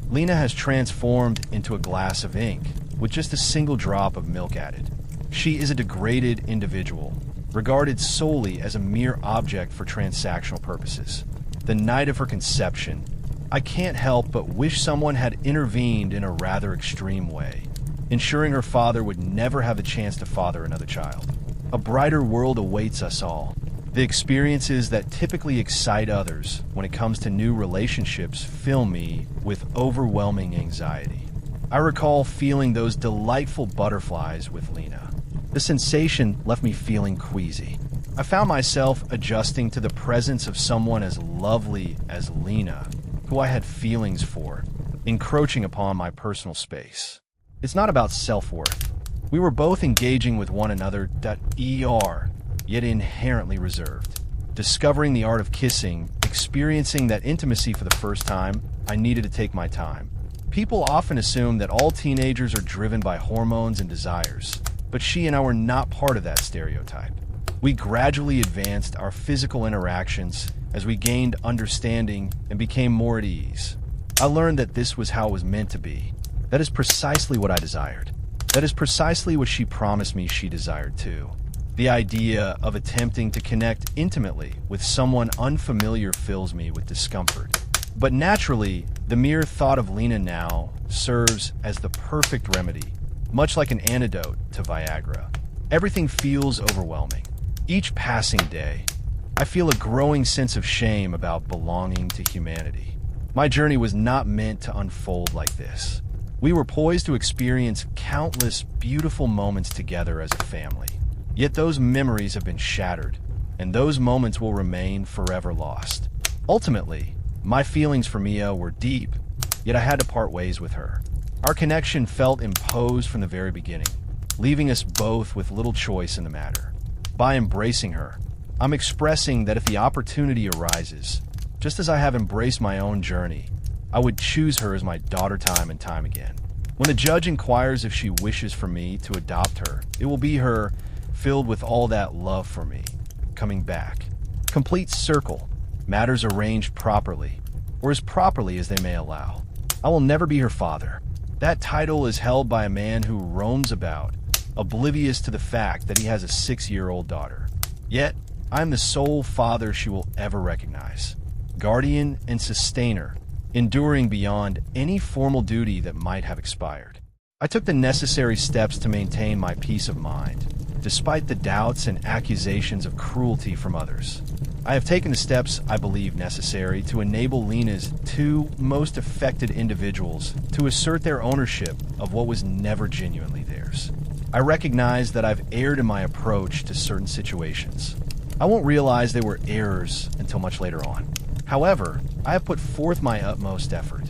Lena has transformed into a glass of ink with just a single drop of milk added. She is a degraded individual, regarded solely as a mere object for transactional purposes. The night of her conception, I can't help but wish someone had intervened in a rather extreme way, ensuring her father would never have the chance to father another child. A brighter world awaits us all. The experiences that typically excite others when it comes to new relationships fill me with overwhelming anxiety. I recall feeling those delightful butterflies with Lena. The sensation left me feeling queasy. I found myself adjusting to the presence of someone as lovely as Lena, who I had feelings for, encroaching upon my personal space. It's not about self-worth. We were both engaging with one another yet inherently reserved. Discovering the art of kissing, experiencing that intimacy for the first time, I needed to take my time. People often assume that all teenagers are driven by hormones and desires, but she and I were not part of that stereotype. We gradually advanced our physical interactions as we gained understanding and became more at ease. I learned that this was how it was meant to be. That is precisely what I desired. That is precisely what she promised me she desired too. The idea of attempting to connect intimately with someone unfamiliar fills me with discomfort. But naturally, the mere thought of Lena now serves as the perfect remedy, much like an antidote to Viagra. Everything feels overwhelming. Each passing day, I feel a growing sense of shame about belonging to humanity. My journey was not meant to unfold like this. We were poised to experience countless beautiful moments together as a family. Yet those memories have been shattered, and those moments will remain forever lost. Ultimately, my feelings for Mia were deep, yet I had to part ways with her. Our connection felt imposed from the very beginning, leaving us both with little choice in the matter. By embracing her, I'm expressing that if the opportunity arises, just as I have embraced my own journey, I would choose her as my daughter time and time again. When the judge inquires if she wishes for me to adopt her, it will be her, filled with all that love for me, coming back. Complete circle, matters arranged properly, or as properly as they may allow. I will never be her father. That title is held by a man who roams about, oblivious to the fact that he has a 6-year-old daughter. Yet, I am the sole father she will ever recognize. guardian, and sustainer, enduring beyond any formal duty that might have expired. I took the necessary steps to maintain my peace of mind, despite the doubts and accusations of cruelty from others. I have taken the steps I believe necessary to enable Lena's two most affected individuals to assert their ownership of what was never genuinely theirs. I recognize that I've erred in my approach to certain situations. I won't realize they were errors until much later on. However, I have put forth my utmost effort.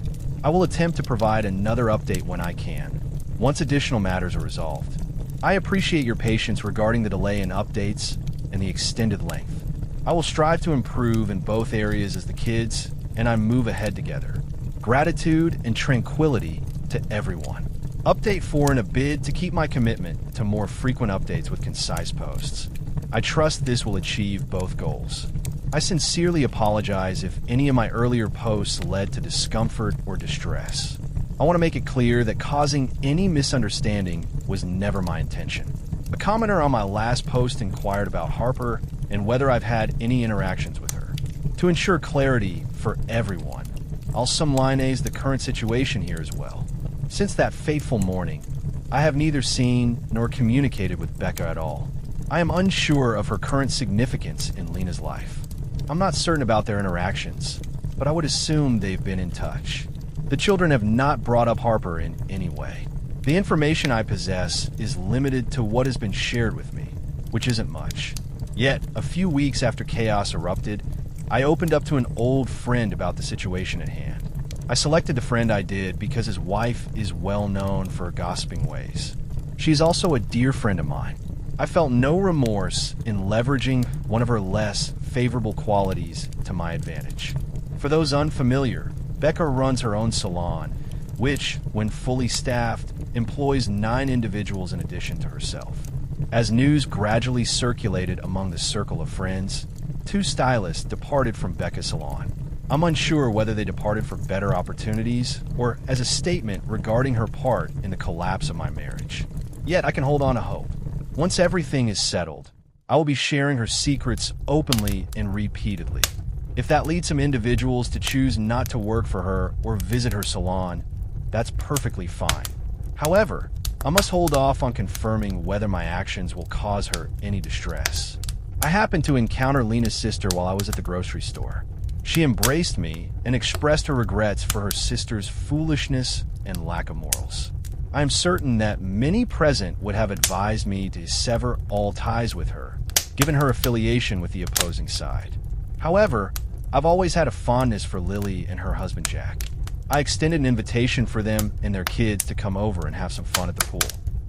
I will attempt to provide another update when I can, once additional matters are resolved. I appreciate your patience regarding the delay in updates and the extended length. I will strive to improve in both areas as the kids and I move ahead together. Gratitude and tranquility to everyone. Update 4 in a bid to keep my commitment to more frequent updates with concise posts. I trust this will achieve both goals. I sincerely apologize if any of my earlier posts led to discomfort or distress. I want to make it clear that causing any misunderstanding was never my intention. A commenter on my last post inquired about Harper and whether I've had any interactions with her. To ensure clarity for everyone, I'll sumline the current situation here as well. Since that fateful morning, I have neither seen nor communicated with Becca at all. I am unsure of her current significance in Lena's life. I'm not certain about their interactions, but I would assume they've been in touch. The children have not brought up Harper in any way. The information I possess is limited to what has been shared with me, which isn't much. Yet, a few weeks after chaos erupted, I opened up to an old friend about the situation at hand. I selected the friend I did because his wife is well known for her gossiping ways. She is also a dear friend of mine. I felt no remorse in leveraging one of her less favorable qualities to my advantage. For those unfamiliar, Becca runs her own salon, which, when fully staffed, employs 9 individuals in addition to herself. As news gradually circulated among the circle of friends, 2 stylists departed from Becca's salon. I'm unsure whether they departed for better opportunities or as a statement regarding her part in the collapse of my marriage. Yet I can hold on to hope. Once everything is settled, I will be sharing her secrets openly and repeatedly. If that leads some individuals to choose not to work for her or visit her salon, that's perfectly fine. However, I must hold off on confirming whether my actions will cause her any distress. I happened to encounter Lena's sister while I was at the grocery store. She embraced me and expressed her regrets for her sister's foolishness and lack of morals. I am certain that many present would have advised me to sever all ties with her, given her affiliation with the opposing side. However, I've always had a fondness for Lily and her husband Jack. I extended an invitation for them and their kids to come over and have some fun at the pool.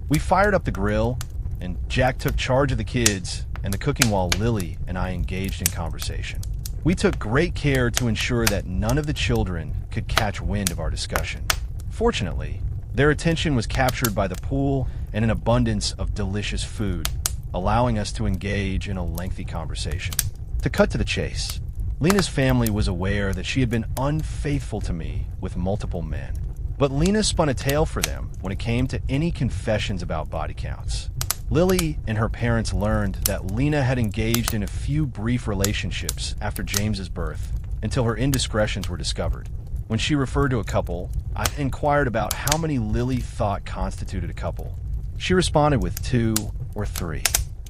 We fired up the grill, and Jack took charge of the kids and the cooking while Lily and I engaged in conversation. We took great care to ensure that none of the children could catch wind of our discussion. Fortunately, their attention was captured by the pool and an abundance of delicious food, allowing us to engage in a lengthy conversation. To cut to the chase, Lena's family was aware that she had been unfaithful to me with multiple men, but Lena spun a tale for them when it came to any confessions about body counts. Lily and her parents learned that Lena had engaged in a few brief relationships after James's birth until her indiscretions were discovered. When she referred to a couple, I inquired about how many Lily thought constituted a couple. She responded with 2 or 3.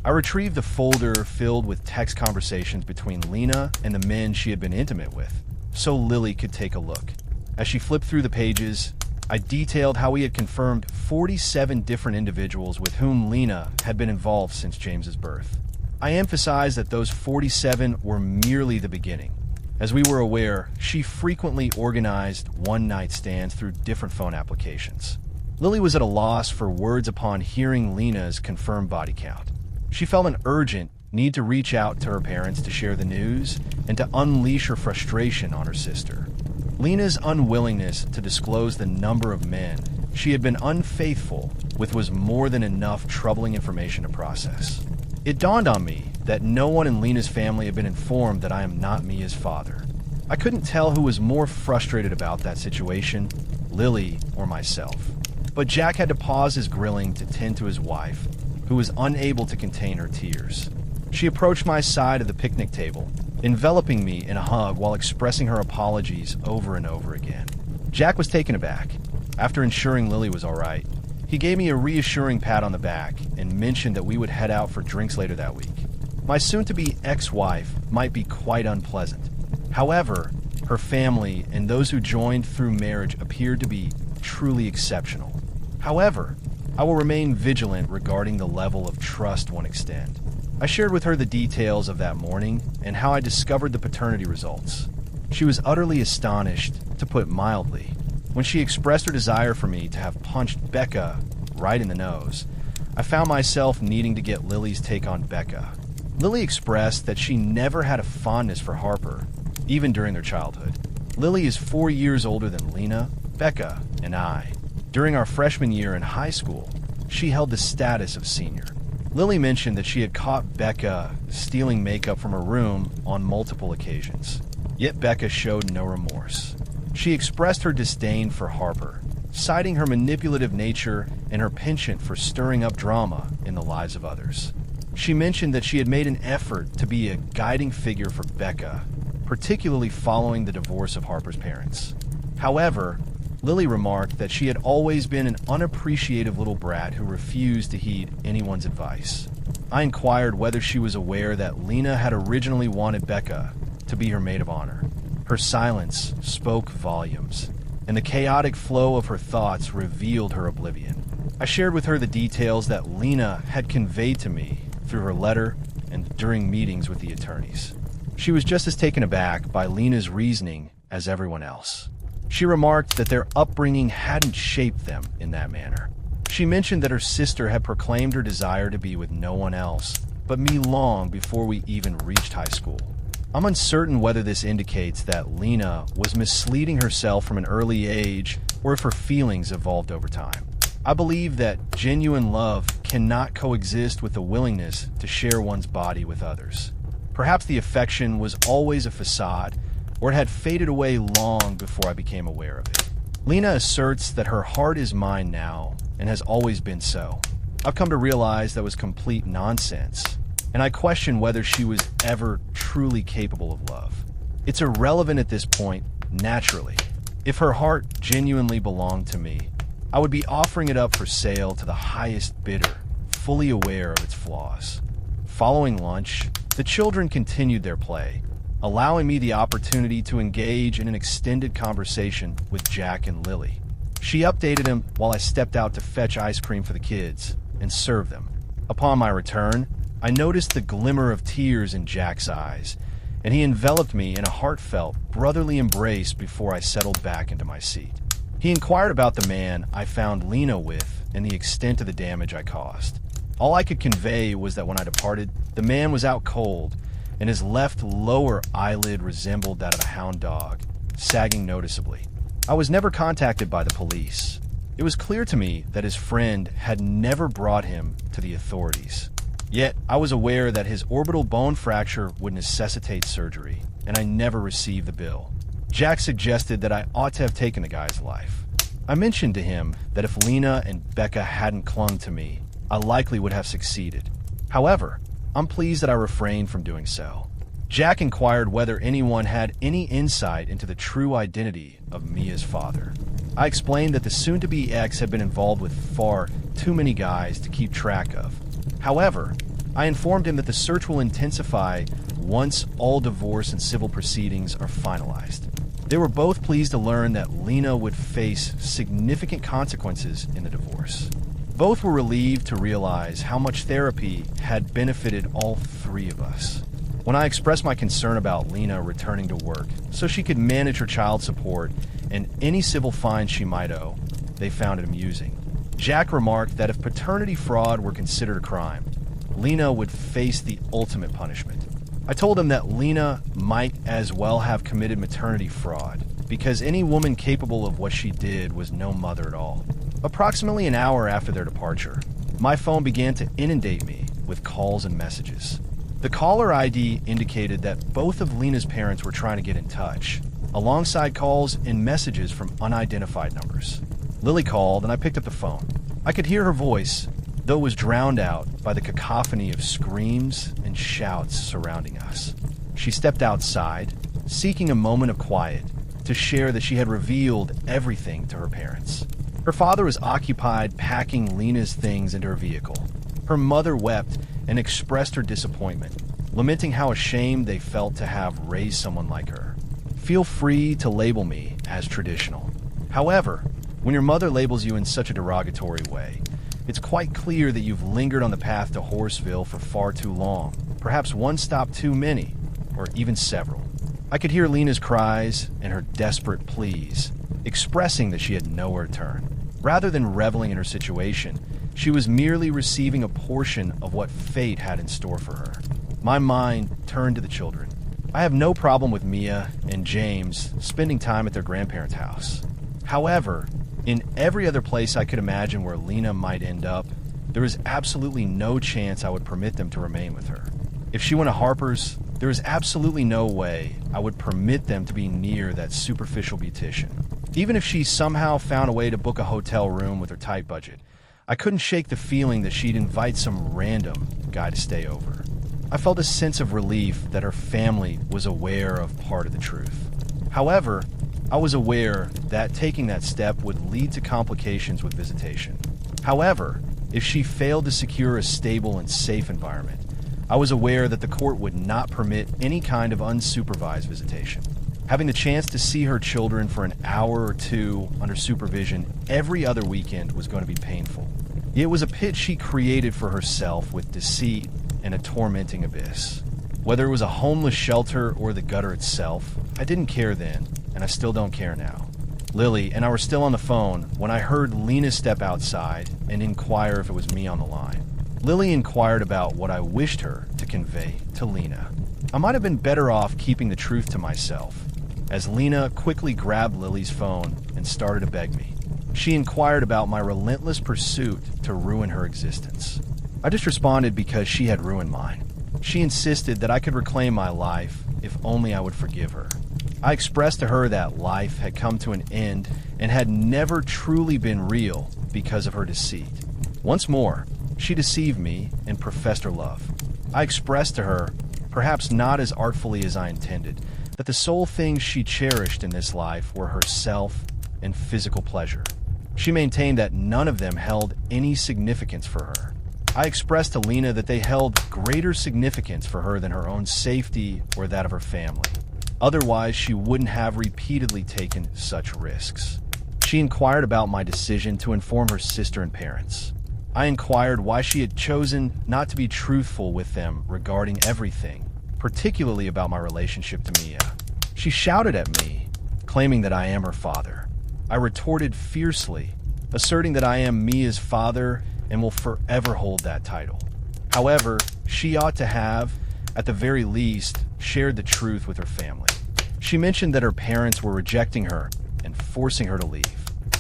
I retrieved the folder filled with text conversations between Lena and the men she had been intimate with, so Lily could take a look. As she flipped through the pages, I detailed how we had confirmed 47 different individuals with whom Lena had been involved since James's birth. I emphasized that those 47 were merely the beginning. As we were aware, she frequently organized one-night stands through different phone applications. Lily was at a loss for words upon hearing Lena's confirmed body count. She felt an urgent need to reach out to her parents to share the news and to unleash her frustration on her sister. Lena's unwillingness to disclose the number of men she had been unfaithful with was more than enough troubling information to process. It dawned on me that no one in Lena's family had been informed that I am not Mia's father. I couldn't tell who was more frustrated about that situation, Lily or myself. But Jack had to pause his grilling to tend to his wife, who was unable to contain her tears. She approached my side of the picnic table enveloping me in a hug while expressing her apologies over and over again. Jack was taken aback. After ensuring Lily was all right, he gave me a reassuring pat on the back and mentioned that we would head out for drinks later that week. My soon-to-be ex-wife might be quite unpleasant. However, her family and those who joined through marriage appeared to be truly exceptional. However, I will remain vigilant regarding the level of trust one extends. I shared with her the details of that morning and how I discovered the paternity results. She was utterly astonished, to put it mildly, when she expressed her desire for me to have punched Becca right in the nose. I found myself needing to get Lily's take on Becca. Lily expressed that she never had a fondness for Harper, even during their childhood. Lily is 4 years older than Lena, Becca, and I. During our freshman year in high school, she held the status of senior. Lily mentioned that she had caught Becca stealing makeup from her room on multiple occasions. Yet Becca showed no remorse. She expressed her disdain for Harper, citing her manipulative nature and her penchant for stirring up drama in the lives of others. She mentioned that she had made an effort to be a guiding figure for Becca, particularly following the divorce of Harper's parents. However, Lily remarked that she had always been an unappreciative little brat who refused to heed anyone's advice. I inquired whether she was aware that Lena had originally wanted Becca to be her maid of honor. Her silence spoke volumes, and the chaotic flow of her thoughts revealed her oblivion. I shared with her the details that Lena had conveyed to me through her letter and during meetings with the attorneys. She was just as taken aback by Lena's reasoning as everyone else. She remarked that their upbringing hadn't shaped them in that manner. She mentioned that her sister had proclaimed her desire to be with no one else but me long before we even reached high school. I'm uncertain whether this indicates that Lena was misleading herself from an early age or if her feelings evolved over time. I believe that genuine love cannot coexist with the willingness to share one's body with others. Perhaps the affection was always a facade, or it had faded away long before I became aware of it. Lena asserts that her heart is mine now and has always been so. I've come to realize that was complete nonsense, and I question whether she was ever truly capable of love. It's irrelevant at this point, naturally. If her heart genuinely belonged to me, I would be offering it up for sale to the highest bidder, fully aware of its flaws. Following lunch, the children continued their play, allowing me the opportunity to engage in an extended conversation with Jack and Lily. She updated him while I stepped out to fetch ice cream for the kids and serve them. Upon my return, I noticed the glimmer of tears in Jack's eyes, and he enveloped me in a heartfelt, brotherly embrace before I settled back into my seat. He inquired about the man I found Lena with and the extent of the damage I caused. All I could convey was that when I departed, the man was out cold, and his left lower eyelid resembled that of a hound dog, sagging noticeably. I was never contacted by the police. It was clear to me that his friend had never brought him to the authorities. Yet, I was aware that his orbital bone fracture would necessitate surgery, and I never received the bill. Jack suggested that I ought to have taken the guy's life. I mentioned to him that if Lena and Becca hadn't clung to me, I likely would have succeeded. However, I'm pleased that I refrained from doing so. Jack inquired whether anyone had any insight into the true identity of Mia's father. I explained that the soon-to-be ex had been involved with far too many guys to keep track of. However, I informed him that the search will intensify once all divorce and civil proceedings are finalized. They were both pleased to learn that Lena would face significant consequences in the divorce. Both were relieved to realize how much therapy had benefited all three of us. When I expressed my concern about Lena returning to work so she could manage her child support and any civil fines she might owe, they found it amusing. Jack remarked that if paternity fraud were considered a crime, Lena would face the ultimate punishment. I told him that Lena might as well have committed maternity fraud because any woman capable of what she did was no mother at all. Approximately an hour after their departure, my phone began to inundate me with calls and messages. The caller ID indicated that both of Lena's parents were trying to get in touch, alongside calls and messages from unidentified numbers. Lily called and I picked up the phone. I could hear her voice, though it was drowned out by the cacophony of screams and shouts surrounding us. she stepped outside, seeking a moment of quiet to share that she had revealed everything to her parents. Her father was occupied packing Lena's things into her vehicle. Her mother wept and expressed her disappointment, lamenting how ashamed they felt to have raised someone like her. Feel free to label me as traditional. However, when your mother labels you in such a derogatory way, it's quite clear that you've lingered on the path to Horseville for far too long, perhaps one stop too many, or even several. I could hear Lena's cries and her desperate pleas, expressing that she had nowhere to turn. Rather than reveling in her situation, she was merely receiving a portion of what fate had in store for her. My mind turned to the children. I have no problem with Mia and James spending time at their grandparents' house. However, in every other place I could imagine where Lena might end up, there is absolutely no chance I would permit them to remain with her. If she went to Harper's, there is absolutely no way I would permit them to be near that superficial beautician. Even if she somehow found a way to book a hotel room with her tight budget, I couldn't shake the feeling that she'd invite some random guy to stay over. I felt a sense of relief that her family was aware of part of the truth. However, I was aware that taking that step would lead to complications with visitation. However, if she failed to secure a stable and safe environment, I was aware that the court would not permit any kind of unsupervised visitation. Having the chance to see her children for an hour or two under supervision every other weekend was going to be painful. It was a pit she created for herself with deceit and a tormenting abyss. Whether it was a homeless shelter or the gutter itself, I didn't care then, and I still don't care now. Lily and I were still on the phone when I heard Lena step outside and inquire if it was me on the line. Lily inquired about what I wished her to convey to Lena. I might have been better off keeping the truth to myself, as Lena quickly grabbed Lily's phone and started to beg me. She inquired about my relentless pursuit to ruin her existence. I just responded because she had ruined mine. She insisted that I could reclaim my life if only I would forgive her. I expressed to her that life had come to an end and had never truly been real because of her deceit. Once more, she deceived me and professed her love. I expressed to her, perhaps not as artfully as I intended, that the sole things she cherished in this life were herself and physical pleasure. She maintained that none of them held any significance for her. I expressed to Lena that they held greater significance for her than her own safety or that of her family. Otherwise, she wouldn't have repeatedly taken such risks. She inquired about my decision to inform her sister and parents. I inquired why she had chosen not to be truthful with them regarding everything, particularly about my relationship to Mia. She shouted at me, claiming that I am her father. I retorted fiercely, asserting that I am Mia's father and will forever hold that title. However, she ought to have, at the very least, shared the truth with her family. She mentioned that her parents were rejecting her and forcing her to leave.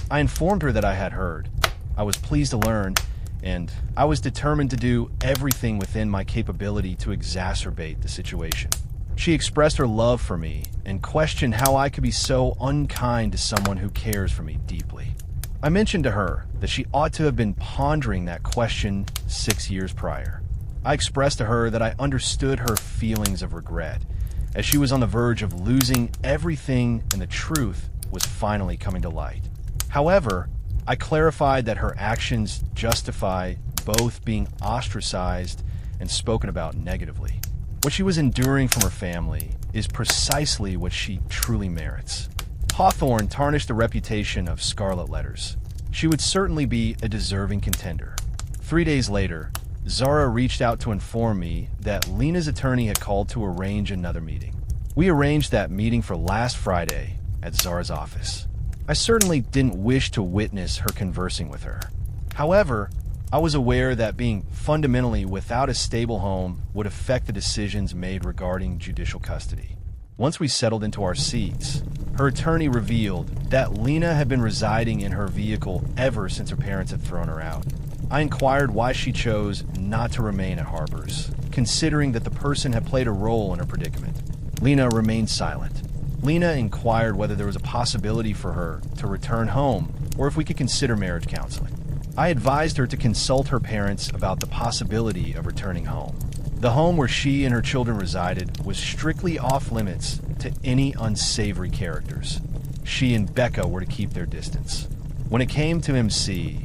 I informed her that I had heard. I was pleased to learn, and I was determined to do everything within my capability to exacerbate the situation. She expressed her love for me and questioned how I could be so unkind to someone who cares for me deeply. I mentioned to her that she ought to have been pondering that question 6 years prior. I expressed to her that I understood her feelings of regret, as she was on the verge of losing everything and the truth was finally coming to light. However, I clarified that her actions justify both being ostracized and spoken about negatively. What she was enduring from her family is precisely what she truly merits. Hawthorne tarnished the reputation of Scarlet Letters. She would certainly be a deserving contender. 3 days later, Zara reached out to inform me that Lena's attorney had called to arrange another meeting. We arranged that meeting for last Friday at Zara's office. I certainly didn't wish to witness her conversing with her. However, I was aware that being fundamentally without a stable home would affect the decisions made regarding judicial custody. Once we settled into our seats, her attorney revealed that Lena had been residing in her vehicle ever since her parents had thrown her out. I inquired why she chose not to remain at Harper's, considering that the person had played a role in her predicament. Lena remained silent. Lena inquired whether there was a possibility for her to return home or if we could consider marriage counseling. I advised her to consult her parents about the possibility of returning home. The home where she and her children resided was strictly off-limits to any unsavory characters. She and Becca were to keep their distance. When it came to MC,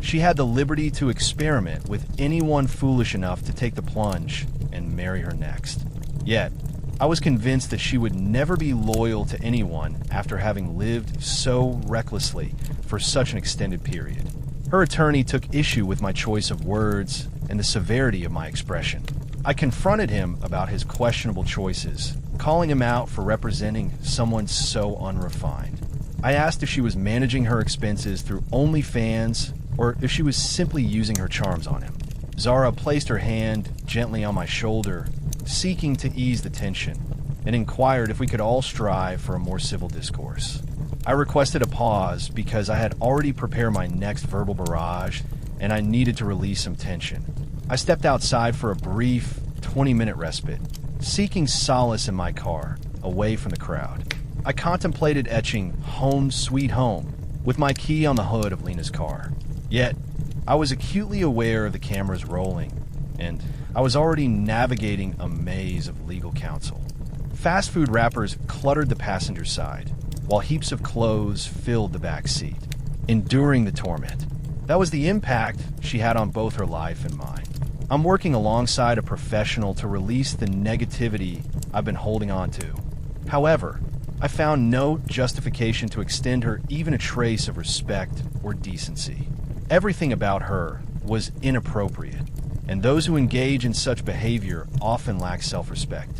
she had the liberty to experiment with anyone foolish enough to take the plunge and marry her next. Yet, I was convinced that she would never be loyal to anyone after having lived so recklessly for such an extended period. Her attorney took issue with my choice of words and the severity of my expression. I confronted him about his questionable choices, calling him out for representing someone so unrefined. I asked if she was managing her expenses through OnlyFans or if she was simply using her charms on him. Zara placed her hand gently on my shoulder, seeking to ease the tension, and inquired if we could all strive for a more civil discourse. I requested a pause because I had already prepared my next verbal barrage and I needed to release some tension. I stepped outside for a brief 20-minute respite, seeking solace in my car, away from the crowd. I contemplated etching "Home Sweet Home" with my key on the hood of Lena's car. Yet, I was acutely aware of the cameras rolling, and I was already navigating a maze of legal counsel. Fast food wrappers cluttered the passenger side, while heaps of clothes filled the back seat, enduring the torment. That was the impact she had on both her life and mine. I'm working alongside a professional to release the negativity I've been holding on to. However, I found no justification to extend her even a trace of respect or decency. Everything about her was inappropriate, and those who engage in such behavior often lack self-respect.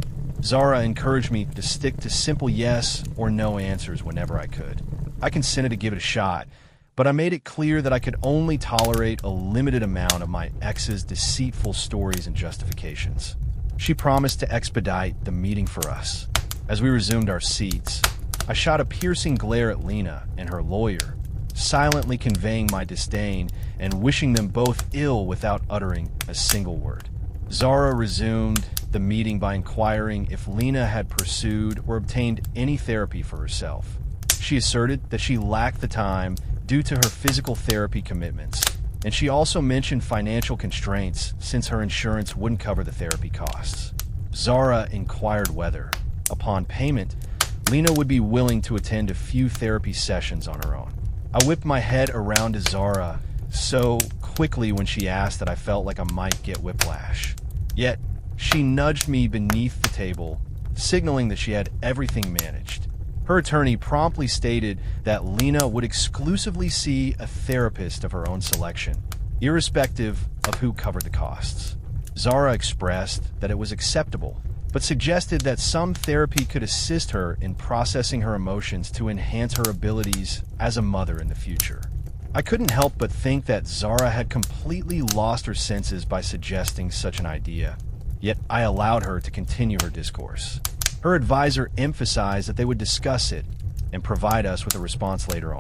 Zara encouraged me to stick to simple yes or no answers whenever I could. I consented to give it a shot, but I made it clear that I could only tolerate a limited amount of my ex's deceitful stories and justifications. She promised to expedite the meeting for us. As we resumed our seats, I shot a piercing glare at Lena and her lawyer, silently conveying my disdain and wishing them both ill without uttering a single word. Zara resumed the meeting by inquiring if Lena had pursued or obtained any therapy for herself. She asserted that she lacked the time due to her physical therapy commitments, and she also mentioned financial constraints since her insurance wouldn't cover the therapy costs. Zara inquired whether, upon payment, Lena would be willing to attend a few therapy sessions on her own. I whipped my head around to Zara so quickly when she asked that I felt like I might get whiplash. Yet, she nudged me beneath the table, signaling that she had everything managed. Her attorney promptly stated that Lena would exclusively see a therapist of her own selection, irrespective of who covered the costs. Zara expressed that it was acceptable, but suggested that some therapy could assist her in processing her emotions to enhance her abilities as a mother in the future. I couldn't help but think that Zara had completely lost her senses by suggesting such an idea, yet I allowed her to continue her discourse. Her advisor emphasized that they would discuss it and provide us with a response later on.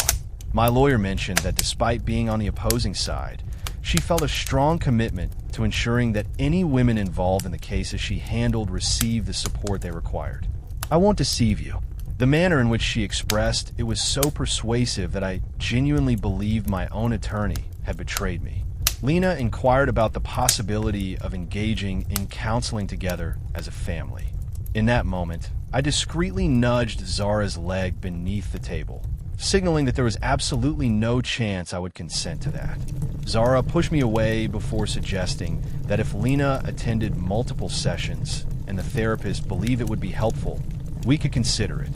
My lawyer mentioned that despite being on the opposing side, she felt a strong commitment to ensuring that any women involved in the cases she handled received the support they required. I won't deceive you. The manner in which she expressed it was so persuasive that I genuinely believed my own attorney had betrayed me. Lena inquired about the possibility of engaging in counseling together as a family. In that moment, I discreetly nudged Zara's leg beneath the table, signaling that there was absolutely no chance I would consent to that. Zara pushed me away before suggesting that if Lena attended multiple sessions and the therapist believed it would be helpful, we could consider it.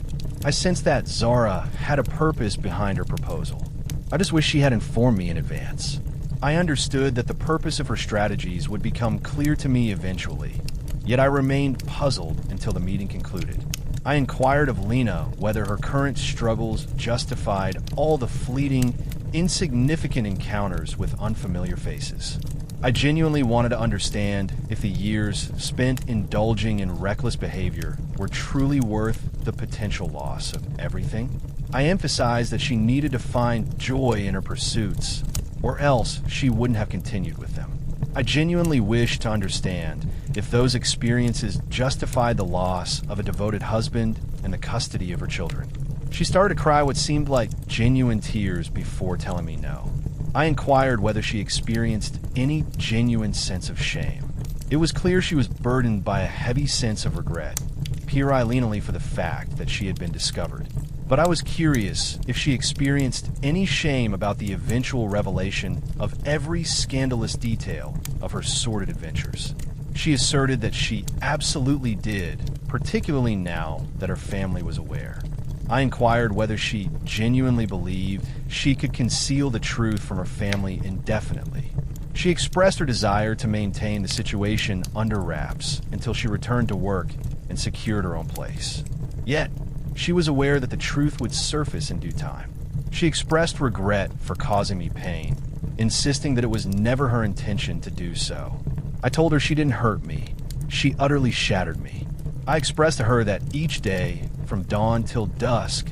I sensed that Zara had a purpose behind her proposal. I just wish she had informed me in advance. I understood that the purpose of her strategies would become clear to me eventually, yet I remained puzzled until the meeting concluded. I inquired of Lena whether her current struggles justified all the fleeting, insignificant encounters with unfamiliar faces. I genuinely wanted to understand if the years spent indulging in reckless behavior were truly worth the potential loss of everything. I emphasized that she needed to find joy in her pursuits, or else she wouldn't have continued with them. I genuinely wished to understand if those experiences justified the loss of a devoted husband and the custody of her children. She started to cry what seemed like genuine tears before telling me no. I inquired whether she experienced any genuine sense of shame. It was clear she was burdened by a heavy sense of regret, puerilely for the fact that she had been discovered. But I was curious if she experienced any shame about the eventual revelation of every scandalous detail of her sordid adventures. She asserted that she absolutely did, particularly now that her family was aware. I inquired whether she genuinely believed she could conceal the truth from her family indefinitely. She expressed her desire to maintain the situation under wraps until she returned to work and secured her own place. Yet, she was aware that the truth would surface in due time. She expressed regret for causing me pain, insisting that it was never her intention to do so. I told her she didn't hurt me. She utterly shattered me. I expressed to her that each day, from dawn till dusk,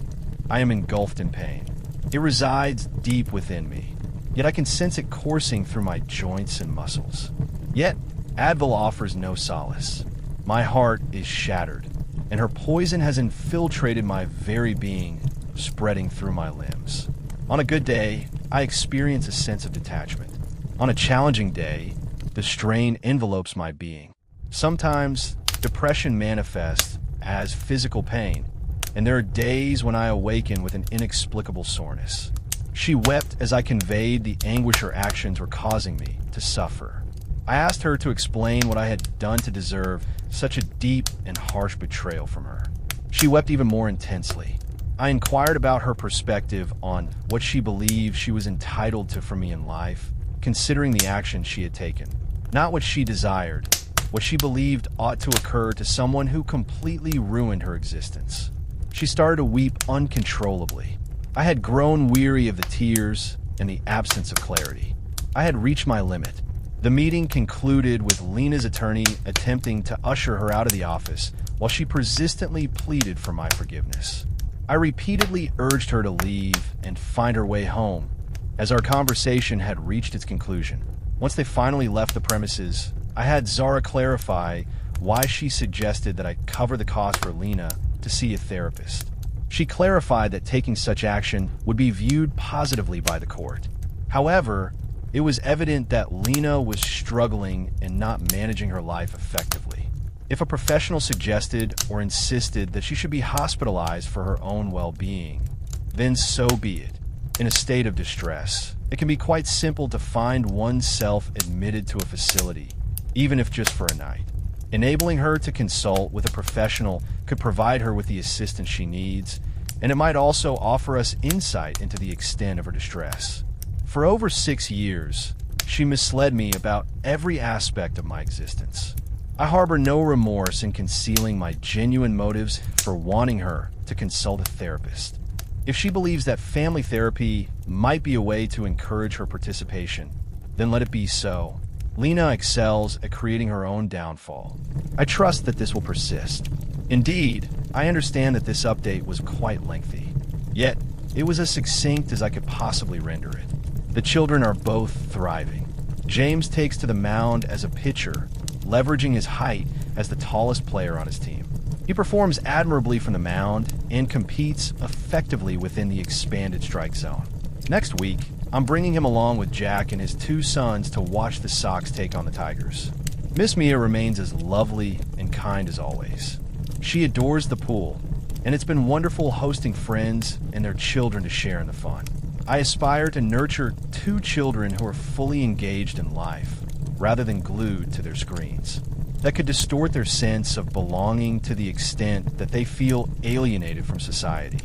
I am engulfed in pain. It resides deep within me, yet I can sense it coursing through my joints and muscles. Yet, Advil offers no solace. My heart is shattered, and her poison has infiltrated my very being, spreading through my limbs. On a good day, I experience a sense of detachment. On a challenging day, the strain envelopes my being. Sometimes, depression manifests as physical pain, and there are days when I awaken with an inexplicable soreness. She wept as I conveyed the anguish her actions were causing me to suffer. I asked her to explain what I had done to deserve such a deep and harsh betrayal from her. She wept even more intensely. I inquired about her perspective on what she believed she was entitled to from me in life, considering the actions she had taken. Not what she desired, what she believed ought to occur to someone who completely ruined her existence. She started to weep uncontrollably. I had grown weary of the tears and the absence of clarity. I had reached my limit. The meeting concluded with Lena's attorney attempting to usher her out of the office while she persistently pleaded for my forgiveness. I repeatedly urged her to leave and find her way home, as our conversation had reached its conclusion. Once they finally left the premises, I had Zara clarify why she suggested that I cover the cost for Lena to see a therapist. She clarified that taking such action would be viewed positively by the court. However, it was evident that Lena was struggling and not managing her life effectively. If a professional suggested or insisted that she should be hospitalized for her own well-being, then so be it. In a state of distress, it can be quite simple to find oneself admitted to a facility, even if just for a night. Enabling her to consult with a professional could provide her with the assistance she needs, and it might also offer us insight into the extent of her distress. For over 6 years, she misled me about every aspect of my existence. I harbor no remorse in concealing my genuine motives for wanting her to consult a therapist. If she believes that family therapy might be a way to encourage her participation, then let it be so. Lena excels at creating her own downfall. I trust that this will persist. Indeed, I understand that this update was quite lengthy. Yet, it was as succinct as I could possibly render it. The children are both thriving. James takes to the mound as a pitcher, leveraging his height as the tallest player on his team. He performs admirably from the mound and competes effectively within the expanded strike zone. Next week, I'm bringing him along with Jack and his 2 sons to watch the Sox take on the Tigers. Miss Mia remains as lovely and kind as always. She adores the pool, and it's been wonderful hosting friends and their children to share in the fun. I aspire to nurture 2 children who are fully engaged in life, rather than glued to their screens. That could distort their sense of belonging to the extent that they feel alienated from society.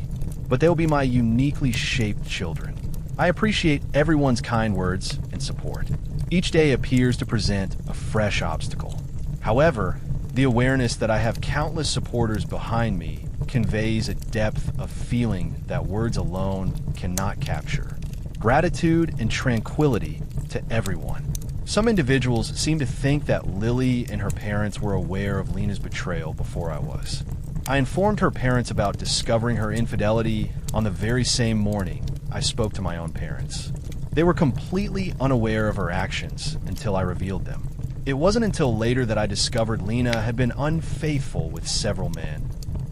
But they'll be my uniquely shaped children. I appreciate everyone's kind words and support. Each day appears to present a fresh obstacle. However, the awareness that I have countless supporters behind me conveys a depth of feeling that words alone cannot capture. Gratitude and tranquility to everyone. Some individuals seem to think that Lily and her parents were aware of Lena's betrayal before I was. I informed her parents about discovering her infidelity on the very same morning I spoke to my own parents. They were completely unaware of her actions until I revealed them. It wasn't until later that I discovered Lena had been unfaithful with several men,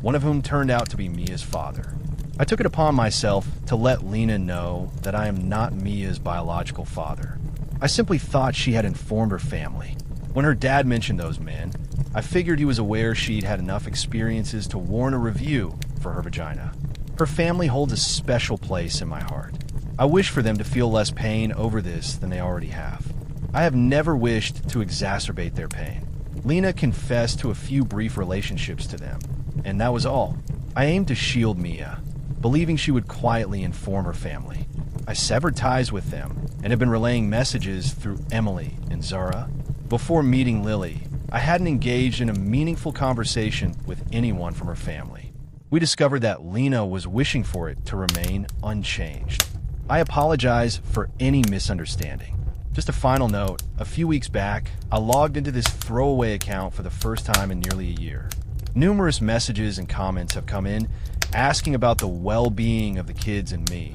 one of whom turned out to be Mia's father. I took it upon myself to let Lena know that I am not Mia's biological father. I simply thought she had informed her family. When her dad mentioned those men, I figured he was aware she'd had enough experiences to warrant a review for her vagina. Her family holds a special place in my heart. I wish for them to feel less pain over this than they already have. I have never wished to exacerbate their pain. Lena confessed to a few brief relationships to them, and that was all. I aimed to shield Mia, believing she would quietly inform her family. I severed ties with them and have been relaying messages through Emily and Zara. Before meeting Lily, I hadn't engaged in a meaningful conversation with anyone from her family. We discovered that Lena was wishing for it to remain unchanged. I apologize for any misunderstanding. Just a final note, a few weeks back, I logged into this throwaway account for the first time in nearly a year. Numerous messages and comments have come in asking about the well-being of the kids and me,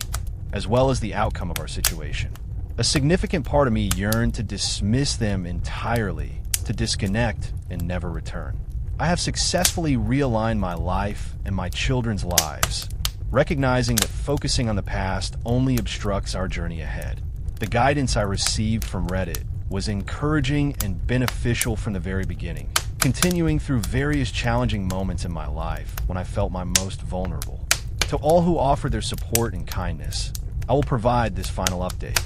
as well as the outcome of our situation. A significant part of me yearned to dismiss them entirely, to disconnect and never return. I have successfully realigned my life and my children's lives, recognizing that focusing on the past only obstructs our journey ahead. The guidance I received from Reddit was encouraging and beneficial from the very beginning, continuing through various challenging moments in my life when I felt my most vulnerable. To all who offered their support and kindness, I will provide this final update.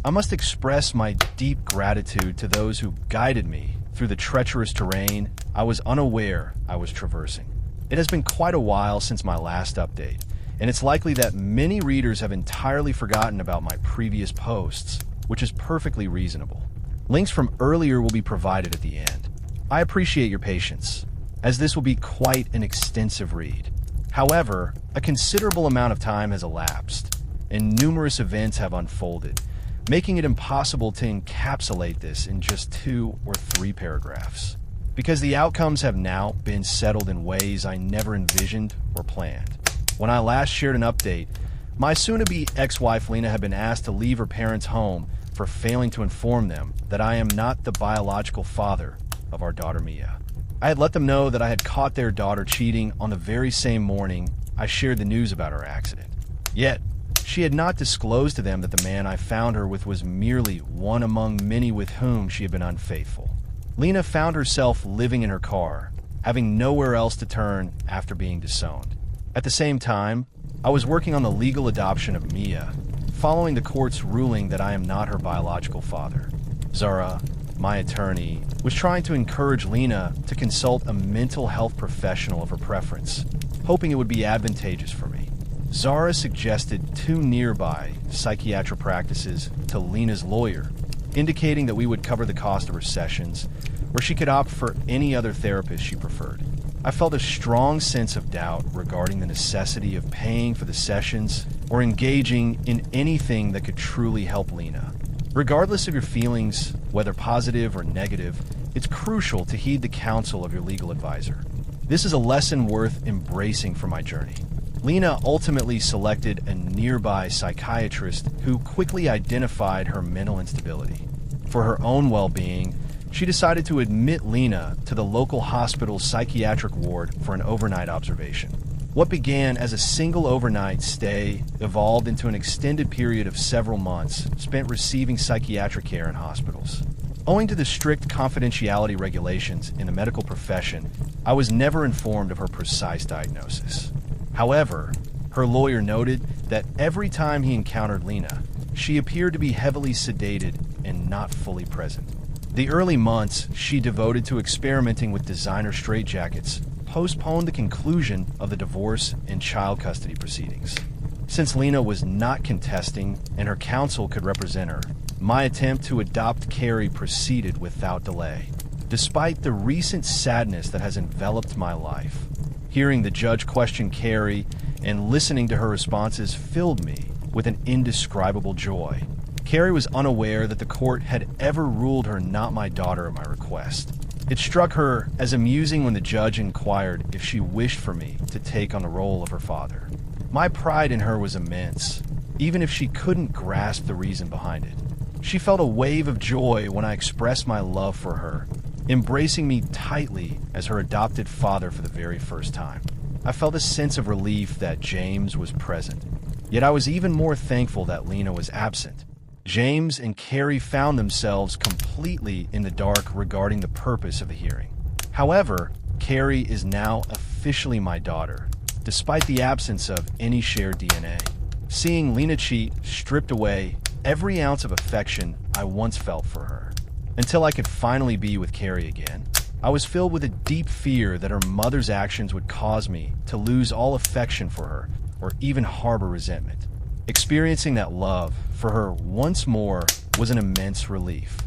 I must express my deep gratitude to those who guided me through the treacherous terrain I was unaware I was traversing. It has been quite a while since my last update, and it's likely that many readers have entirely forgotten about my previous posts, which is perfectly reasonable. Links from earlier will be provided at the end. I appreciate your patience, as this will be quite an extensive read. However, a considerable amount of time has elapsed, and numerous events have unfolded, making it impossible to encapsulate this in just 2 or 3 paragraphs. Because the outcomes have now been settled in ways I never envisioned or planned. When I last shared an update, my soon-to-be ex-wife Lena had been asked to leave her parents' home for failing to inform them that I am not the biological father of our daughter Mia. I had let them know that I had caught their daughter cheating on the very same morning I shared the news about her accident. Yet, she had not disclosed to them that the man I found her with was merely one among many with whom she had been unfaithful. Lena found herself living in her car, having nowhere else to turn after being disowned. At the same time, I was working on the legal adoption of Mia, following the court's ruling that I am not her biological father. Zara, my attorney, was trying to encourage Lena to consult a mental health professional of her preference, hoping it would be advantageous for me. Zara suggested 2 nearby psychiatric practices to Lena's lawyer, indicating that we would cover the cost of her sessions, or she could opt for any other therapist she preferred. I felt a strong sense of doubt regarding the necessity of paying for the sessions or engaging in anything that could truly help Lena. Regardless of your feelings, whether positive or negative, it's crucial to heed the counsel of your legal advisor. This is a lesson worth embracing for my journey. Lena ultimately selected a nearby psychiatrist who quickly identified her mental instability. For her own well-being, she decided to admit Lena to the local hospital's psychiatric ward for an overnight observation. What began as a single overnight stay evolved into an extended period of several months spent receiving psychiatric care in hospitals. Owing to the strict confidentiality regulations in the medical profession, I was never informed of her precise diagnosis. However, her lawyer noted that every time he encountered Lena, she appeared to be heavily sedated and not fully present. The early months she devoted to experimenting with designer straitjackets postponed the conclusion of the divorce and child custody proceedings. Since Lena was not contesting and her counsel could represent her, my attempt to adopt Carrie proceeded without delay. Despite the recent sadness that has enveloped my life, hearing the judge question Carrie and listening to her responses filled me with an indescribable joy. Carrie was unaware that the court had ever ruled her not my daughter at my request. It struck her as amusing when the judge inquired if she wished for me to take on the role of her father. My pride in her was immense, even if she couldn't grasp the reason behind it. She felt a wave of joy when I expressed my love for her, embracing me tightly as her adopted father for the very first time. I felt a sense of relief that James was present, yet I was even more thankful that Lena was absent. James and Carrie found themselves completely in the dark regarding the purpose of the hearing. However, Carrie is now officially my daughter, despite the absence of any shared DNA. Seeing Lena cheat stripped away every ounce of affection I once felt for her. Until I could finally be with Carrie again, I was filled with a deep fear that her mother's actions would cause me to lose all affection for her or even harbor resentment. Experiencing that love for her once more was an immense relief.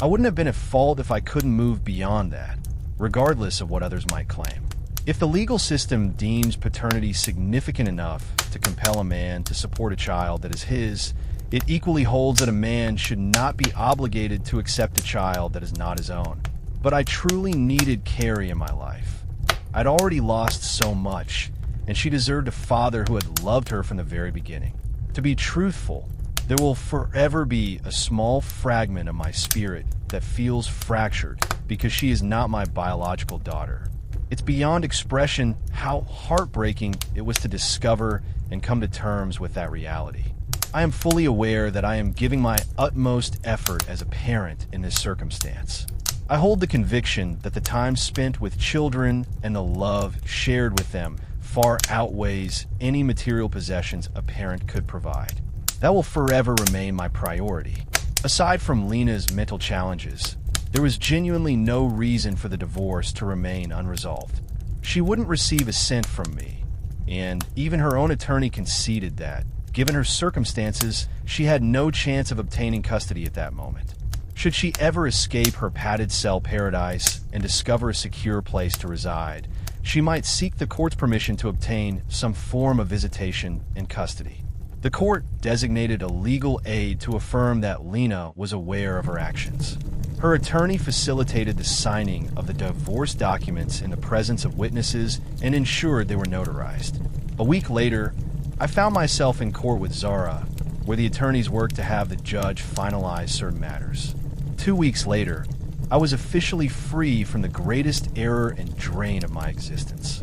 I wouldn't have been at fault if I couldn't move beyond that, regardless of what others might claim. If the legal system deems paternity significant enough to compel a man to support a child that is his, it equally holds that a man should not be obligated to accept a child that is not his own. But I truly needed Carrie in my life. I'd already lost so much, and she deserved a father who had loved her from the very beginning. To be truthful, there will forever be a small fragment of my spirit that feels fractured because she is not my biological daughter. It's beyond expression how heartbreaking it was to discover and come to terms with that reality. I am fully aware that I am giving my utmost effort as a parent in this circumstance. I hold the conviction that the time spent with children and the love shared with them far outweighs any material possessions a parent could provide. That will forever remain my priority. Aside from Lena's mental challenges, there was genuinely no reason for the divorce to remain unresolved. She wouldn't receive a cent from me, and even her own attorney conceded that, given her circumstances, she had no chance of obtaining custody at that moment. Should she ever escape her padded cell paradise and discover a secure place to reside, she might seek the court's permission to obtain some form of visitation and custody. The court designated a legal aid to affirm that Lena was aware of her actions. Her attorney facilitated the signing of the divorce documents in the presence of witnesses and ensured they were notarized. A week later, I found myself in court with Zara, where the attorneys worked to have the judge finalize certain matters. 2 weeks later, I was officially free from the greatest error and drain of my existence.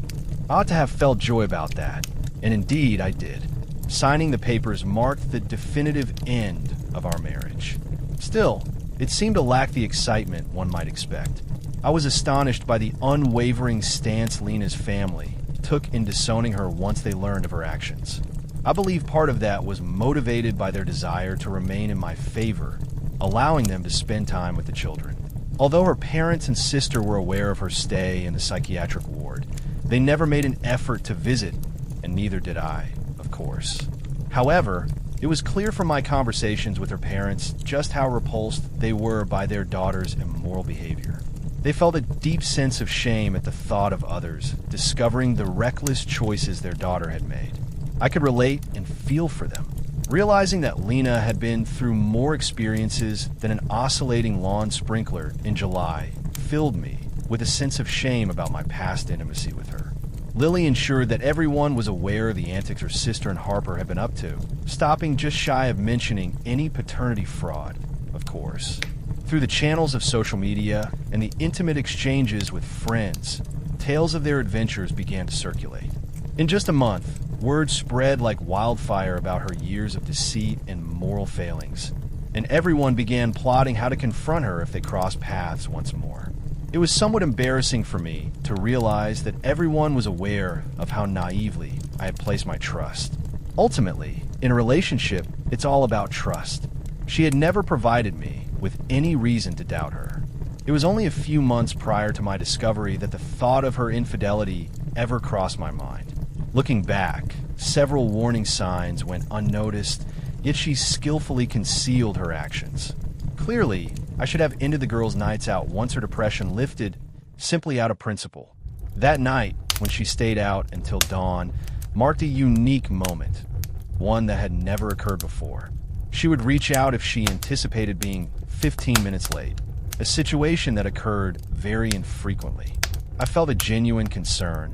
I ought to have felt joy about that, and indeed I did. Signing the papers marked the definitive end of our marriage. Still, it seemed to lack the excitement one might expect. I was astonished by the unwavering stance Lena's family took in disowning her once they learned of her actions. I believe part of that was motivated by their desire to remain in my favor, allowing them to spend time with the children. Although her parents and sister were aware of her stay in the psychiatric ward, they never made an effort to visit, and neither did I, of course. However, it was clear from my conversations with her parents just how repulsed they were by their daughter's immoral behavior. They felt a deep sense of shame at the thought of others discovering the reckless choices their daughter had made. I could relate and feel for them. Realizing that Lena had been through more experiences than an oscillating lawn sprinkler in July filled me with a sense of shame about my past intimacy with her. Lily ensured that everyone was aware of the antics her sister and Harper had been up to, stopping just shy of mentioning any paternity fraud, of course. Through the channels of social media and the intimate exchanges with friends, tales of their adventures began to circulate. In just a month, word spread like wildfire about her years of deceit and moral failings, and everyone began plotting how to confront her if they crossed paths once more. It was somewhat embarrassing for me to realize that everyone was aware of how naively I had placed my trust. Ultimately, in a relationship, it's all about trust. She had never provided me with any reason to doubt her. It was only a few months prior to my discovery that the thought of her infidelity ever crossed my mind. Looking back, several warning signs went unnoticed, yet she skillfully concealed her actions. Clearly, I should have ended the girl's nights out once her depression lifted, simply out of principle. That night, when she stayed out until dawn, marked a unique moment, one that had never occurred before. She would reach out if she anticipated being 15 minutes late, a situation that occurred very infrequently. I felt a genuine concern,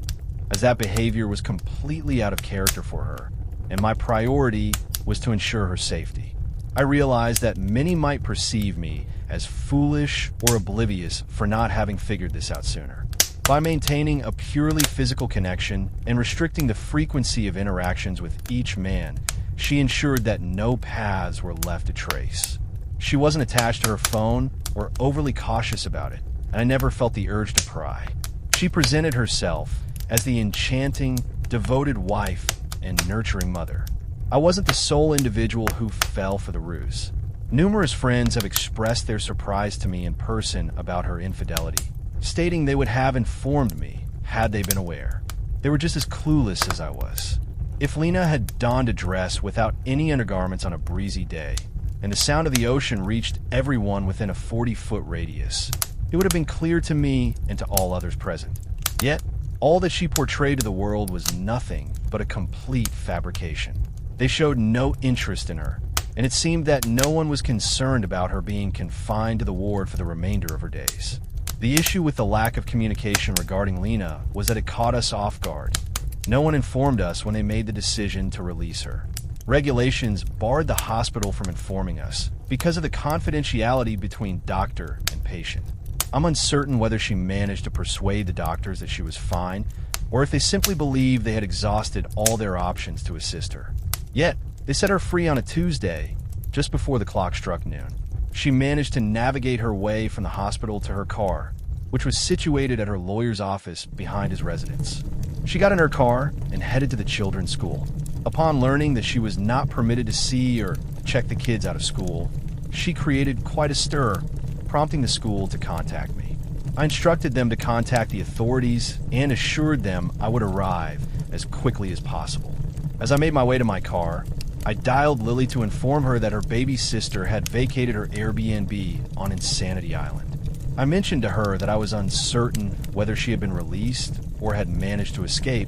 as that behavior was completely out of character for her, and my priority was to ensure her safety. I realized that many might perceive me as foolish or oblivious for not having figured this out sooner. By maintaining a purely physical connection and restricting the frequency of interactions with each man, She ensured that no paths were left to trace. She wasn't attached to her phone or overly cautious about it, and I never felt the urge to pry. She presented herself as the enchanting, devoted wife and nurturing mother. I wasn't the sole individual who fell for the ruse. Numerous friends have expressed their surprise to me in person about her infidelity, stating they would have informed me had they been aware. They were just as clueless as I was. If Lena had donned a dress without any undergarments on a breezy day, and the sound of the ocean reached everyone within a 40-foot radius, it would have been clear to me and to all others present. Yet, all that she portrayed to the world was nothing but a complete fabrication. They showed no interest in her, and it seemed that no one was concerned about her being confined to the ward for the remainder of her days. The issue with the lack of communication regarding Lena was that it caught us off guard. No one informed us when they made the decision to release her. Regulations barred the hospital from informing us because of the confidentiality between doctor and patient. I'm uncertain whether she managed to persuade the doctors that she was fine, or if they simply believed they had exhausted all their options to assist her. Yet, they set her free on a Tuesday, just before the clock struck noon. She managed to navigate her way from the hospital to her car, which was situated at her lawyer's office behind his residence. She got in her car and headed to the children's school. Upon learning that she was not permitted to see or check the kids out of school, she created quite a stir, prompting the school to contact me. I instructed them to contact the authorities and assured them I would arrive as quickly as possible. As I made my way to my car, I dialed Lily to inform her that her baby sister had vacated her Airbnb on Insanity Island. I mentioned to her that I was uncertain whether she had been released or had managed to escape,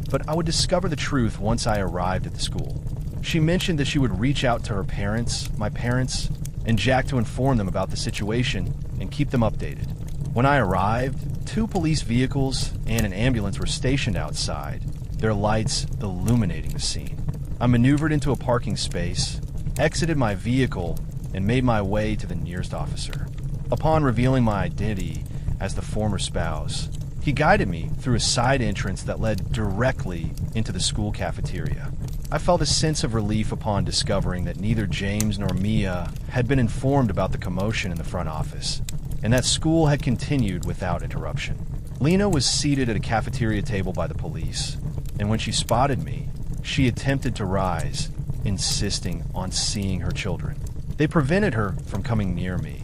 but I would discover the truth once I arrived at the school. She mentioned that she would reach out to her parents, my parents, and Jack to inform them about the situation and keep them updated. When I arrived, 2 police vehicles and an ambulance were stationed outside, their lights illuminating the scene. I maneuvered into a parking space, exited my vehicle, and made my way to the nearest officer. Upon revealing my identity as the former spouse, he guided me through a side entrance that led directly into the school cafeteria. I felt a sense of relief upon discovering that neither James nor Mia had been informed about the commotion in the front office, and that school had continued without interruption. Lena was seated at a cafeteria table by the police, and when she spotted me, she attempted to rise, insisting on seeing her children. They prevented her from coming near me,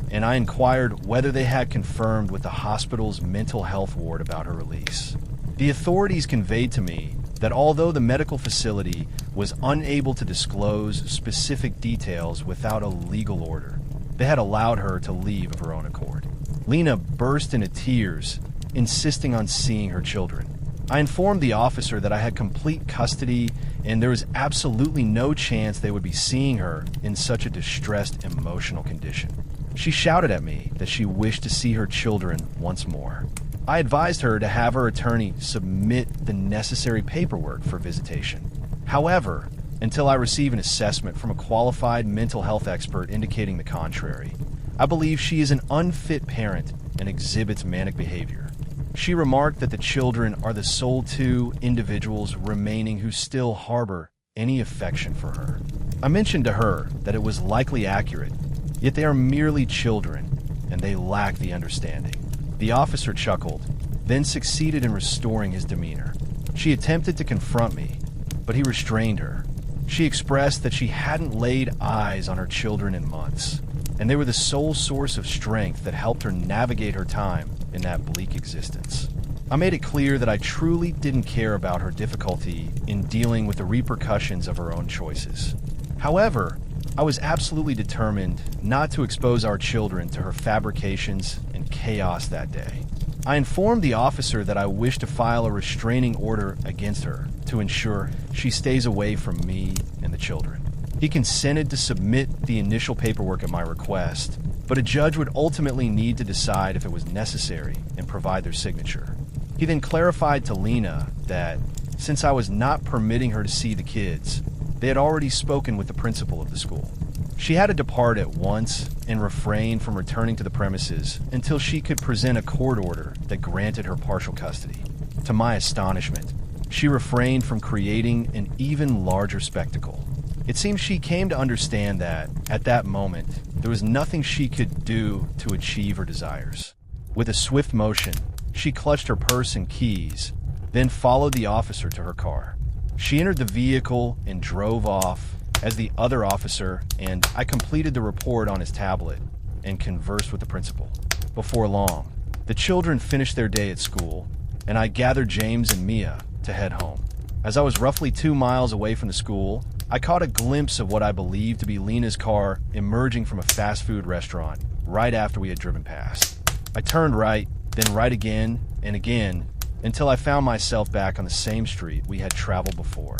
and I inquired whether they had confirmed with the hospital's mental health ward about her release. The authorities conveyed to me that although the medical facility was unable to disclose specific details without a legal order, they had allowed her to leave of her own accord. Lena burst into tears, insisting on seeing her children. I informed the officer that I had complete custody and there was absolutely no chance they would be seeing her in such a distressed emotional condition. She shouted at me that she wished to see her children once more. I advised her to have her attorney submit the necessary paperwork for visitation. However, until I receive an assessment from a qualified mental health expert indicating the contrary, I believe she is an unfit parent and exhibits manic behavior. She remarked that the children are the sole 2 individuals remaining who still harbor any affection for her. I mentioned to her that it was likely accurate, yet they are merely children, and they lack the understanding. The officer chuckled, then succeeded in restoring his demeanor. She attempted to confront me, but he restrained her. She expressed that she hadn't laid eyes on her children in months, and they were the sole source of strength that helped her navigate her time in that bleak existence. I made it clear that I truly didn't care about her difficulty in dealing with the repercussions of her own choices. However, I was absolutely determined not to expose our children to her fabrications and chaos that day. I informed the officer that I wished to file a restraining order against her to ensure she stays away from me and the children. He consented to submit the initial paperwork at my request, but a judge would ultimately need to decide if it was necessary and provide their signature. He then clarified to Lena that, since I was not permitting her to see the kids, they had already spoken with the principal of the school. She had to depart at once and refrain from returning to the premises until she could present a court order that granted her partial custody. To my astonishment, she refrained from creating an even larger spectacle. It seems she came to understand that, at that moment, there was nothing she could do to achieve her desires. With a swift motion, she clutched her purse and keys, then followed the officer to her car. She entered the vehicle and drove off as the other officer and I completed the report on his tablet and conversed with the principal. Before long, the children finished their day at school, and I gathered James and Mia to head home. As I was roughly 2 miles away from the school, I caught a glimpse of what I believed to be Lena's car emerging from a fast food restaurant right after we had driven past. I turned right, then right again and again, until I found myself back on the same street we had traveled before.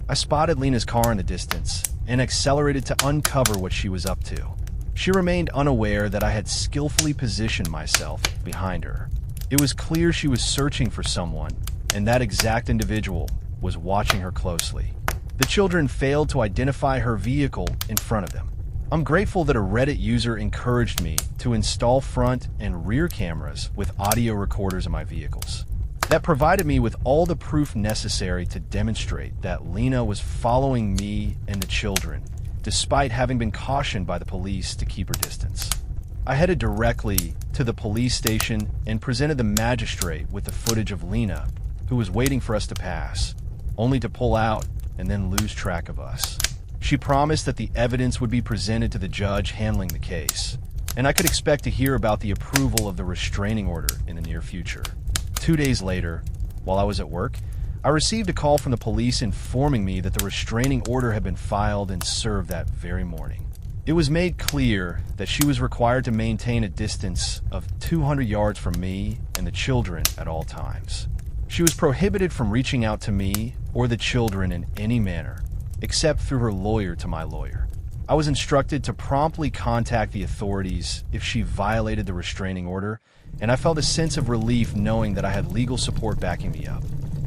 I spotted Lena's car in the distance and accelerated to uncover what she was up to. She remained unaware that I had skillfully positioned myself behind her. It was clear she was searching for someone, and that exact individual was watching her closely. The children failed to identify her vehicle in front of them. I'm grateful that a Reddit user encouraged me to install front and rear cameras with audio recorders in my vehicles. That provided me with all the proof necessary to demonstrate that Lena was following me and the children, despite having been cautioned by the police to keep her distance. I headed directly to the police station and presented the magistrate with the footage of Lena, who was waiting for us to pass, only to pull out and then lose track of us. She promised that the evidence would be presented to the judge handling the case, and I could expect to hear about the approval of the restraining order in the near future. 2 days later, while I was at work, I received a call from the police informing me that the restraining order had been filed and served that very morning. It was made clear that she was required to maintain a distance of 200 yards from me and the children at all times. She was prohibited from reaching out to me or the children in any manner, except through her lawyer to my lawyer. I was instructed to promptly contact the authorities if she violated the restraining order, and I felt a sense of relief knowing that I had legal support backing me up.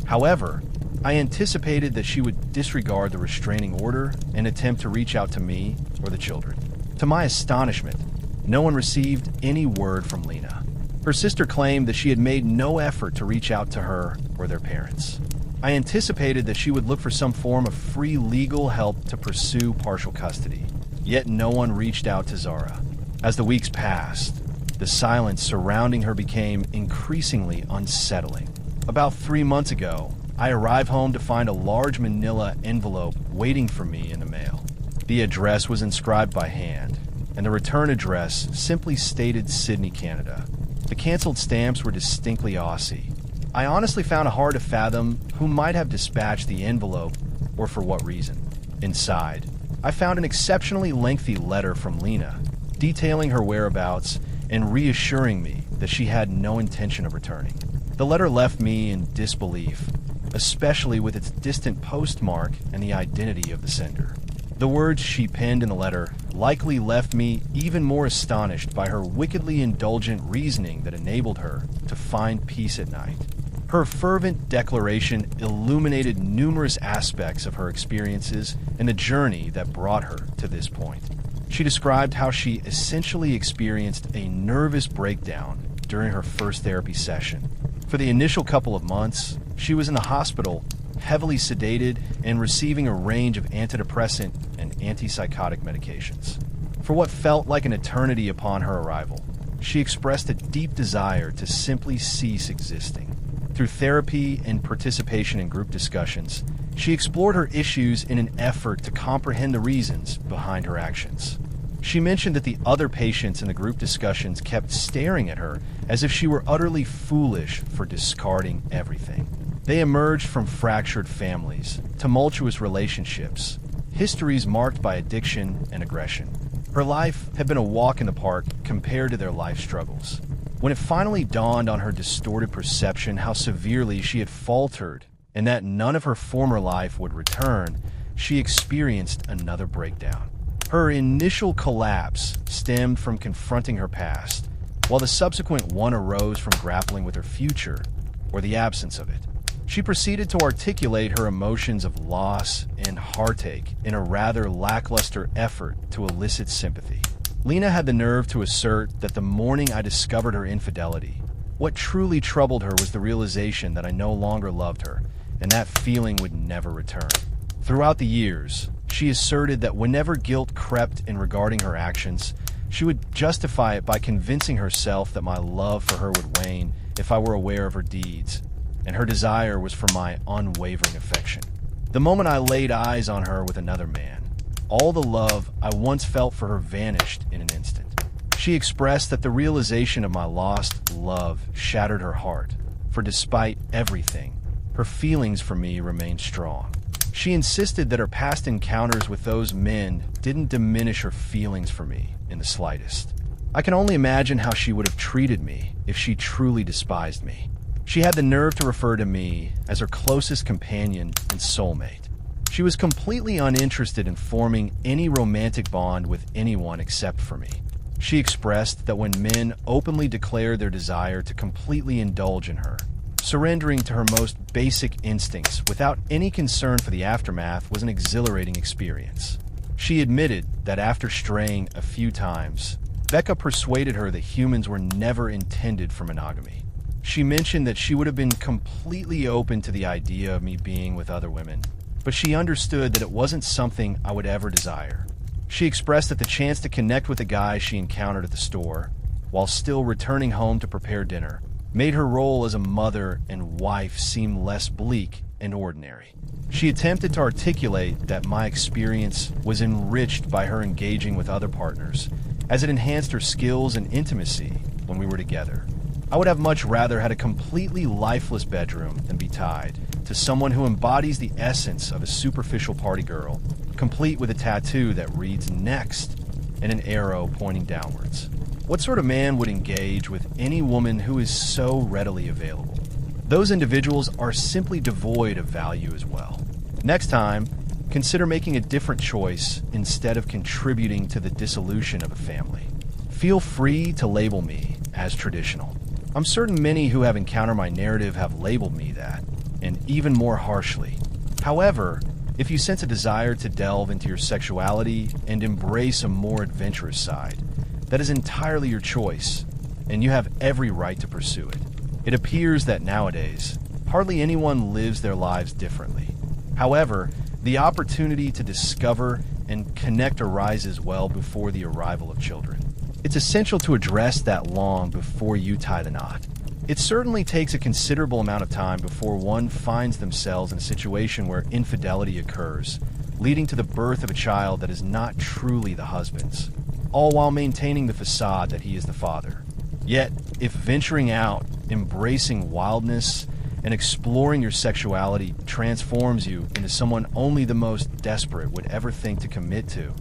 However, I anticipated that she would disregard the restraining order and attempt to reach out to me or the children. To my astonishment, no one received any word from Lena. Her sister claimed that she had made no effort to reach out to her or their parents. I anticipated that she would look for some form of free legal help to pursue partial custody, yet no one reached out to Zara. As the weeks passed, the silence surrounding her became increasingly unsettling. About 3 months ago, I arrived home to find a large manila envelope waiting for me in the mail. The address was inscribed by hand, and the return address simply stated Sydney, Canada. The canceled stamps were distinctly Aussie. I honestly found it hard to fathom who might have dispatched the envelope or for what reason. Inside, I found an exceptionally lengthy letter from Lena, detailing her whereabouts and reassuring me that she had no intention of returning. The letter left me in disbelief, especially with its distant postmark and the identity of the sender. The words she penned in the letter likely left me even more astonished by her wickedly indulgent reasoning that enabled her to find peace at night. Her fervent declaration illuminated numerous aspects of her experiences and the journey that brought her to this point. She described how she essentially experienced a nervous breakdown during her first therapy session. For the initial couple of months, she was in the hospital, heavily sedated and receiving a range of antidepressant and antipsychotic medications. For what felt like an eternity upon her arrival, she expressed a deep desire to simply cease existing. Through therapy and participation in group discussions, she explored her issues in an effort to comprehend the reasons behind her actions. She mentioned that the other patients in the group discussions kept staring at her as if she were utterly foolish for discarding everything. They emerged from fractured families, tumultuous relationships, histories marked by addiction and aggression. Her life had been a walk in the park compared to their life struggles. When it finally dawned on her distorted perception how severely she had faltered and that none of her former life would return, she experienced another breakdown. Her initial collapse stemmed from confronting her past, while the subsequent one arose from grappling with her future, or the absence of it. She proceeded to articulate her emotions of loss and heartache in a rather lackluster effort to elicit sympathy. Lena had the nerve to assert that the morning I discovered her infidelity, what truly troubled her was the realization that I no longer loved her, and that feeling would never return. Throughout the years, she asserted that whenever guilt crept in regarding her actions, she would justify it by convincing herself that my love for her would wane if I were aware of her deeds, and her desire was for my unwavering affection. The moment I laid eyes on her with another man, all the love I once felt for her vanished in an instant. She expressed that the realization of my lost love shattered her heart, for despite everything, her feelings for me remained strong. She insisted that her past encounters with those men didn't diminish her feelings for me in the slightest. I can only imagine how she would have treated me if she truly despised me. She had the nerve to refer to me as her closest companion and soulmate. She was completely uninterested in forming any romantic bond with anyone except for me. She expressed that when men openly declared their desire to completely indulge in her, surrendering to her most basic instincts without any concern for the aftermath was an exhilarating experience. She admitted that after straying a few times, Becca persuaded her that humans were never intended for monogamy. She mentioned that she would have been completely open to the idea of me being with other women, but she understood that it wasn't something I would ever desire. She expressed that the chance to connect with the guy she encountered at the store, while still returning home to prepare dinner, made her role as a mother and wife seem less bleak and ordinary. She attempted to articulate that my experience was enriched by her engaging with other partners, as it enhanced her skills and intimacy when we were together. I would have much rather had a completely lifeless bedroom than be tied to someone who embodies the essence of a superficial party girl, complete with a tattoo that reads "next" and an arrow pointing downwards. What sort of man would engage with any woman who is so readily available? Those individuals are simply devoid of value as well. Next time, consider making a different choice instead of contributing to the dissolution of a family. Feel free to label me as traditional. I'm certain many who have encountered my narrative have labeled me that, and even more harshly. However, if you sense a desire to delve into your sexuality and embrace a more adventurous side, that is entirely your choice, and you have every right to pursue it. It appears that nowadays, hardly anyone lives their lives differently. However, the opportunity to discover and connect arises well before the arrival of children. It's essential to address that long before you tie the knot. It certainly takes a considerable amount of time before one finds themselves in a situation where infidelity occurs, leading to the birth of a child that is not truly the husband's, all while maintaining the facade that he is the father. Yet, if venturing out, embracing wildness, and exploring your sexuality transforms you into someone only the most desperate would ever think to commit to,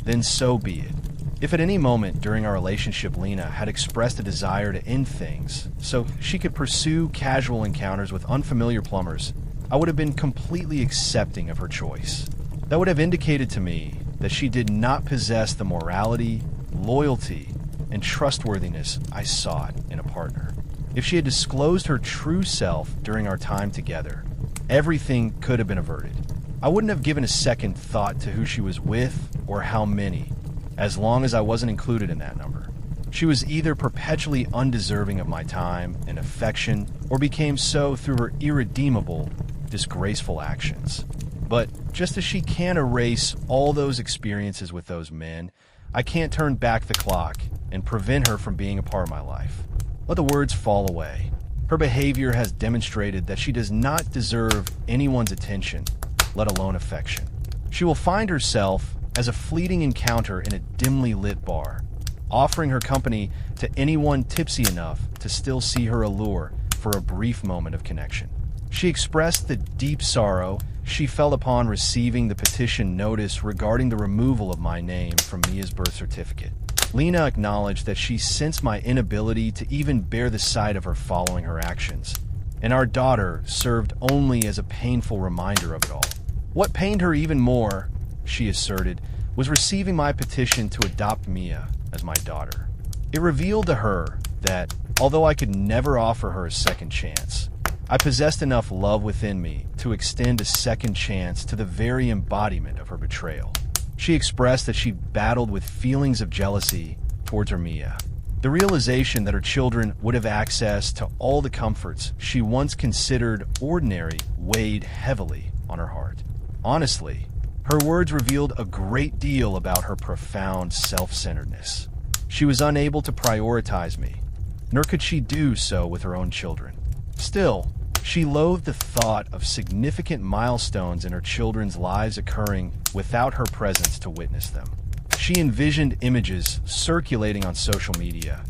then so be it. If at any moment during our relationship Lena had expressed a desire to end things so she could pursue casual encounters with unfamiliar plumbers, I would have been completely accepting of her choice. That would have indicated to me that she did not possess the morality, loyalty, and trustworthiness I sought in a partner. If she had disclosed her true self during our time together, everything could have been averted. I wouldn't have given a second thought to who she was with or how many, as long as I wasn't included in that number. She was either perpetually undeserving of my time and affection, or became so through her irredeemable, disgraceful actions. But just as she can't erase all those experiences with those men, I can't turn back the clock and prevent her from being a part of my life. Let the words fall away. Her behavior has demonstrated that she does not deserve anyone's attention, let alone affection. She will find herself as a fleeting encounter in a dimly lit bar, offering her company to anyone tipsy enough to still see her allure for a brief moment of connection. She expressed the deep sorrow she felt upon receiving the petition notice regarding the removal of my name from Mia's birth certificate. Lena acknowledged that she sensed my inability to even bear the sight of her following her actions, and our daughter served only as a painful reminder of it all. What pained her even more, she asserted, was receiving my petition to adopt Mia as my daughter. It revealed to her that, although I could never offer her a second chance, I possessed enough love within me to extend a second chance to the very embodiment of her betrayal. She expressed that she battled with feelings of jealousy towards her Mia, The realization that her children would have access to all the comforts she once considered ordinary weighed heavily on her heart. Honestly, her words revealed a great deal about her profound self-centeredness. She was unable to prioritize me, nor could she do so with her own children. Still, she loathed the thought of significant milestones in her children's lives occurring without her presence to witness them. She envisioned images circulating on social media,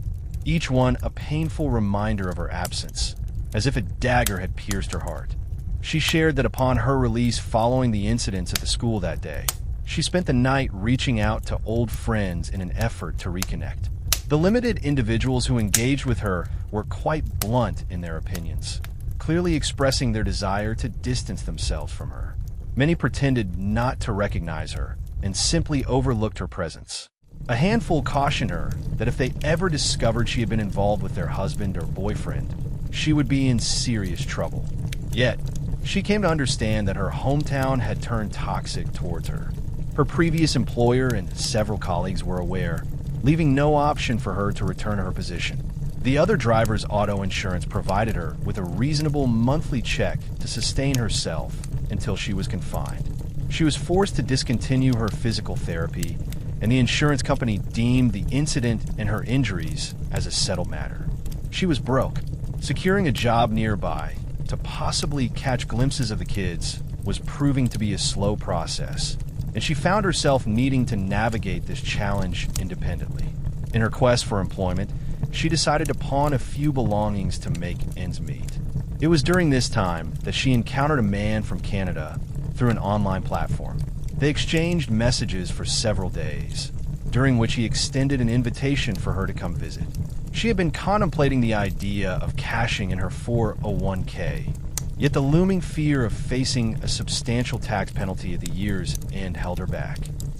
each one a painful reminder of her absence, as if a dagger had pierced her heart. She shared that upon her release following the incidents at the school that day, she spent the night reaching out to old friends in an effort to reconnect. The limited individuals who engaged with her were quite blunt in their opinions, clearly expressing their desire to distance themselves from her. Many pretended not to recognize her and simply overlooked her presence. A handful cautioned her that if they ever discovered she had been involved with their husband or boyfriend, she would be in serious trouble. Yet, she came to understand that her hometown had turned toxic towards her. Her previous employer and several colleagues were aware, leaving no option for her to return to her position. The other driver's auto insurance provided her with a reasonable monthly check to sustain herself until she was confined. She was forced to discontinue her physical therapy, and the insurance company deemed the incident and her injuries as a settled matter. She was broke. Securing a job nearby to possibly catch glimpses of the kids was proving to be a slow process, and she found herself needing to navigate this challenge independently. In her quest for employment, she decided to pawn a few belongings to make ends meet. It was during this time that she encountered a man from Canada through an online platform. They exchanged messages for several days, during which he extended an invitation for her to come visit. She had been contemplating the idea of cashing in her 401k, yet the looming fear of facing a substantial tax penalty at the year's end held her back.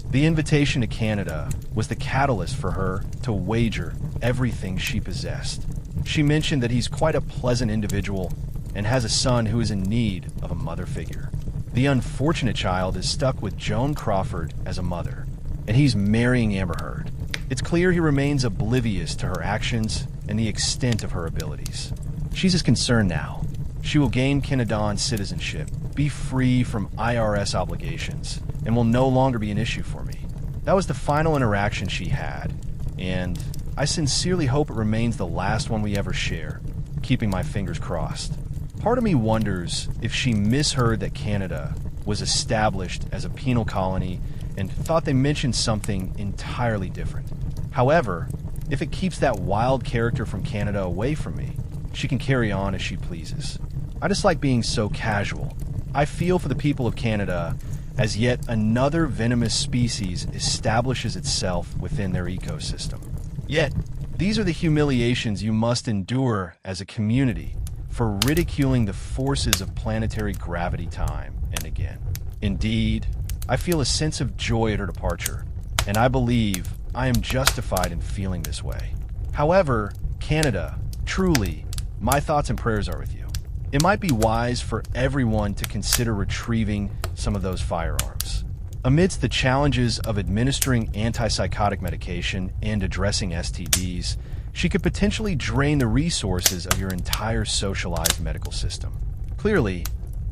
The invitation to Canada was the catalyst for her to wager everything she possessed. She mentioned that he's quite a pleasant individual and has a son who is in need of a mother figure. The unfortunate child is stuck with Joan Crawford as a mother, and he's marrying Amber Heard. It's clear he remains oblivious to her actions and the extent of her abilities. She's as concerned now. She will gain Canadian citizenship, be free from IRS obligations, and will no longer be an issue for me. That was the final interaction she had, and I sincerely hope it remains the last one we ever share, keeping my fingers crossed. Part of me wonders if she misheard that Canada was established as a penal colony and thought they mentioned something entirely different. However, if it keeps that wild character from Canada away from me, she can carry on as she pleases. I just like being so casual. I feel for the people of Canada as yet another venomous species establishes itself within their ecosystem. Yet, these are the humiliations you must endure as a community for ridiculing the forces of planetary gravity time and again. Indeed, I feel a sense of joy at her departure, and I believe I am justified in feeling this way. However, Canada, truly, my thoughts and prayers are with you. It might be wise for everyone to consider retrieving some of those firearms. Amidst the challenges of administering antipsychotic medication and addressing STDs, she could potentially drain the resources of your entire socialized medical system. Clearly,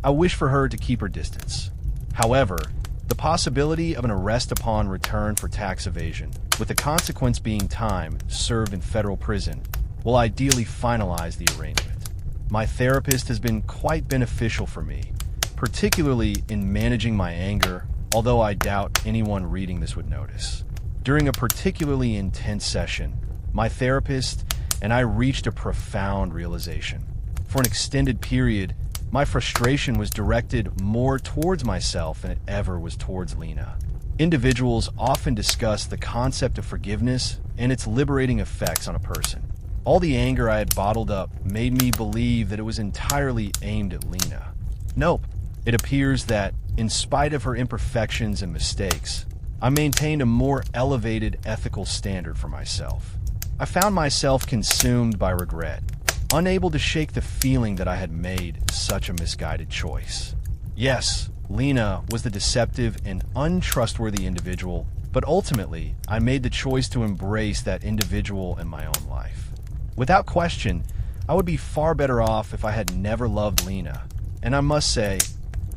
I wish for her to keep her distance. However, the possibility of an arrest upon return for tax evasion, with the consequence being time served in federal prison, will ideally finalize the arrangement. My therapist has been quite beneficial for me, particularly in managing my anger, although I doubt anyone reading this would notice. During a particularly intense session, my therapist and I reached a profound realization. For an extended period, my frustration was directed more towards myself than it ever was towards Lena. Individuals often discuss the concept of forgiveness and its liberating effects on a person. All the anger I had bottled up made me believe that it was entirely aimed at Lena. Nope. It appears that, in spite of her imperfections and mistakes, I maintained a more elevated ethical standard for myself. I found myself consumed by regret, unable to shake the feeling that I had made such a misguided choice. Yes, Lena was the deceptive and untrustworthy individual, But ultimately, I made the choice to embrace that individual in my own life. Without question, I would be far better off if I had never loved Lena. And I must say,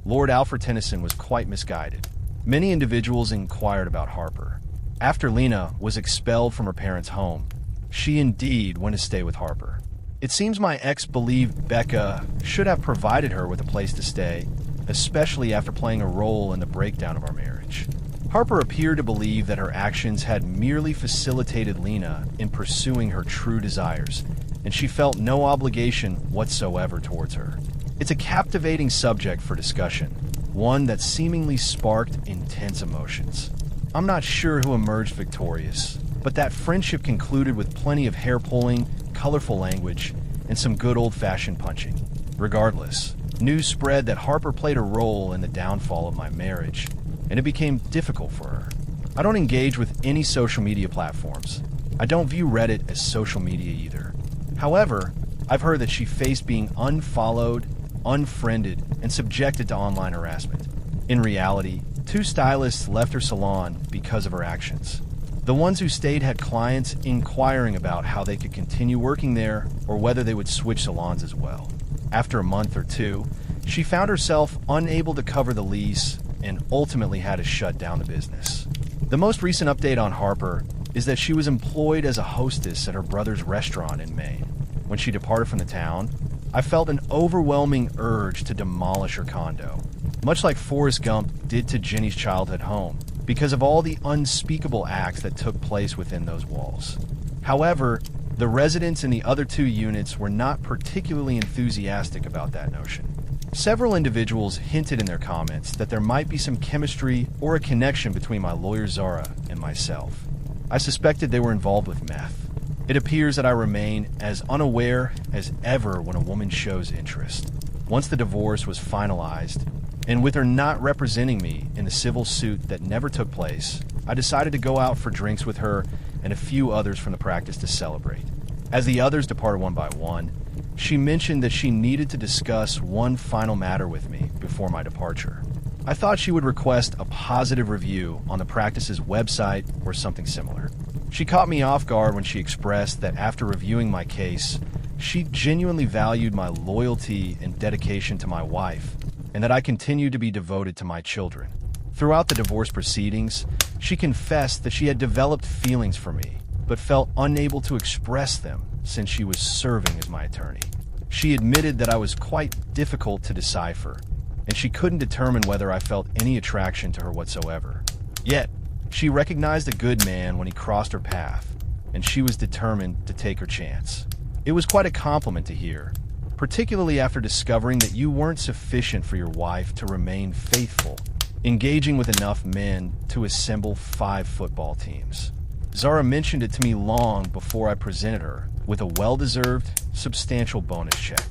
Lord Alfred Tennyson was quite misguided. Many individuals inquired about Harper. After Lena was expelled from her parents' home, she indeed went to stay with Harper. It seems my ex believed Becca should have provided her with a place to stay, especially after playing a role in the breakdown of our marriage. Harper appeared to believe that her actions had merely facilitated Lena in pursuing her true desires, and she felt no obligation whatsoever towards her. It's a captivating subject for discussion, one that seemingly sparked intense emotions. I'm not sure who emerged victorious, but that friendship concluded with plenty of hair-pulling, colorful language, and some good old-fashioned punching. Regardless, news spread that Harper played a role in the downfall of my marriage, and it became difficult for her. I don't engage with any social media platforms. I don't view Reddit as social media either. However, I've heard that she faced being unfollowed, unfriended, and subjected to online harassment. In reality, 2 stylists left her salon because of her actions. The ones who stayed had clients inquiring about how they could continue working there or whether they would switch salons as well. After a month or 2, she found herself unable to cover the lease and ultimately had to shut down the business. The most recent update on Harper is that she was employed as a hostess at her brother's restaurant in Maine. When she departed from the town, I felt an overwhelming urge to demolish her condo, much like Forrest Gump did to Jenny's childhood home, because of all the unspeakable acts that took place within those walls. However, the residents in the other 2 units were not particularly enthusiastic about that notion. Several individuals hinted in their comments that there might be some chemistry or a connection between my lawyer Zara and myself. I suspected they were involved with meth. It appears that I remain as unaware as ever when a woman shows interest. Once the divorce was finalized, and with her not representing me in the civil suit that never took place, I decided to go out for drinks with her and a few others from the practice to celebrate. As the others departed one by one, she mentioned that she needed to discuss one final matter with me before my departure. I thought she would request a positive review on the practice's website or something similar. She caught me off guard when she expressed that after reviewing my case, she genuinely valued my loyalty and dedication to my wife, and that I continued to be devoted to my children. Throughout the divorce proceedings, she confessed that she had developed feelings for me, but felt unable to express them since she was serving as my attorney. She admitted that I was quite difficult to decipher, and she couldn't determine whether I felt any attraction to her whatsoever. Yet, she recognized a good man when he crossed her path, and she was determined to take her chance. It was quite a compliment to hear, particularly after discovering that you weren't sufficient for your wife to remain faithful, engaging with enough men to assemble 5 football teams. Zara mentioned it to me long before I presented her with a well-deserved, substantial bonus check.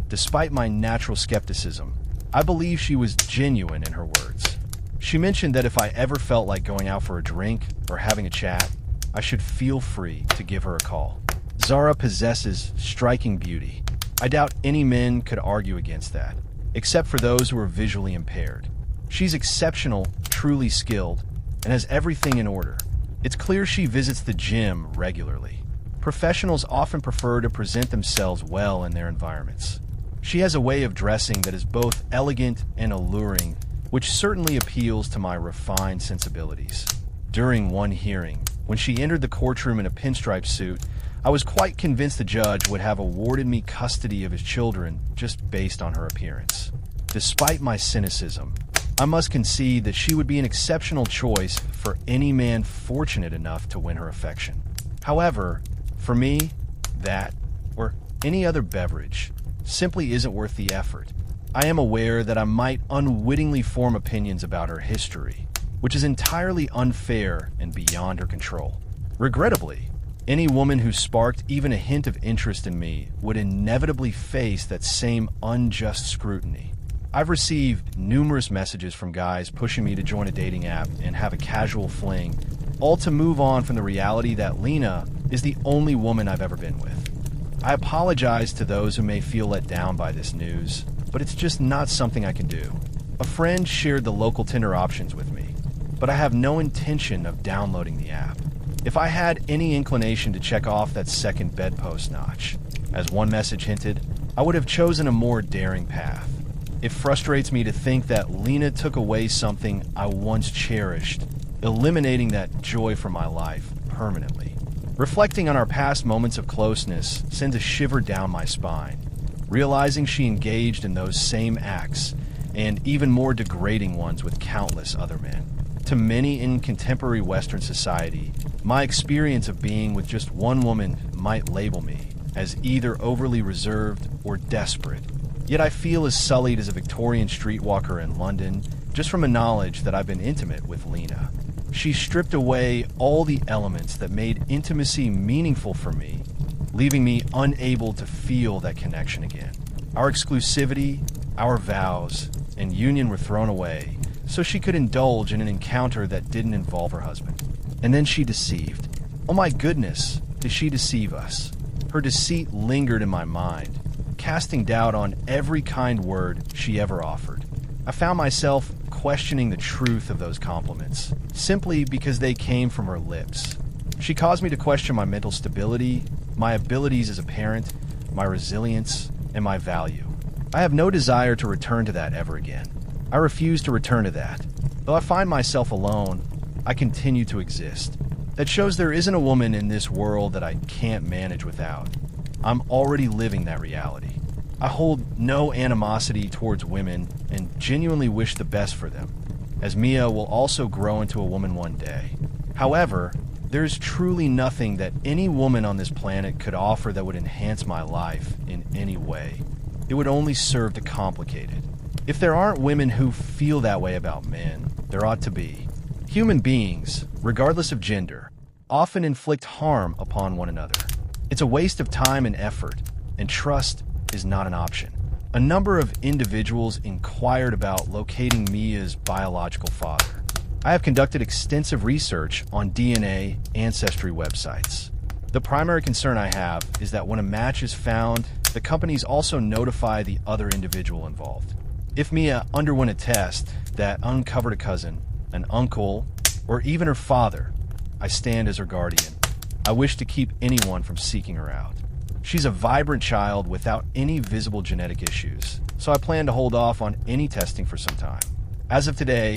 Despite my natural skepticism, I believe she was genuine in her words. She mentioned that if I ever felt like going out for a drink or having a chat, I should feel free to give her a call. Zara possesses striking beauty. I doubt any men could argue against that, except for those who are visually impaired. She's exceptional, truly skilled, and has everything in order. It's clear she visits the gym regularly. Professionals often prefer to present themselves well in their environments. She has a way of dressing that is both elegant and alluring, which certainly appeals to my refined sensibilities. During one hearing, when she entered the courtroom in a pinstripe suit, I was quite convinced the judge would have awarded me custody of his children just based on her appearance. Despite my cynicism, I must concede that she would be an exceptional choice for any man fortunate enough to win her affection. However, for me, that, or any other beverage, simply isn't worth the effort. I am aware that I might unwittingly form opinions about her history, which is entirely unfair and beyond her control. Regrettably, any woman who sparked even a hint of interest in me would inevitably face that same unjust scrutiny. I've received numerous messages from guys pushing me to join a dating app and have a casual fling, all to move on from the reality that Lena is the only woman I've ever been with. I apologize to those who may feel let down by this news, but it's just not something I can do. A friend shared the local Tinder options with me. but I have no intention of downloading the app. If I had any inclination to check off that second bedpost notch, as one message hinted, I would have chosen a more daring path. It frustrates me to think that Lena took away something I once cherished, eliminating that joy from my life permanently. Reflecting on our past moments of closeness sends a shiver down my spine. Realizing she engaged in those same acts, and even more degrading ones with countless other men. To many in contemporary Western society, my experience of being with just one woman might label me as either overly reserved or desperate. Yet I feel as sullied as a Victorian streetwalker in London just from a knowledge that I've been intimate with Lena. She stripped away all the elements that made intimacy meaningful for me, leaving me unable to feel that connection again. Our exclusivity, our vows, and union were thrown away so she could indulge in an encounter that didn't involve her husband. And then she deceived. Oh my goodness, did she deceive us? Her deceit lingered in my mind, casting doubt on every kind word she ever offered. I found myself questioning the truth of those compliments, simply because they came from her lips. She caused me to question my mental stability, my abilities as a parent, my resilience, and my value. I have no desire to return to that ever again. I refuse to return to that. Though I find myself alone, I continue to exist. That shows there isn't a woman in this world that I can't manage without. I'm already living that reality. I hold no animosity towards women and genuinely wish the best for them, as Mia will also grow into a woman one day. However, there's truly nothing that any woman on this planet could offer that would enhance my life in any way. It would only serve to complicate it. If there aren't women who feel that way about men, there ought to be. Human beings, regardless of gender, often inflict harm upon one another. It's a waste of time and effort, and trust is not an option. A number of individuals inquired about locating Mia's biological father. I have conducted extensive research on DNA ancestry websites. The primary concern I have is that when a match is found, the companies also notify the other individual involved. If Mia underwent a test that uncovered a cousin, an uncle, or even her father, I stand as her guardian. I wish to keep anyone from seeking her out. She's a vibrant child without any visible genetic issues, so I plan to hold off on any testing for some time. As of today,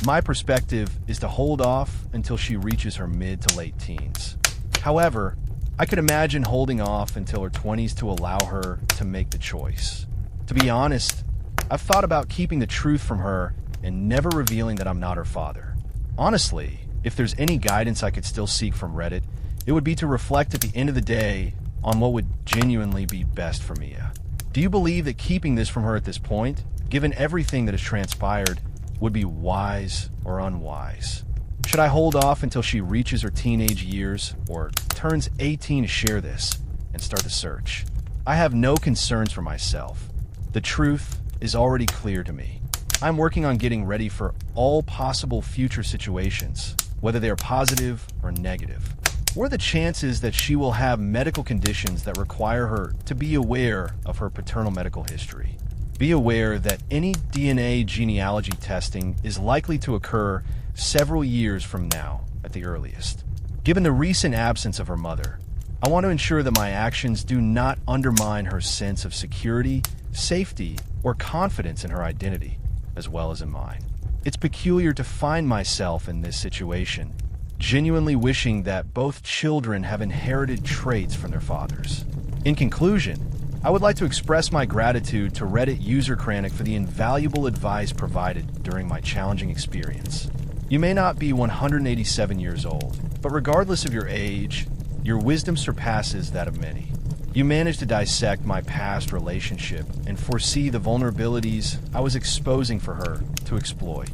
my perspective is to hold off until she reaches her mid to late teens. However, I could imagine holding off until her 20s to allow her to make the choice. To be honest, I've thought about keeping the truth from her and never revealing that I'm not her father. Honestly, if there's any guidance I could still seek from Reddit, it would be to reflect at the end of the day on what would genuinely be best for Mia. Do you believe that keeping this from her at this point, given everything that has transpired, would be wise or unwise? Should I hold off until she reaches her teenage years or turns 18 to share this and start the search? I have no concerns for myself. The truth is already clear to me. I'm working on getting ready for all possible future situations, whether they are positive or negative. What are the chances that she will have medical conditions that require her to be aware of her paternal medical history? Be aware that any DNA genealogy testing is likely to occur several years from now at the earliest. Given the recent absence of her mother, I want to ensure that my actions do not undermine her sense of security, safety, or confidence in her identity, as well as in mine. It's peculiar to find myself in this situation, genuinely wishing that both children have inherited traits from their fathers. In conclusion, I would like to express my gratitude to Reddit user Kranik for the invaluable advice provided during my challenging experience. You may not be 187 years old, but regardless of your age, your wisdom surpasses that of many. You managed to dissect my past relationship and foresee the vulnerabilities I was exposing for her to exploit.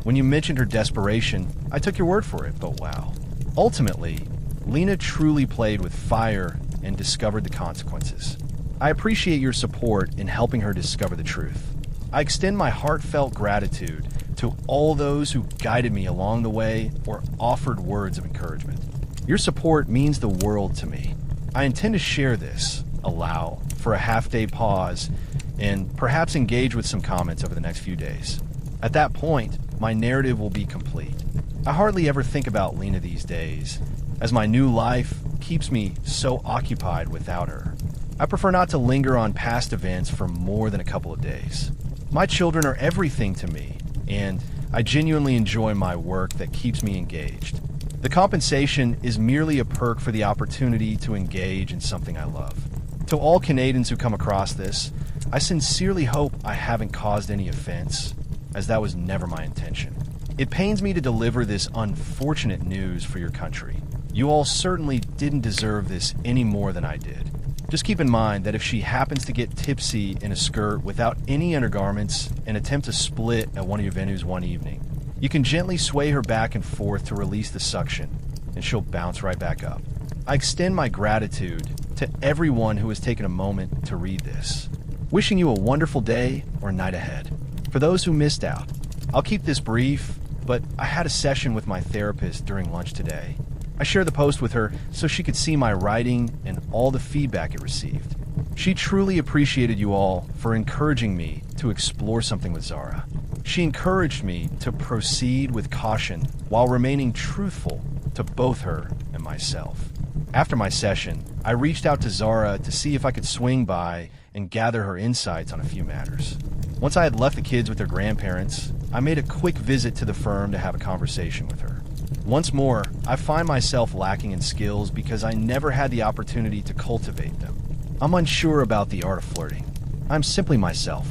When you mentioned her desperation, I took your word for it, but wow. Ultimately, Lena truly played with fire and discovered the consequences. I appreciate your support in helping her discover the truth. I extend my heartfelt gratitude to all those who guided me along the way or offered words of encouragement. Your support means the world to me. I intend to share this, allow for a half-day pause, and perhaps engage with some comments over the next few days. At that point, my narrative will be complete. I hardly ever think about Lena these days, as my new life keeps me so occupied without her. I prefer not to linger on past events for more than a couple of days. My children are everything to me, and I genuinely enjoy my work that keeps me engaged. The compensation is merely a perk for the opportunity to engage in something I love. To all Canadians who come across this, I sincerely hope I haven't caused any offense, as that was never my intention. It pains me to deliver this unfortunate news for your country. You all certainly didn't deserve this any more than I did. Just keep in mind that if she happens to get tipsy in a skirt without any undergarments and attempt to split at one of your venues one evening, you can gently sway her back and forth to release the suction, and she'll bounce right back up. I extend my gratitude to everyone who has taken a moment to read this. Wishing you a wonderful day or night ahead. For those who missed out, I'll keep this brief, but I had a session with my therapist during lunch today. I shared the post with her so she could see my writing and all the feedback it received. She truly appreciated you all for encouraging me to explore something with Zara. She encouraged me to proceed with caution while remaining truthful to both her and myself. After my session, I reached out to Zara to see if I could swing by and gather her insights on a few matters. Once I had left the kids with their grandparents, I made a quick visit to the firm to have a conversation with her. Once more, I find myself lacking in skills because I never had the opportunity to cultivate them. I'm unsure about the art of flirting. I'm simply myself.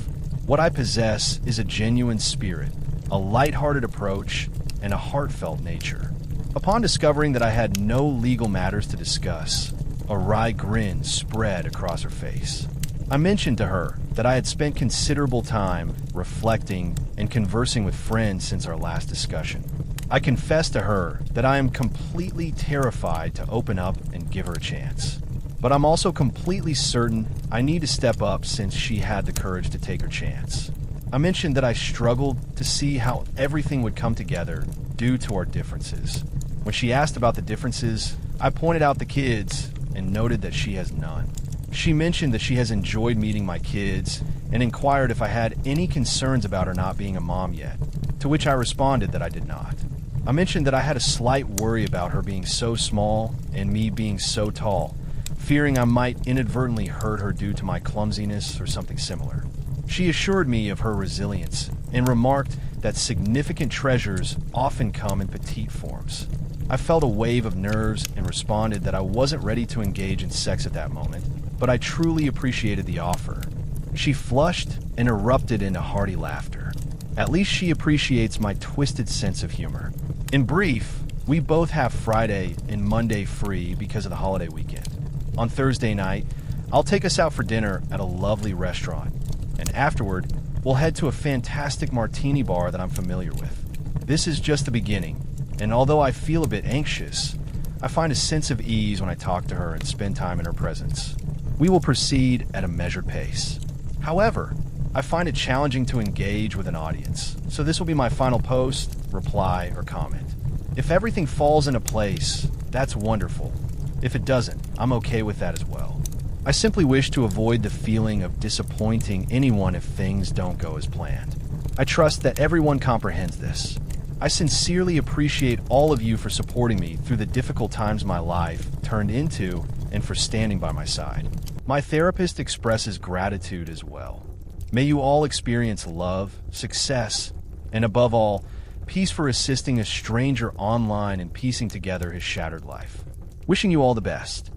What I possess is a genuine spirit, a lighthearted approach, and a heartfelt nature. Upon discovering that I had no legal matters to discuss, a wry grin spread across her face. I mentioned to her that I had spent considerable time reflecting and conversing with friends since our last discussion. I confessed to her that I am completely terrified to open up and give her a chance. But I'm also completely certain I need to step up since she had the courage to take her chance. I mentioned that I struggled to see how everything would come together due to our differences. When she asked about the differences, I pointed out the kids and noted that she has none. She mentioned that she has enjoyed meeting my kids and inquired if I had any concerns about her not being a mom yet, to which I responded that I did not. I mentioned that I had a slight worry about her being so small and me being so tall, fearing I might inadvertently hurt her due to my clumsiness or something similar. She assured me of her resilience and remarked that significant treasures often come in petite forms. I felt a wave of nerves and responded that I wasn't ready to engage in sex at that moment, but I truly appreciated the offer. She flushed and erupted into hearty laughter. At least she appreciates my twisted sense of humor. In brief, we both have Friday and Monday free because of the holiday weekend. On Thursday night, I'll take us out for dinner at a lovely restaurant, and afterward, we'll head to a fantastic martini bar that I'm familiar with. This is just the beginning, and although I feel a bit anxious, I find a sense of ease when I talk to her and spend time in her presence. We will proceed at a measured pace. However, I find it challenging to engage with an audience, so this will be my final post, reply, or comment. If everything falls into place, that's wonderful. If it doesn't, I'm okay with that as well. I simply wish to avoid the feeling of disappointing anyone if things don't go as planned. I trust that everyone comprehends this. I sincerely appreciate all of you for supporting me through the difficult times my life turned into and for standing by my side. My therapist expresses gratitude as well. May you all experience love, success, and above all, peace for assisting a stranger online and piecing together his shattered life. Wishing you all the best.